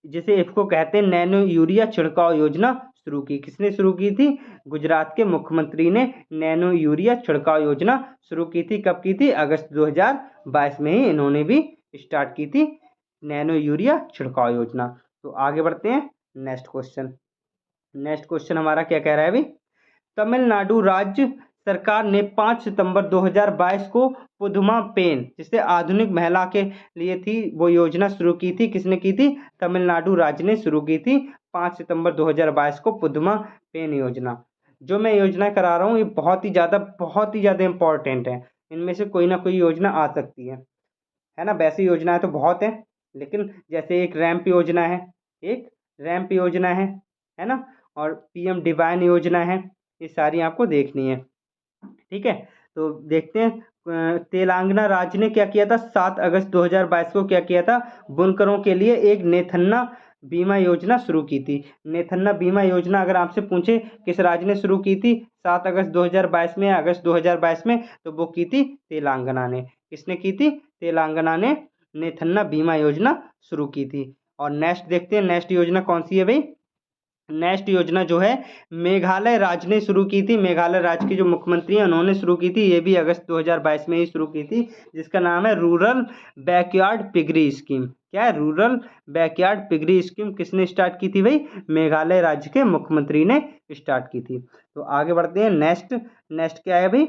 जिसे इफको कहते हैं, नैनो यूरिया छिड़काव योजना शुरू की। किसने शुरू की थी? गुजरात के मुख्यमंत्री ने नैनो यूरिया छिड़काव योजना शुरू की थी। कब की थी? अगस्त 2022 में ही इन्होंने भी स्टार्ट की थी नैनो यूरिया छिड़काव योजना। तो आगे बढ़ते हैं नेक्स्ट क्वेश्चन। नेक्स्ट क्वेश्चन हमारा क्या कह रहा है अभी? तमिलनाडु राज्य सरकार ने 5 सितंबर 2022 को पुधुमा पेन, जिसे आधुनिक महिला के लिए थी, वो योजना शुरू की थी। किसने की थी? तमिलनाडु राज्य ने शुरू की थी 5 सितंबर 2022 को पुधुमा पेन योजना। जो मैं योजना करा रहा हूँ ये बहुत ही ज़्यादा इंपॉर्टेंट है। इनमें से कोई ना कोई योजना आ सकती है ना। वैसी योजनाएं तो बहुत है, लेकिन जैसे एक रैंप योजना है, है ना, और पीएम डिवाइन योजना है, ये सारी आपको देखनी है। ठीक है, तो देखते हैं। तेलंगाना राज्य ने क्या किया था? 7 अगस्त 2022 को क्या किया था? बुनकरों के लिए एक नेथन्ना बीमा योजना शुरू की थी। नेथन्ना बीमा योजना अगर आपसे पूछे किस राज्य ने शुरू की थी 7 अगस्त 2022 में, अगस्त 2022 में, तो वो की थी तेलंगाना ने। किसने की थी? तेलंगाना ने नेथन्ना बीमा योजना शुरू की थी। और नेक्स्ट देखते हैं, नेक्स्ट योजना कौन सी है भाई? नेक्स्ट योजना जो है मेघालय राज्य ने शुरू की थी। मेघालय राज्य के जो मुख्यमंत्री हैं उन्होंने शुरू की थी, ये भी अगस्त 2022 में ही शुरू की थी, जिसका नाम है रूरल बैकयार्ड पिगरी स्कीम। क्या है? रूरल बैकयार्ड पिगरी स्कीम किसने स्टार्ट की थी भाई? मेघालय राज्य के मुख्यमंत्री ने स्टार्ट की थी। तो आगे बढ़ते हैं नेक्स्ट क्या है भाई?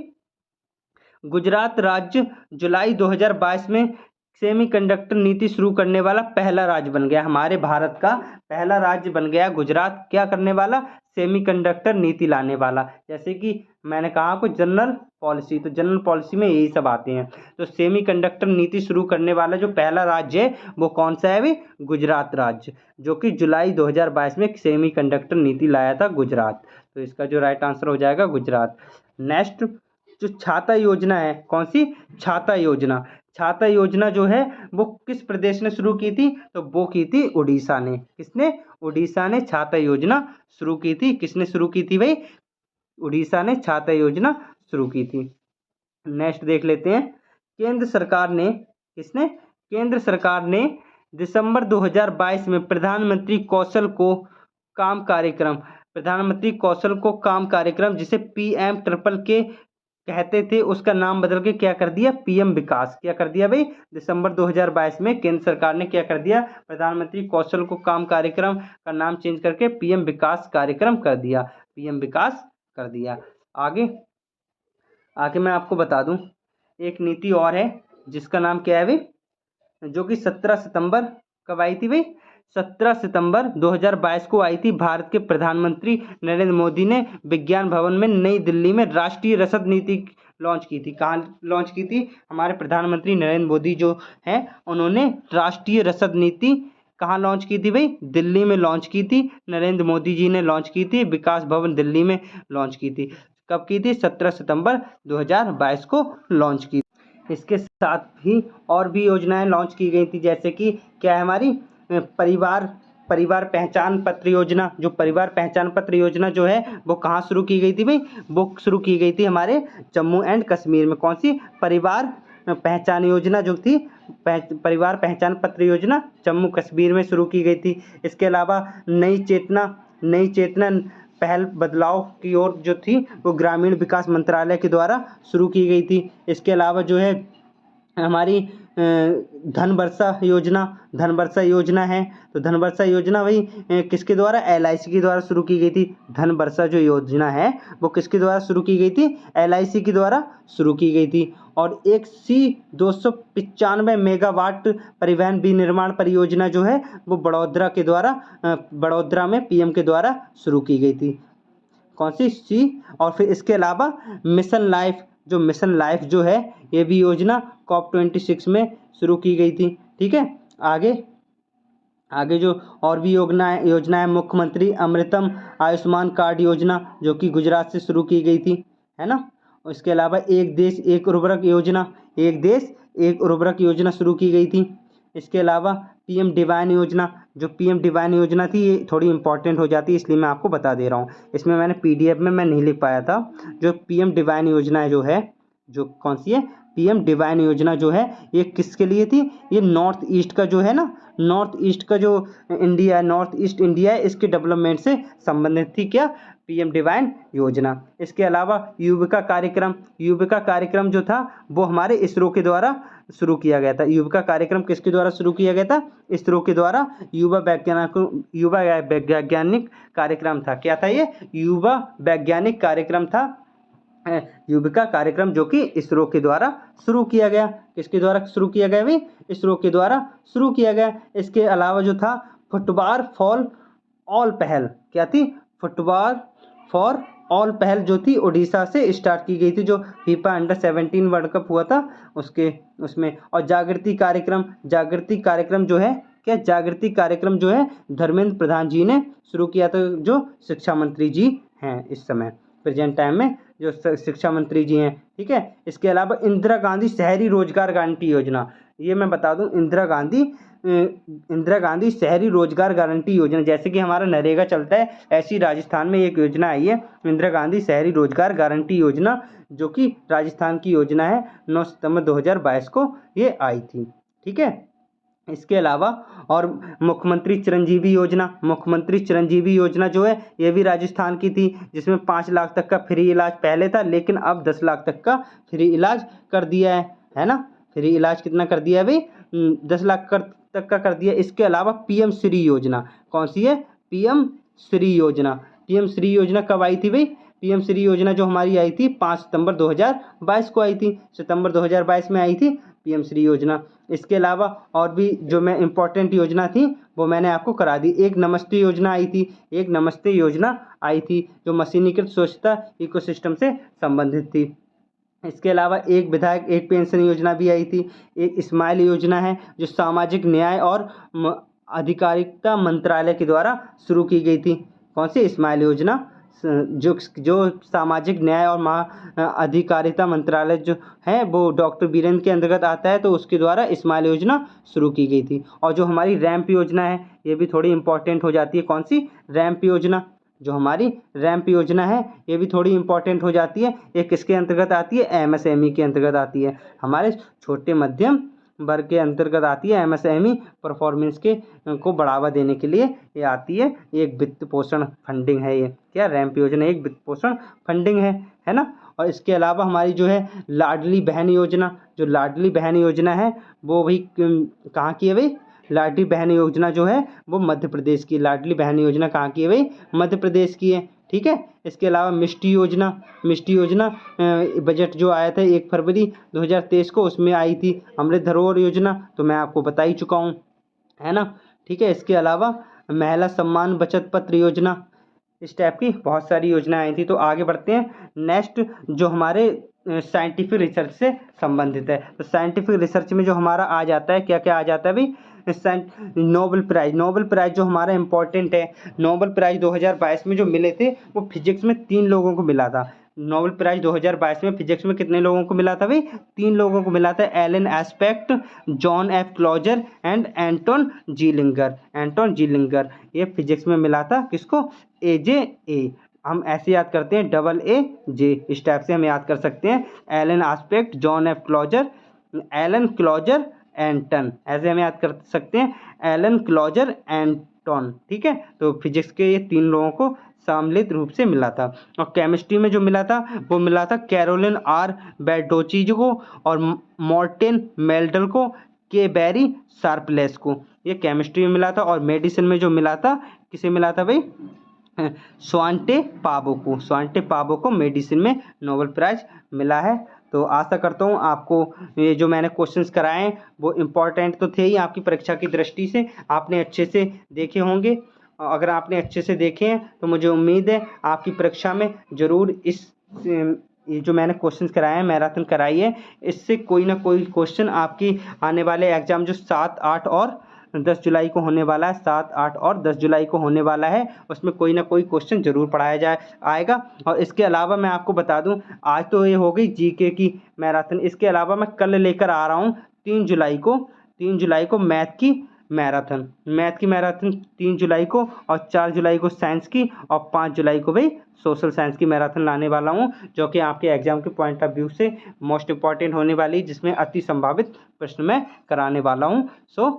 गुजरात राज्य जुलाई 2022 में सेमीकंडक्टर नीति शुरू करने वाला पहला राज्य बन गया। हमारे भारत का पहला राज्य बन गया गुजरात। क्या करने वाला? सेमीकंडक्टर नीति लाने वाला। जैसे कि मैंने कहा आपको जनरल पॉलिसी, तो जनरल पॉलिसी में यही सब आते हैं। तो सेमीकंडक्टर नीति शुरू करने वाला जो पहला राज्य है वो कौन सा है भाई? गुजरात राज्य, जो कि जुलाई 2022 में सेमीकंडक्टर नीति लाया था गुजरात। तो इसका जो राइट आंसर हो जाएगा गुजरात। नेक्स्ट जो छाता योजना है, कौन सी? छाता योजना। छाता योजना जो है वो किस प्रदेश ने शुरू की थी? तो वो की थी उड़ीसा ने। किसने? उड़ीसा ने छाता योजना शुरू की थी। किसने शुरू की थी भाई? उड़ीसा ने छाता योजना शुरू की थी। नेक्स्ट देख लेते हैं। केंद्र सरकार ने केंद्र सरकार ने दिसंबर 2022 में प्रधानमंत्री कौशल काम कार्यक्रम, जिसे पीएम ट्रिपल के कहते थे, उसका नाम बदल के क्या कर दिया? पीएम विकास। क्या कर दिया भाई? दिसंबर 2022 में केंद्र सरकार ने क्या कर दिया? प्रधानमंत्री कौशल को काम कार्यक्रम का नाम चेंज करके पीएम विकास कार्यक्रम कर दिया। पीएम विकास कर दिया। आगे मैं आपको बता दूं, एक नीति और है जिसका नाम क्या है भाई? जो कि 17 सितंबर कब आई थी भाई? 17 सितंबर 2022 को आई थी। भारत के प्रधानमंत्री नरेंद्र मोदी ने विज्ञान भवन में नई दिल्ली में राष्ट्रीय रसद नीति लॉन्च की थी। कहाँ लॉन्च की थी? हमारे प्रधानमंत्री नरेंद्र मोदी जो हैं उन्होंने राष्ट्रीय रसद नीति कहाँ लॉन्च की थी भाई? दिल्ली में लॉन्च की थी। नरेंद्र मोदी जी ने लॉन्च की थी, विकास भवन दिल्ली में लॉन्च की थी। कब की थी? 17 सितंबर 2022 को लॉन्च की। इसके साथ ही और भी योजनाएं लॉन्च की गई थी, जैसे कि क्या है हमारी परिवार पहचान पत्र योजना। जो परिवार पहचान पत्र योजना जो है वो कहाँ शुरू की गई थी भाई? वो शुरू की गई थी हमारे जम्मू एंड कश्मीर में। कौन सी? परिवार पहचान योजना जो थी, परिवार पहचान पत्र योजना जम्मू कश्मीर में शुरू की गई थी। इसके अलावा नई चेतना पहल बदलाव की ओर जो थी वो ग्रामीण विकास मंत्रालय के द्वारा शुरू की गई थी। इसके अलावा जो है हमारी धन वर्षा योजना है। तो धन वर्षा योजना वही किसके द्वारा? LIC के द्वारा शुरू की गई थी। धन वर्षा जो योजना है वो किसके द्वारा शुरू की गई थी? LIC के द्वारा शुरू की गई थी। और एक C295 मेगावाट परिवहन विनिर्माण परियोजना जो है वो बड़ौदा में PM के द्वारा शुरू की गई थी। कौन सी? और फिर इसके अलावा मिशन लाइफ जो है ये भी योजना COP26 में शुरू की गई थी। ठीक है, आगे जो और भी योजना है, मुख्यमंत्री अमृतम आयुष्मान कार्ड योजना जो कि गुजरात से शुरू की गई थी, है ना। इसके अलावा एक देश एक उर्वरक योजना शुरू की गई थी। इसके अलावा PM डिवाइन योजना, जो PM डिवाइन योजना थी ये थोड़ी इंपॉर्टेंट हो जाती है, इसलिए मैं आपको बता दे रहा हूँ। इसमें मैंने PDF में मैं नहीं लिख पाया था। जो PM डिवाइन योजना है जो कौन सी है? PM डिवाइन योजना जो है ये किसके लिए थी? ये नॉर्थ ईस्ट का जो है ना, नॉर्थ ईस्ट इंडिया है, इसके डेवलपमेंट से संबंधित थी। क्या? PM डिवाइन योजना। इसके अलावा युविका कार्यक्रम जो था वो हमारे इसरो के द्वारा शुरू किया गया था। युविका कार्यक्रम किसके द्वारा शुरू किया गया था? इसरो के द्वारा युवा वैज्ञानिक कार्यक्रम था। क्या था ये? युवा वैज्ञानिक कार्यक्रम था, युविका कार्यक्रम, जो कि इसरो के द्वारा शुरू किया गया। किसके द्वारा शुरू किया गया भाई? इसरो के द्वारा शुरू किया गया। इसके अलावा जो था फुटबॉल फॉर ऑल पहल, क्या थी? फुटबॉल फॉर ऑल पहल जो थी उड़ीसा से स्टार्ट की गई थी, जो FIFA अंडर-17 वर्ल्ड कप हुआ था उसमें। और जागृति कार्यक्रम जो है, क्या? जागृति कार्यक्रम जो है धर्मेंद्र प्रधान जी ने शुरू किया था, जो शिक्षा मंत्री जी हैं इस समय प्रेजेंट टाइम में, जो शिक्षा मंत्री जी हैं। ठीक है, इसके अलावा इंदिरा गांधी शहरी रोजगार गारंटी योजना, ये मैं बता दूं, इंदिरा गांधी शहरी रोजगार गारंटी योजना, जैसे कि हमारा नरेगा चलता है ऐसी राजस्थान में एक योजना आई है, इंदिरा गांधी शहरी रोजगार गारंटी योजना, जो कि राजस्थान की योजना है। 9 सितंबर 2022 को ये आई थी। ठीक है, इसके अलावा और मुख्यमंत्री चिरंजीवी योजना जो है ये भी राजस्थान की थी, जिसमें 5 लाख तक का फ्री इलाज पहले था, लेकिन अब 10 लाख तक का फ्री इलाज कर दिया है ना। फ्री इलाज कितना कर दिया है भाई? 10 लाख तक का कर दिया। इसके अलावा PM श्री योजना, कौन सी है? PM श्री योजना कब आई थी भाई? PM श्री योजना जो हमारी आई थी 5 सितंबर 2022 को आई थी। सितंबर 2022 में आई थी PM श्री योजना। इसके अलावा और भी जो मैं इम्पोर्टेंट योजना थी वो मैंने आपको करा दी। एक नमस्ते योजना आई थी, जो मशीनीकृत स्वच्छता इकोसिस्टम से संबंधित थी। इसके अलावा एक विधायक एक पेंशन योजना भी आई थी। एक स्माइल योजना है, जो सामाजिक न्याय और अधिकारिता मंत्रालय के द्वारा शुरू की गई थी। कौन सी? स्माइल योजना, जो सामाजिक न्याय और अधिकारिता मंत्रालय जो है वो डॉक्टर बीरेंद्र के अंतर्गत आता है, तो उसके द्वारा स्माइल योजना शुरू की गई थी। और जो हमारी रैंप योजना है ये भी थोड़ी इंपॉर्टेंट हो जाती है। कौन सी? रैंप योजना। जो हमारी रैंप योजना है ये भी थोड़ी इंपॉर्टेंट हो जाती है। ये किसके अंतर्गत आती है? MSME के अंतर्गत आती है, हमारे छोटे मध्यम वर्ग के अंतर्गत आती है। MSME परफॉर्मेंस को बढ़ावा देने के लिए ये आती है। एक वित्त पोषण फंडिंग है ये। क्या? रैंप योजना एक वित्त पोषण फंडिंग है ना। और इसके अलावा हमारी जो है लाडली बहन योजना है वो भी कहाँ की है भाई? लाडली बहन योजना जो है वो मध्य प्रदेश की। लाडली बहन योजना कहाँ की है भाई? मध्य प्रदेश की है। ठीक है, इसके अलावा मिष्टी योजना बजट जो आया था 1 फरवरी 2023 को, उसमें आई थी। अमृत धरोहर योजना तो मैं आपको बता ही चुका हूँ, है ना। ठीक है। इसके अलावा महिला सम्मान बचत पत्र योजना, इस टाइप की बहुत सारी योजनाएं आई थी। तो आगे बढ़ते हैं। नेक्स्ट जो हमारे साइंटिफिक रिसर्च से संबंधित है, तो साइंटिफिक रिसर्च में जो हमारा आ जाता है, क्या क्या आ जाता है भाई, नोबेल प्राइज। नोबेल प्राइज जो हमारा इंपॉर्टेंट है, नोबेल प्राइज 2022 में जो मिले थे वो फिजिक्स में 3 लोगों को मिला था। नोबेल प्राइज 2022 में फिजिक्स में कितने लोगों को मिला था भाई, 3 लोगों को मिला था। Alain Aspect, John F Clauser and Anton Zeilinger. Anton Zeilinger ये फिजिक्स में मिला था किसको, AJ, हम ऐसे याद करते हैं AA, इस टाइप से हम याद कर सकते हैं। Alain Aspect, John F Clauser, Alain Clauser, Anton, ऐसे हम याद कर सकते हैं, एलन क्लॉजर, एंटोन। ठीक है, तो फिजिक्स के ये 3 लोगों को सम्मिलित रूप से मिला था। और केमिस्ट्री में जो मिला था वो मिला था कैरोलिन R बैडोचीज को और मॉर्टेन मेल्डल को, के बेरी शार्पलेस को, ये केमिस्ट्री में मिला था। और मेडिसिन में जो मिला था, किसे मिला था भाई, स्वांटे पाबो को मेडिसिन में नोबेल प्राइज मिला है। तो आशा करता हूँ आपको ये जो मैंने क्वेश्चंस कराए हैं वो इम्पोर्टेंट तो थे ही आपकी परीक्षा की दृष्टि से, आपने अच्छे से देखे होंगे। अगर आपने अच्छे से देखे हैं तो मुझे उम्मीद है आपकी परीक्षा में ज़रूर ये जो मैंने क्वेश्चंस कराए हैं, मैराथन कराई है, इससे कोई ना कोई क्वेश्चन आपकी आने वाले एग्जाम जो 7, 8 और 10 जुलाई को होने वाला है, 7, 8 और 10 जुलाई को होने वाला है, उसमें कोई ना कोई क्वेश्चन जरूर पढ़ाया आएगा। और इसके अलावा मैं आपको बता दूं, आज तो ये हो गई जीके की मैराथन, इसके अलावा मैं कल लेकर आ रहा हूँ 3 जुलाई को मैथ की मैराथन 3 जुलाई को, और 4 जुलाई को साइंस की, और 5 जुलाई को भाई सोशल साइंस की मैराथन लाने वाला हूँ, जो कि आपके एग्जाम के पॉइंट ऑफ व्यू से मोस्ट इंपॉर्टेंट होने वाली, जिसमें अति संभावित प्रश्न मैं कराने वाला हूँ। सो